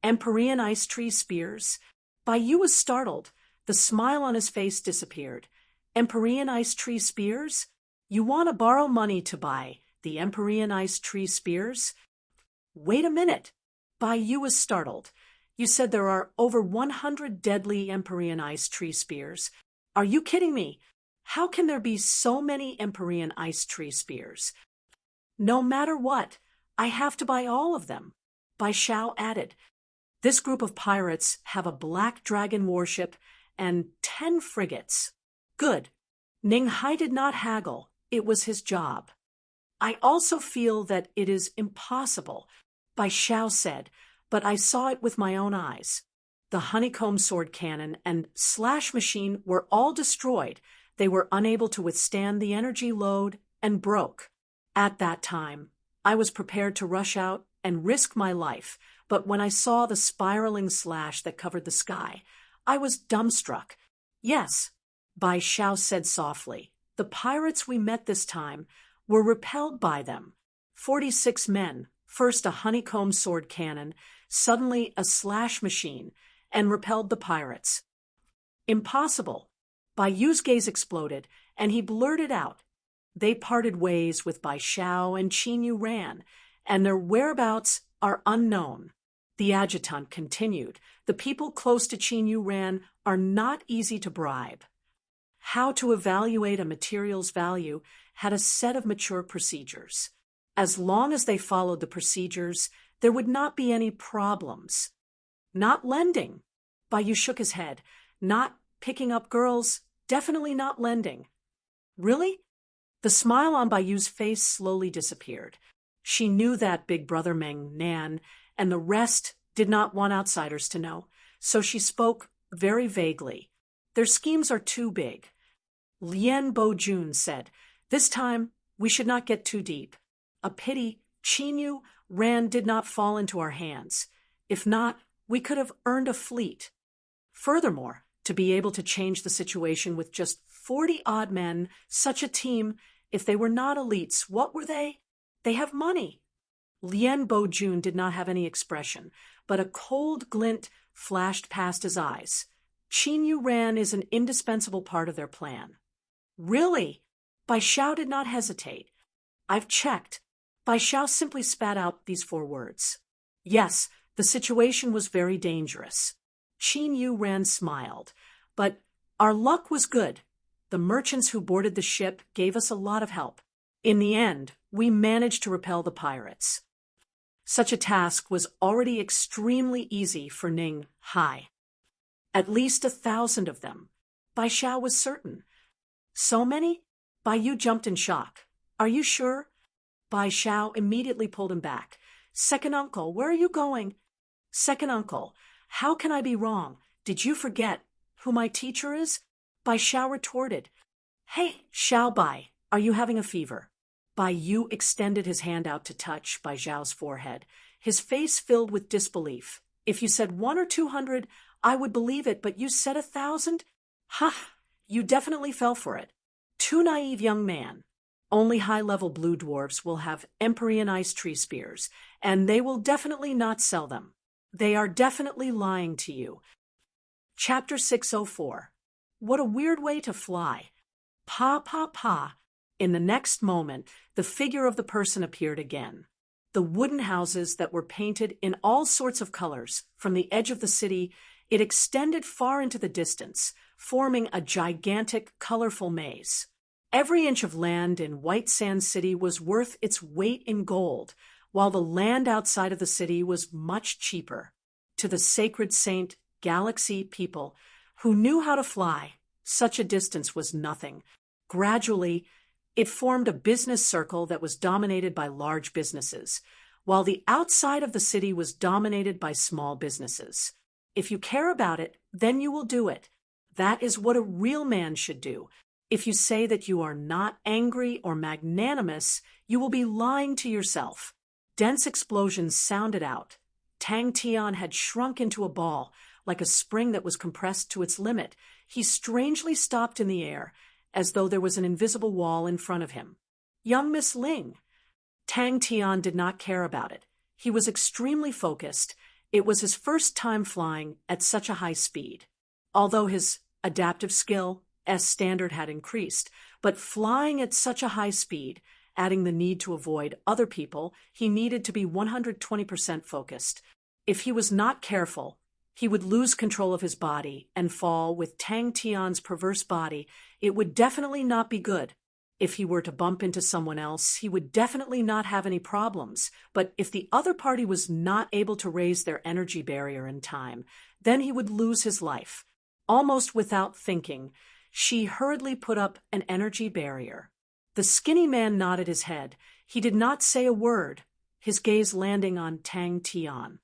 "Empyrean ice tree spears." Bai Yu was startled. The smile on his face disappeared. "Empyrean ice tree spears? You want to borrow money to buy the Empyrean ice tree spears?" "Wait a minute." Bai Yu was startled. "You said there are over 100 deadly Empyrean ice tree spears. Are you kidding me? How can there be so many Empyrean ice tree spears?" "No matter what, I have to buy all of them." Bai Xiao added, "This group of pirates have a Black Dragon warship and 10 frigates." "Good." Ning Hai did not haggle. It was his job. "I also feel that it is impossible," Bai Xiao said, "but I saw it with my own eyes. The honeycomb sword cannon and slash machine were all destroyed. They were unable to withstand the energy load and broke. At that time, I was prepared to rush out and risk my life, but when I saw the spiraling slash that covered the sky, I was dumbstruck." "Yes," Bai Xiao said softly, "the pirates we met this time were repelled by them. 46 men, first a honeycomb sword cannon, suddenly a slash machine, and repelled the pirates." "Impossible." Bai Yu's gaze exploded, and he blurted out, "They parted ways with Bai Xiao and Qinyu Ran, and their whereabouts are unknown." The adjutant continued, "The people close to Qinyu Ran are not easy to bribe." How to evaluate a material's value had a set of mature procedures. As long as they followed the procedures, there would not be any problems. "Not lending." Bai Yu shook his head. "Not picking up girls, definitely not lending." "Really?" The smile on Bai Yu's face slowly disappeared. She knew that Big Brother Meng Nan and the rest did not want outsiders to know, so she spoke very vaguely. "Their schemes are too big." Lien Bo-jun said, "This time we should not get too deep. A pity Qinyu Ran did not fall into our hands. If not, we could have earned a fleet. Furthermore, to be able to change the situation with just 40-odd men, such a team, if they were not elites, what were they? They have money." Lien Bo-jun did not have any expression, but a cold glint flashed past his eyes. "Qinyu Ran is an indispensable part of their plan." Really? Bai Xiao did not hesitate. I've checked. Bai Xiao simply spat out these 4 words. Yes, the situation was very dangerous. Qin Yu Ran smiled. But our luck was good. The merchants who boarded the ship gave us a lot of help. In the end, we managed to repel the pirates. Such a task was already extremely easy for Ning Hai. At least 1,000 of them. Bai Xiao was certain. So many? Bai Yu jumped in shock. Are you sure? Bai Xiao immediately pulled him back. Second uncle, where are you going? Second uncle, how can I be wrong? Did you forget who my teacher is? Bai Xiao retorted. Hey, Xiao Bai, are you having a fever? Bai Yu extended his hand out to touch Bai Xiao's forehead, his face filled with disbelief. If you said 100 or 200, I would believe it, but you said 1,000? Ha! You definitely fell for it. Too naive, young man. Only high-level blue dwarfs will have Empyrean ice tree spears, and they will definitely not sell them. They are definitely lying to you. Chapter 604. What a weird way to fly. Pa, pa, pa. In the next moment, the figure of the person appeared again. The wooden houses that were painted in all sorts of colors, from the edge of the city, it extended far into the distance, forming a gigantic, colorful maze. Every inch of land in White Sand City was worth its weight in gold, while the land outside of the city was much cheaper. To the sacred saint Galaxy people who knew how to fly, such a distance was nothing. Gradually, it formed a business circle that was dominated by large businesses, while the outside of the city was dominated by small businesses. If you care about it, then you will do it. That is what a real man should do. If you say that you are not angry or magnanimous, you will be lying to yourself. Dense explosions sounded out. Tang Tian had shrunk into a ball, like a spring that was compressed to its limit. He strangely stopped in the air, as though there was an invisible wall in front of him. Young Miss Ling. Tang Tian did not care about it. He was extremely focused. It was his first time flying at such a high speed. Although his adaptive skill, standard had increased, but flying at such a high speed, adding the need to avoid other people, he needed to be 120% focused. If he was not careful, he would lose control of his body and fall with Tang Tian's perverse body. It would definitely not be good. If he were to bump into someone else, he would definitely not have any problems. But if the other party was not able to raise their energy barrier in time, then he would lose his life. Almost without thinking, she hurriedly put up an energy barrier. The skinny man nodded his head. He did not say a word, his gaze landing on Tang Tian.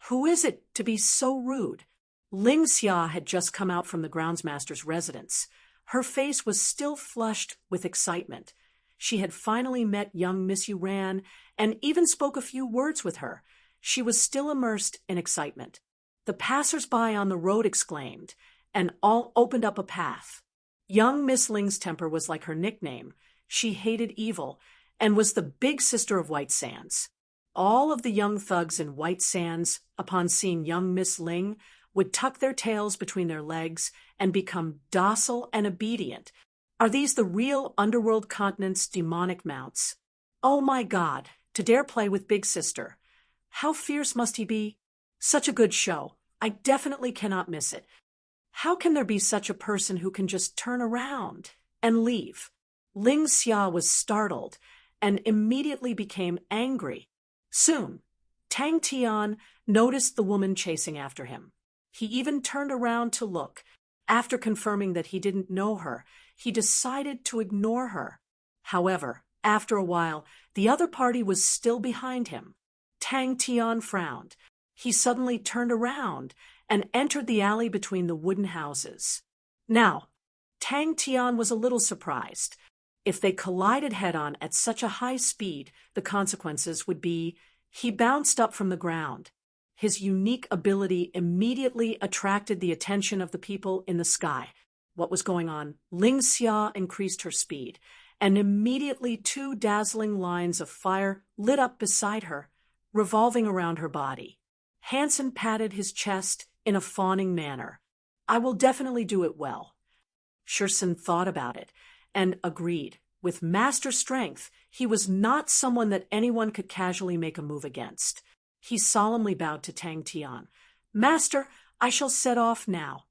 Who is it to be so rude? Ling Xia had just come out from the groundsmaster's residence. Her face was still flushed with excitement. She had finally met young Miss Yuran and even spoke a few words with her. She was still immersed in excitement. The passers-by on the road exclaimed, and all opened up a path. Young Miss Ling's temper was like her nickname. She hated evil and was the big sister of White Sands. All of the young thugs in White Sands, upon seeing young Miss Ling, would tuck their tails between their legs and become docile and obedient. Are these the real underworld continent's demonic mounts? Oh my God, to dare play with Big Sister. How fierce must he be? Such a good show. I definitely cannot miss it. How can there be such a person who can just turn around and leave? Ling Xia was startled and immediately became angry. Soon, Tang Tian noticed the woman chasing after him. He even turned around to look. After confirming that he didn't know her, he decided to ignore her. However, after a while, the other party was still behind him. Tang Tian frowned. He suddenly turned around and entered the alley between the wooden houses. Now, Tang Tian was a little surprised. If they collided head-on at such a high speed, the consequences would be he bounced up from the ground. His unique ability immediately attracted the attention of the people in the sky. What was going on? Ling Xia increased her speed, and immediately 2 dazzling lines of fire lit up beside her, revolving around her body. Hansen patted his chest in a fawning manner. I will definitely do it well. Shursen thought about it, and agreed. With master strength, he was not someone that anyone could casually make a move against. He solemnly bowed to Tang Tian. "Master, I shall set off now."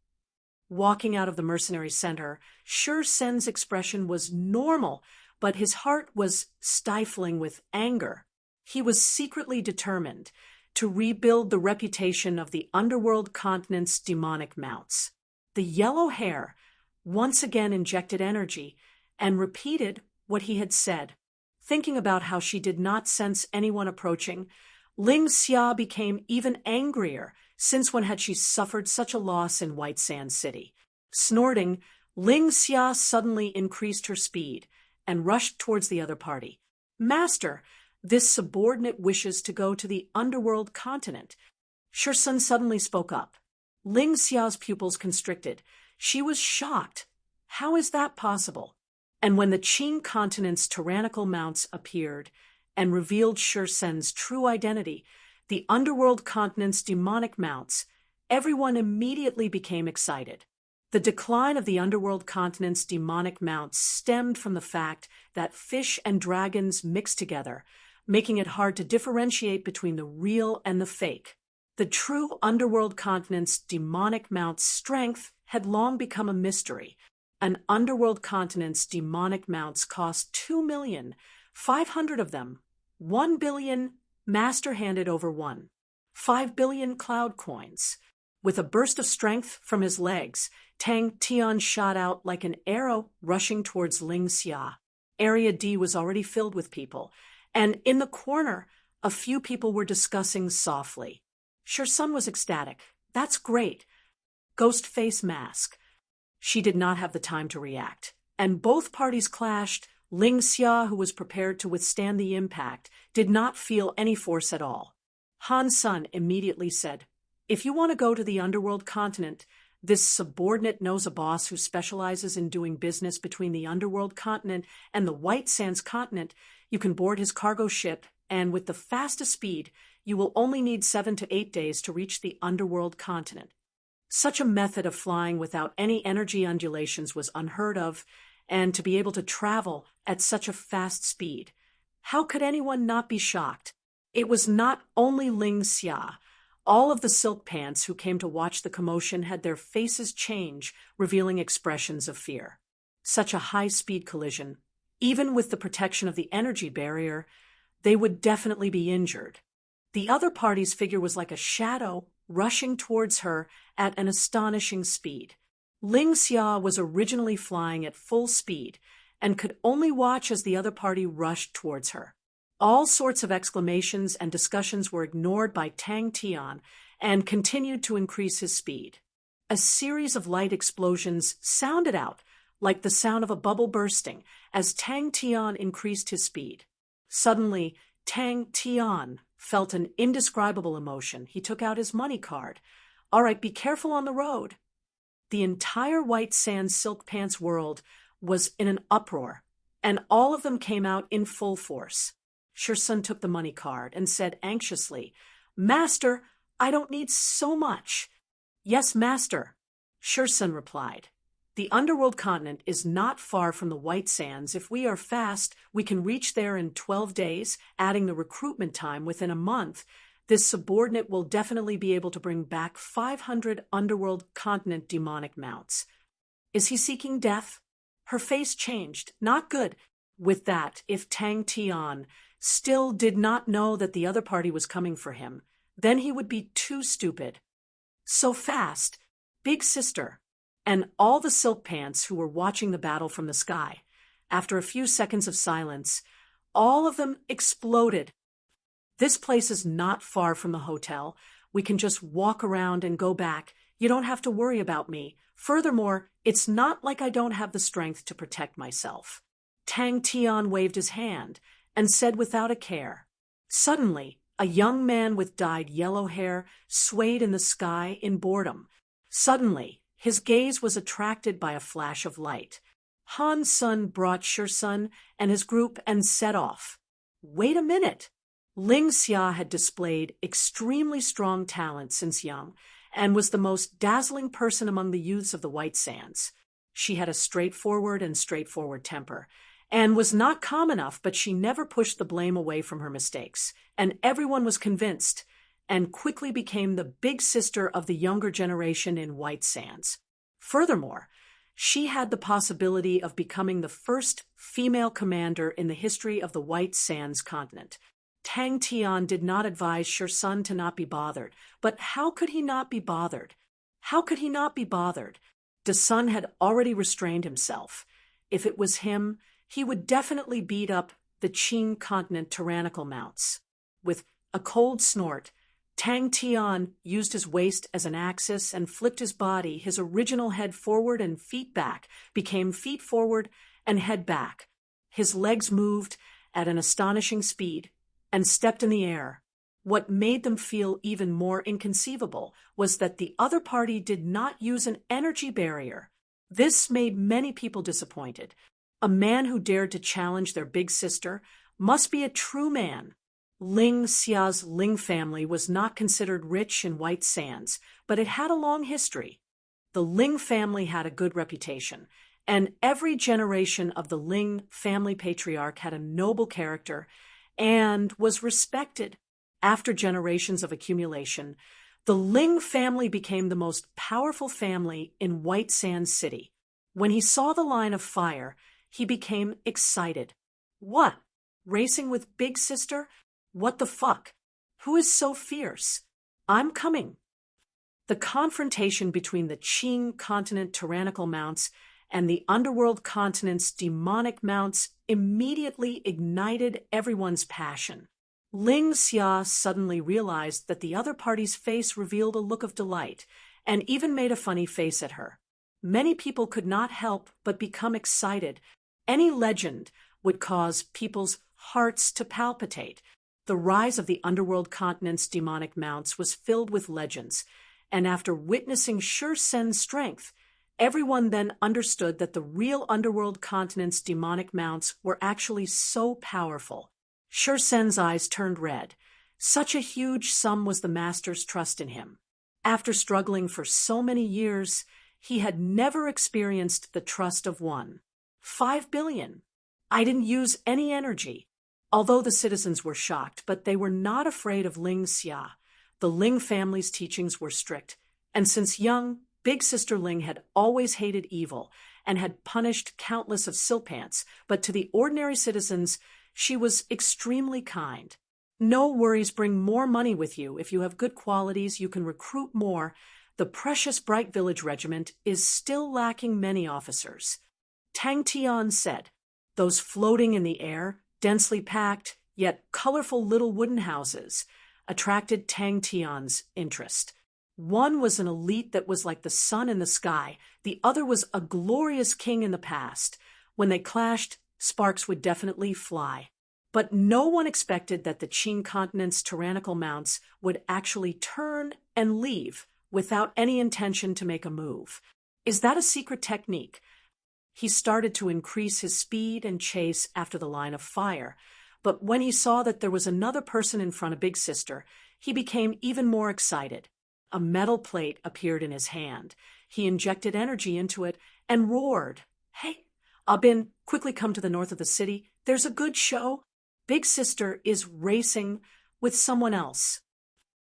Walking out of the mercenary center, Shi Sen's expression was normal, but his heart was stifling with anger. He was secretly determined to rebuild the reputation of the underworld continent's demonic mounts. The yellow hair once again injected energy and repeated what he had said. Thinking about how she did not sense anyone approaching, Ling Xia became even angrier, since when had she suffered such a loss in White Sand City? Snorting, Ling Xia suddenly increased her speed and rushed towards the other party. "Master, this subordinate wishes to go to the underworld continent." Shi Sun suddenly spoke up. Ling Xia's pupils constricted. She was shocked. How is that possible? And when the Qing continent's tyrannical mounts appeared and revealed Shi Sen's true identity, the underworld continent's demonic mounts, everyone immediately became excited. The decline of the underworld continent's demonic mounts stemmed from the fact that fish and dragons mixed together, making it hard to differentiate between the real and the fake. The true underworld continent's demonic mount's strength had long become a mystery. An underworld continent's demonic mounts cost 2,500,000 of them. 1 billion, master handed over 5 billion cloud coins. With a burst of strength from his legs, Tang Tian shot out like an arrow rushing towards Ling Xia. Area D was already filled with people, and in the corner, a few people were discussing softly. Shi Sun was ecstatic. "That's great." Ghost face mask. She did not have the time to react, and both parties clashed. Ling Xia, who was prepared to withstand the impact, did not feel any force at all. Han Sun immediately said, "If you want to go to the underworld continent, this subordinate knows a boss who specializes in doing business between the underworld continent and the White Sands continent. You can board his cargo ship, and with the fastest speed, you will only need 7 to 8 days to reach the underworld continent." Such a method of flying without any energy undulations was unheard of, and to be able to travel at such a fast speed. How could anyone not be shocked? It was not only Ling Xia. All of the silk pants who came to watch the commotion had their faces change, revealing expressions of fear. Such a high-speed collision, even with the protection of the energy barrier, they would definitely be injured. The other party's figure was like a shadow rushing towards her at an astonishing speed. Ling Xia was originally flying at full speed and could only watch as the other party rushed towards her. All sorts of exclamations and discussions were ignored by Tang Tian and continued to increase his speed. A series of light explosions sounded out like the sound of a bubble bursting as Tang Tian increased his speed. Suddenly, Tang Tian felt an indescribable emotion. He took out his money card. "All right, be careful on the road." The entire White Sands Silk Pants world was in an uproar, and all of them came out in full force. Shi Sun took the money card and said anxiously, "Master, I don't need so much." "Yes, master," Shi Sun replied. "The underworld continent is not far from the White Sands. If we are fast, we can reach there in 12 days, adding the recruitment time within a month. This subordinate will definitely be able to bring back 500 underworld continent demonic mounts." "Is he seeking death?" Her face changed. Not good. With that, if Tang Tian still did not know that the other party was coming for him, then he would be too stupid. "So fast, big sister," and all the silk pants who were watching the battle from the sky. After a few seconds of silence, all of them exploded. "This place is not far from the hotel. We can just walk around and go back. You don't have to worry about me. Furthermore, it's not like I don't have the strength to protect myself." Tang Tian waved his hand and said without a care. Suddenly, a young man with dyed yellow hair swayed in the sky in boredom. Suddenly, his gaze was attracted by a flash of light. Han Sun brought Shi Sun and his group and set off. Wait a minute! Ling Xia had displayed extremely strong talent since young, and was the most dazzling person among the youths of the White Sands. She had a straightforward temper, and was not calm enough, but she never pushed the blame away from her mistakes, and everyone was convinced, and quickly became the big sister of the younger generation in White Sands. Furthermore, she had the possibility of becoming the first female commander in the history of the White Sands continent. Tang Tian did not advise Sher Sun to not be bothered, but how could he not be bothered? How could he not be bothered? The Sun had already restrained himself. If it was him, he would definitely beat up the Qing continent tyrannical mounts. With a cold snort, Tang Tian used his waist as an axis and flipped his body, his original head forward and feet back, became feet forward and head back. His legs moved at an astonishing speed and stepped in the air. What made them feel even more inconceivable was that the other party did not use an energy barrier. This made many people disappointed. A man who dared to challenge their big sister must be a true man. Ling Xia's Ling family was not considered rich in White Sands, but it had a long history. The Ling family had a good reputation, and every generation of the Ling family patriarch had a noble character and was respected. After generations of accumulation, the Ling family became the most powerful family in White Sands City. When he saw the line of fire, he became excited. What? Racing with Big Sister? What the fuck? Who is so fierce? I'm coming. The confrontation between the Qing continent tyrannical mounts and the underworld continent's demonic mounts immediately ignited everyone's passion. Ling Xia suddenly realized that the other party's face revealed a look of delight, and even made a funny face at her. Many people could not help but become excited. Any legend would cause people's hearts to palpitate. The rise of the underworld continent's demonic mounts was filled with legends, and after witnessing Sher Sen's strength, everyone then understood that the real underworld continent's demonic mounts were actually so powerful. Sher Sen's eyes turned red. Such a huge sum was the master's trust in him. After struggling for so many years, he had never experienced the trust of one. 5 billion. I didn't use any energy. Although the citizens were shocked, but they were not afraid of Ling Xia. The Ling family's teachings were strict, and since young, Big Sister Ling had always hated evil and had punished countless of silpants, but to the ordinary citizens, she was extremely kind. No worries, bring more money with you. If you have good qualities, you can recruit more. The precious Bright Village Regiment is still lacking many officers. Tang Tian said, those floating in the air, densely packed, yet colorful little wooden houses attracted Tang Tian's interest. One was an elite that was like the sun in the sky. The other was a glorious king in the past. When they clashed, sparks would definitely fly. But no one expected that the Qing continent's tyrannical mounts would actually turn and leave without any intention to make a move. Is that a secret technique? He started to increase his speed and chase after the line of fire, but when he saw that there was another person in front of Big Sister, he became even more excited. A metal plate appeared in his hand. He injected energy into it and roared, "Hey, Abin, quickly come to the north of the city. There's a good show. Big Sister is racing with someone else."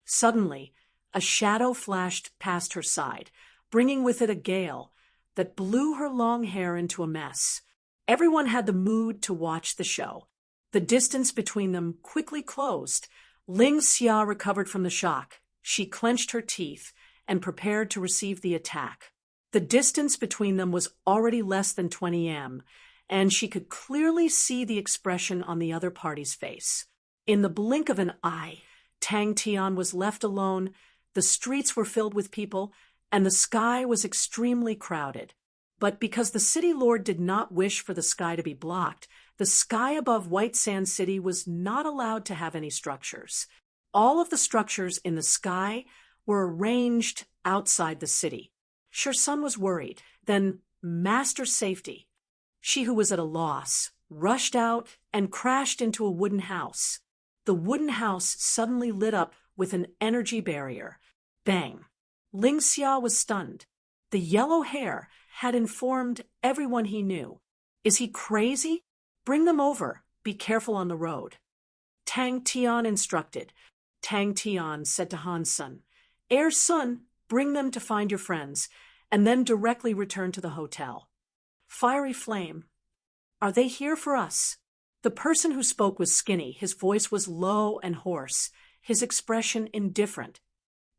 Suddenly, a shadow flashed past her side, bringing with it a gale that blew her long hair into a mess. Everyone had the mood to watch the show. The distance between them quickly closed. Ling Xia recovered from the shock. She clenched her teeth and prepared to receive the attack. The distance between them was already less than 20 m, and she could clearly see the expression on the other party's face. In the blink of an eye, Tang Tian was left alone. The streets were filled with people, and the sky was extremely crowded. But because the city lord did not wish for the sky to be blocked, the sky above White Sand City was not allowed to have any structures. All of the structures in the sky were arranged outside the city. Sher Sun was worried. Then Master Safety, she who was at a loss, rushed out and crashed into a wooden house. The wooden house suddenly lit up with an energy barrier. Bang! Ling Xia was stunned. The yellow hair had informed everyone he knew. Is he crazy? Bring them over. Be careful on the road. Tang Tian instructed. Tang Tian said to Han's son, Heir Sun, bring them to find your friends, and then directly return to the hotel. Fiery Flame. Are they here for us? The person who spoke was skinny. His voice was low and hoarse, his expression indifferent.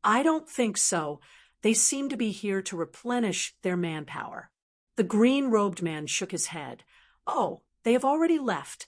I don't think so. They seem to be here to replenish their manpower. The green-robed man shook his head. Oh, they have already left.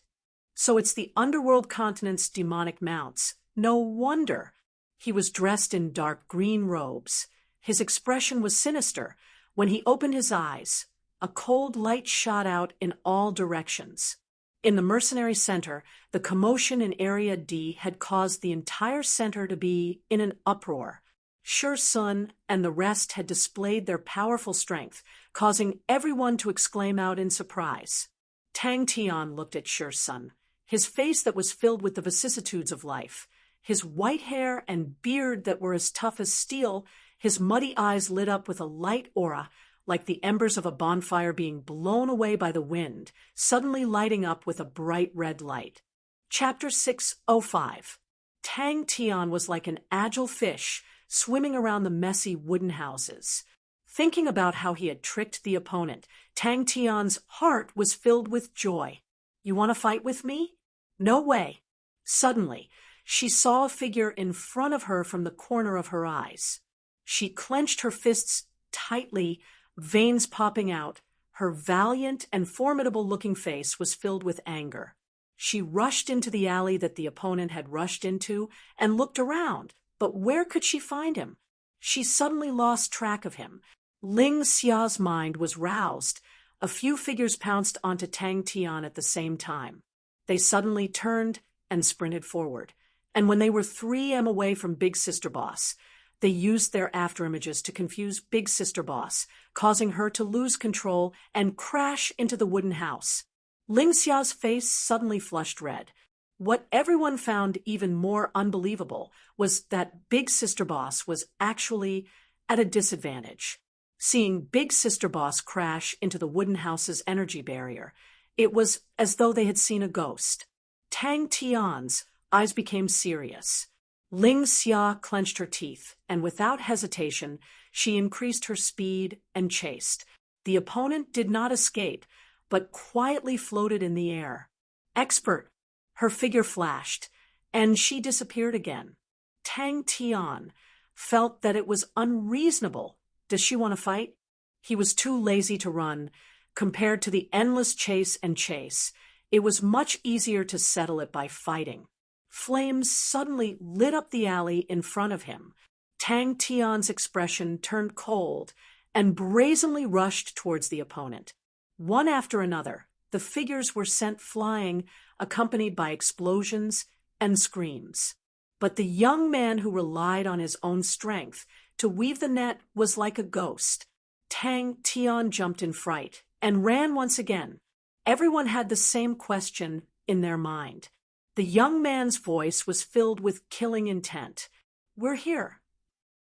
So it's the underworld continent's demonic mounts. No wonder. He was dressed in dark green robes. His expression was sinister. When he opened his eyes, a cold light shot out in all directions. In the mercenary center, the commotion in Area D had caused the entire center to be in an uproar. Shi Sun and the rest had displayed their powerful strength, causing everyone to exclaim out in surprise. Tang Tian looked at Shi Sun, his face that was filled with the vicissitudes of life, his white hair and beard that were as tough as steel, his muddy eyes lit up with a light aura, like the embers of a bonfire being blown away by the wind, suddenly lighting up with a bright red light. Chapter 605. Tang Tian was like an agile fish, swimming around the messy wooden houses. Thinking about how he had tricked the opponent, Tang Tian's heart was filled with joy. You want to fight with me? No way. Suddenly, she saw a figure in front of her from the corner of her eyes. She clenched her fists tightly, veins popping out. Her valiant and formidable-looking face was filled with anger. She rushed into the alley that the opponent had rushed into and looked around, but where could she find him? She suddenly lost track of him. Ling Xia's mind was roused. A few figures pounced onto Tang Tian at the same time. They suddenly turned and sprinted forward. And when they were 3M away from Big Sister Boss, they used their afterimages to confuse Big Sister Boss, causing her to lose control and crash into the wooden house. Ling Xia's face suddenly flushed red. What everyone found even more unbelievable was that Big Sister Boss was actually at a disadvantage. Seeing Big Sister Boss crash into the wooden house's energy barrier, it was as though they had seen a ghost. Tang Tian's eyes became serious. Ling Xia clenched her teeth, and without hesitation, she increased her speed and chased. The opponent did not escape, but quietly floated in the air. Expert! Her figure flashed, and she disappeared again. Tang Tian felt that it was unreasonable. Does she want to fight? He was too lazy to run. Compared to the endless chase and chase, it was much easier to settle it by fighting. Flames suddenly lit up the alley in front of him. Tang Tian's expression turned cold and brazenly rushed towards the opponent. One after another, the figures were sent flying, accompanied by explosions and screams. But the young man who relied on his own strength to weave the net was like a ghost. Tang Tian jumped in fright and ran once again. Everyone had the same question in their mind. The young man's voice was filled with killing intent. We're here.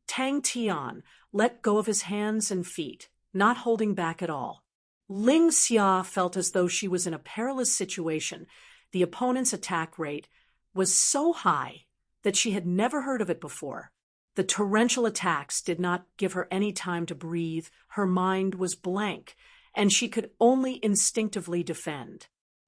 Tang Tian let go of his hands and feet, not holding back at all. Ling Xia felt as though she was in a perilous situation. The opponent's attack rate was so high that she had never heard of it before. The torrential attacks did not give her any time to breathe. Her mind was blank, and she could only instinctively defend.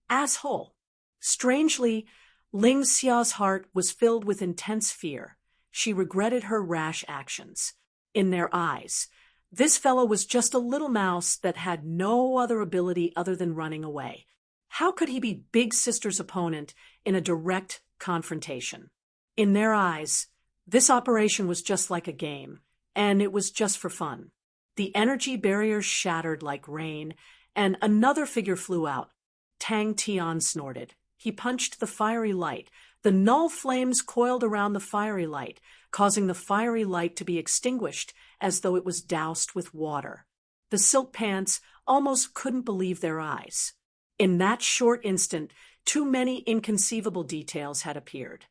Asshole! Strangely, Ling Xia's heart was filled with intense fear. She regretted her rash actions. In their eyes, this fellow was just a little mouse that had no other ability other than running away. How could he be Big Sister's opponent in a direct confrontation? In their eyes, this operation was just like a game, and it was just for fun. The energy barrier shattered like rain, and another figure flew out. Tang Tian snorted. He punched the fiery light. The null flames coiled around the fiery light, causing the fiery light to be extinguished as though it was doused with water. The silk pants almost couldn't believe their eyes. In that short instant, too many inconceivable details had appeared.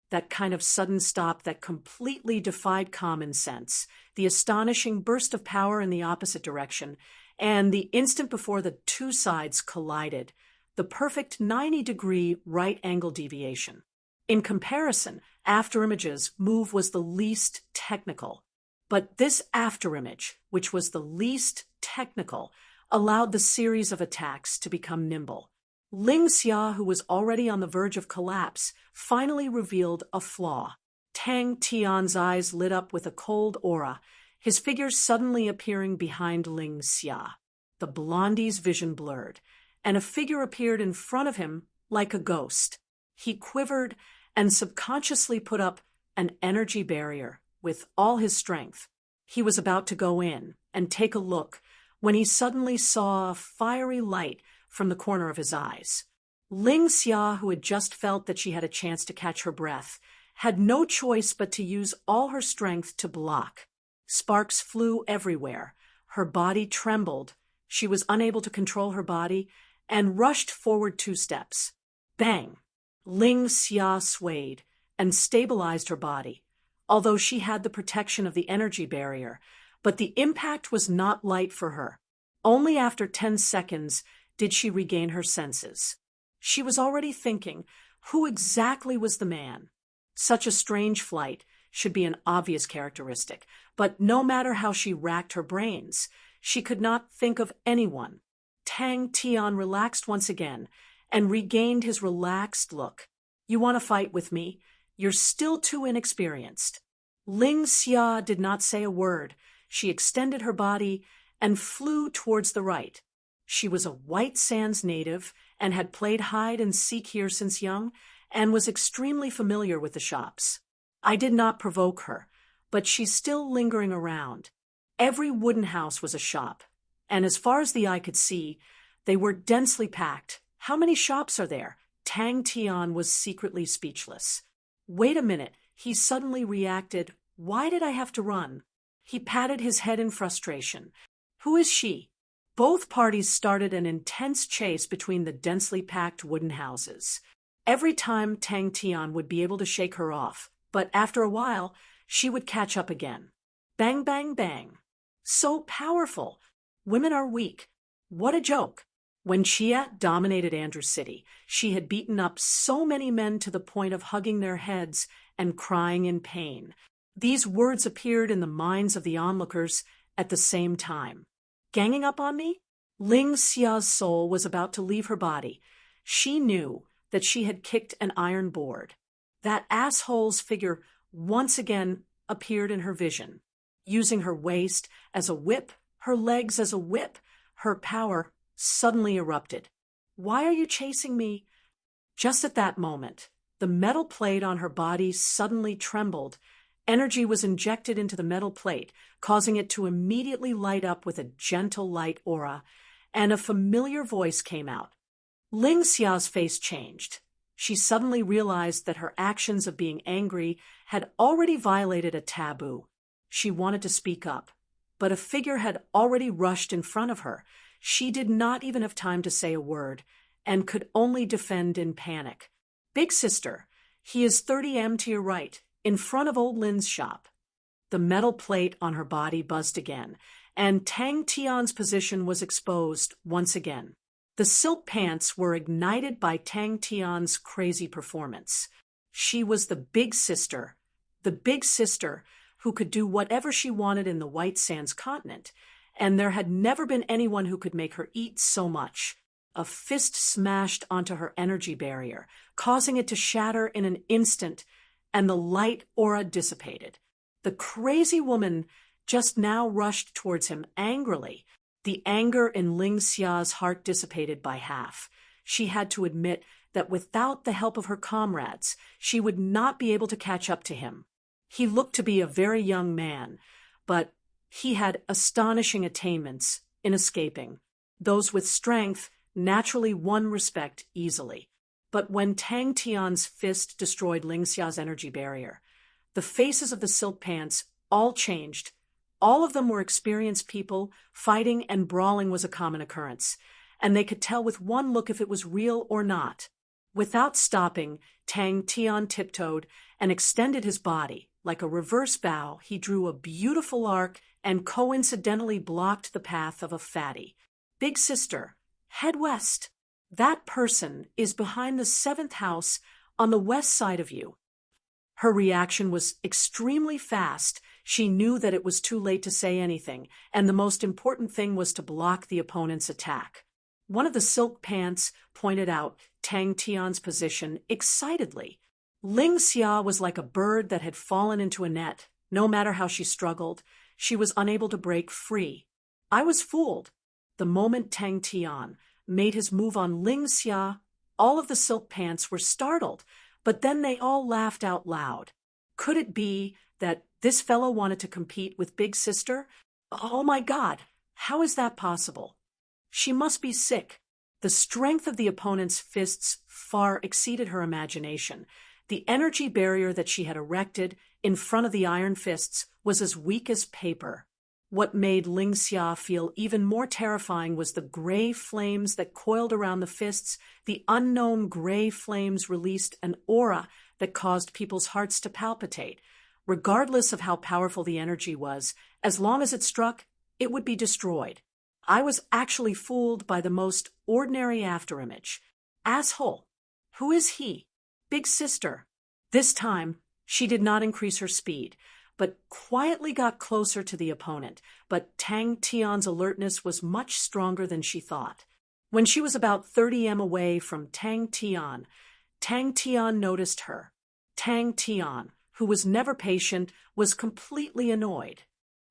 that kind of sudden stop that completely defied common sense, the astonishing burst of power in the opposite direction, and the instant before the two sides collided, the perfect 90-degree right-angle deviation. In comparison, Afterimage's move was the least technical. But this afterimage, which was the least technical, allowed the series of attacks to become nimble. Ling Xia, who was already on the verge of collapse, finally revealed a flaw. Tang Tian's eyes lit up with a cold aura, his figure suddenly appearing behind Ling Xia. The blondie's vision blurred, and a figure appeared in front of him like a ghost. He quivered and subconsciously put up an energy barrier with all his strength. He was about to go in and take a look when he suddenly saw a fiery light from the corner of his eyes. Ling Xia, who had just felt that she had a chance to catch her breath, had no choice but to use all her strength to block. Sparks flew everywhere. Her body trembled. She was unable to control her body and rushed forward 2 steps. Bang! Ling Xia swayed and stabilized her body, although she had the protection of the energy barrier, but the impact was not light for her. Only after 10 seconds did she regain her senses. She was already thinking, who exactly was the man? Such a strange flight should be an obvious characteristic, but no matter how she racked her brains, she could not think of anyone. Tang Tian relaxed once again and regained his relaxed look. You want to fight with me? You're still too inexperienced. Ling Xia did not say a word. She extended her body and flew towards the right. She was a White Sands native and had played hide and seek here since young and was extremely familiar with the shops. I did not provoke her, but she's still lingering around. Every wooden house was a shop, and as far as the eye could see, they were densely packed. How many shops are there? Tang Tian was secretly speechless. Wait a minute, he suddenly reacted. Why did I have to run? He patted his head in frustration. Who is she? Both parties started an intense chase between the densely packed wooden houses. Every time Tang Tian would be able to shake her off, but after a while, she would catch up again. Bang, bang, bang. So powerful. Women are weak. What a joke. When Chia dominated Andrew City, she had beaten up so many men to the point of hugging their heads and crying in pain. These words appeared in the minds of the onlookers at the same time. Ganging up on me? Ling Xia's soul was about to leave her body. She knew that she had kicked an iron board. That asshole's figure once again appeared in her vision, using her waist as a whip, her legs as a whip. Her power suddenly erupted. Why are you chasing me? Just at that moment, the metal plate on her body suddenly trembled. Energy was injected into the metal plate, causing it to immediately light up with a gentle light aura, and a familiar voice came out. Ling Xia's face changed. She suddenly realized that her actions of being angry had already violated a taboo. She wanted to speak up, but a figure had already rushed in front of her. She did not even have time to say a word, and could only defend in panic. Big sister, he is 30 to your right, in front of old Lin's shop. The metal plate on her body buzzed again, and Tang Tian's position was exposed once again. The silk pants were ignited by Tang Tian's crazy performance. She was the big sister who could do whatever she wanted in the White Sands continent, and there had never been anyone who could make her eat so much. A fist smashed onto her energy barrier, causing it to shatter in an instant, and the light aura dissipated. The crazy woman just now rushed towards him angrily. The anger in Ling Xia's heart dissipated by half. She had to admit that without the help of her comrades, she would not be able to catch up to him. He looked to be a very young man, but he had astonishing attainments in escaping. Those with strength naturally won respect easily. But when Tang Tian's fist destroyed Ling Xia's energy barrier, the faces of the silk pants all changed. All of them were experienced people. Fighting and brawling was a common occurrence, and they could tell with one look if it was real or not. Without stopping, Tang Tian tiptoed and extended his body. Like a reverse bow, he drew a beautiful arc and coincidentally blocked the path of a fatty. Big sister, head west. That person is behind the 7th house on the west side of you. Her reaction was extremely fast. She knew that it was too late to say anything, and the most important thing was to block the opponent's attack. One of the silk pants pointed out Tang Tian's position excitedly. Ling Xia was like a bird that had fallen into a net. No matter how she struggled, she was unable to break free. I was fooled. The moment Tang Tian made his move on Ling Xia, all of the silk pants were startled, but then they all laughed out loud. Could it be that this fellow wanted to compete with Big Sister? Oh my God, how is that possible? She must be sick. The strength of the opponent's fists far exceeded her imagination. The energy barrier that she had erected in front of the iron fists was as weak as paper. What made Ling Xia feel even more terrifying was the gray flames that coiled around the fists. The unknown gray flames released an aura that caused people's hearts to palpitate. Regardless of how powerful the energy was, as long as it struck, it would be destroyed. I was actually fooled by the most ordinary afterimage. Asshole. Who is he? Big sister. This time, she did not increase her speed, but quietly got closer to the opponent. But Tang Tian's alertness was much stronger than she thought. When she was about 30 m away from Tang Tian noticed her. Tang Tian, who was never patient, was completely annoyed.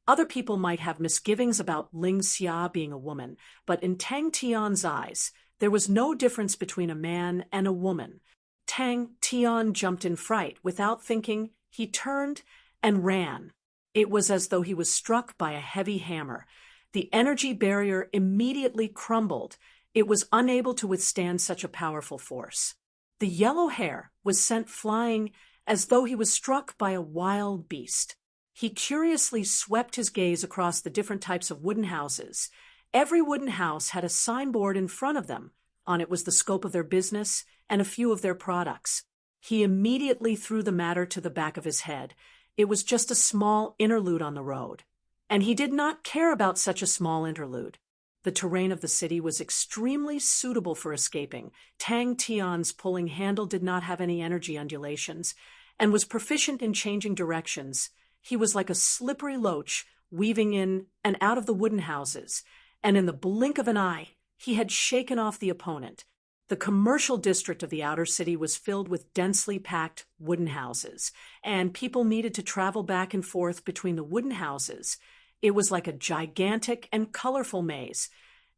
Other people might have misgivings about Ling Xia being a woman, but in Tang Tian's eyes, there was no difference between a man and a woman. Tang Tian jumped in fright. Without thinking, he turned and ran. It was as though he was struck by a heavy hammer. The energy barrier immediately crumbled. It was unable to withstand such a powerful force. The yellow hair was sent flying as though he was struck by a wild beast. He curiously swept his gaze across the different types of wooden houses. Every wooden house had a signboard in front of them. On it was the scope of their business and a few of their products. He immediately threw the matter to the back of his head. It was just a small interlude on the road. And he did not care about such a small interlude. The terrain of the city was extremely suitable for escaping. Tang Tian's pulling handle did not have any energy undulations and was proficient in changing directions. He was like a slippery loach, weaving in and out of the wooden houses, and in the blink of an eye, he had shaken off the opponent. The commercial district of the outer city was filled with densely packed wooden houses, and people needed to travel back and forth between the wooden houses. It was like a gigantic and colorful maze,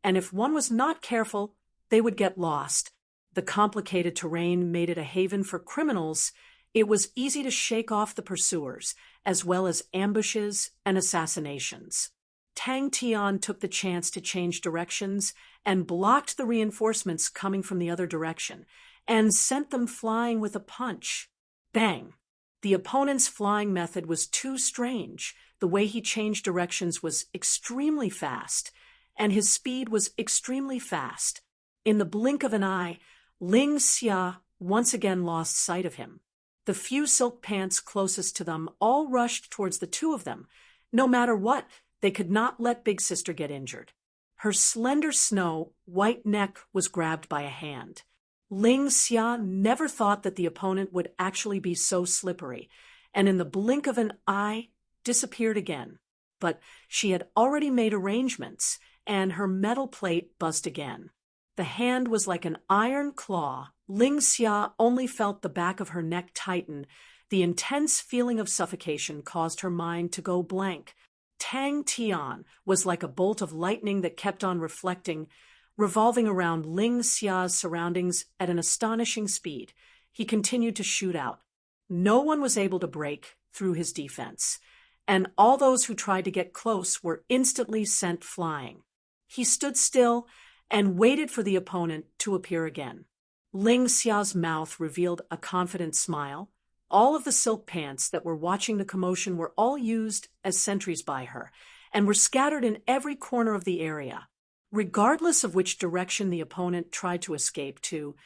and if one was not careful, they would get lost. The complicated terrain made it a haven for criminals. It was easy to shake off the pursuers, as well as ambushes and assassinations. Tang Tian took the chance to change directions and blocked the reinforcements coming from the other direction, and sent them flying with a punch. Bang! The opponent's flying method was too strange. The way he changed directions was extremely fast, and his speed was extremely fast. In the blink of an eye, Ling Xia once again lost sight of him. The few silk pants closest to them all rushed towards the two of them. No matter what, they could not let Big Sister get injured. Her slender snow-white neck was grabbed by a hand. Ling Xia never thought that the opponent would actually be so slippery, and in the blink of an eye, disappeared again. But she had already made arrangements, and her metal plate buzzed again. The hand was like an iron claw. Ling Xia only felt the back of her neck tighten. The intense feeling of suffocation caused her mind to go blank. Tang Tian was like a bolt of lightning that kept on revolving around Ling Xia's surroundings at an astonishing speed. He continued to shoot out. No one was able to break through his defense, and all those who tried to get close were instantly sent flying. He stood still and waited for the opponent to appear again. Ling Xia's mouth revealed a confident smile. All of the silk pants that were watching the commotion were all used as sentries by her, and were scattered in every corner of the area. Regardless of which direction the opponent tried to escape to,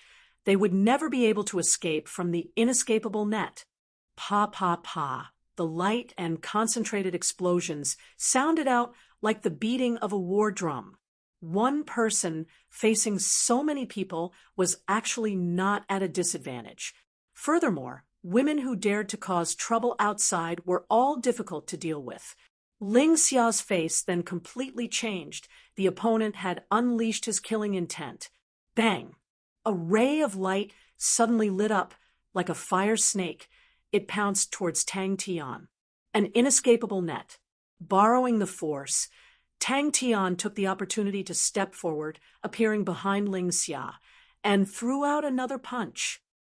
they would never be able to escape from the inescapable net. Pa pa pa. The light and concentrated explosions sounded out like the beating of a war drum. One person facing so many people was actually not at a disadvantage. Furthermore, women who dared to cause trouble outside were all difficult to deal with. Ling Xia's face then completely changed. The opponent had unleashed his killing intent. Bang! A ray of light suddenly lit up like a fire snake. It pounced towards Tang Tian. An inescapable net. Borrowing the force, Tang Tian took the opportunity to step forward, appearing behind Ling Xia, and threw out another punch.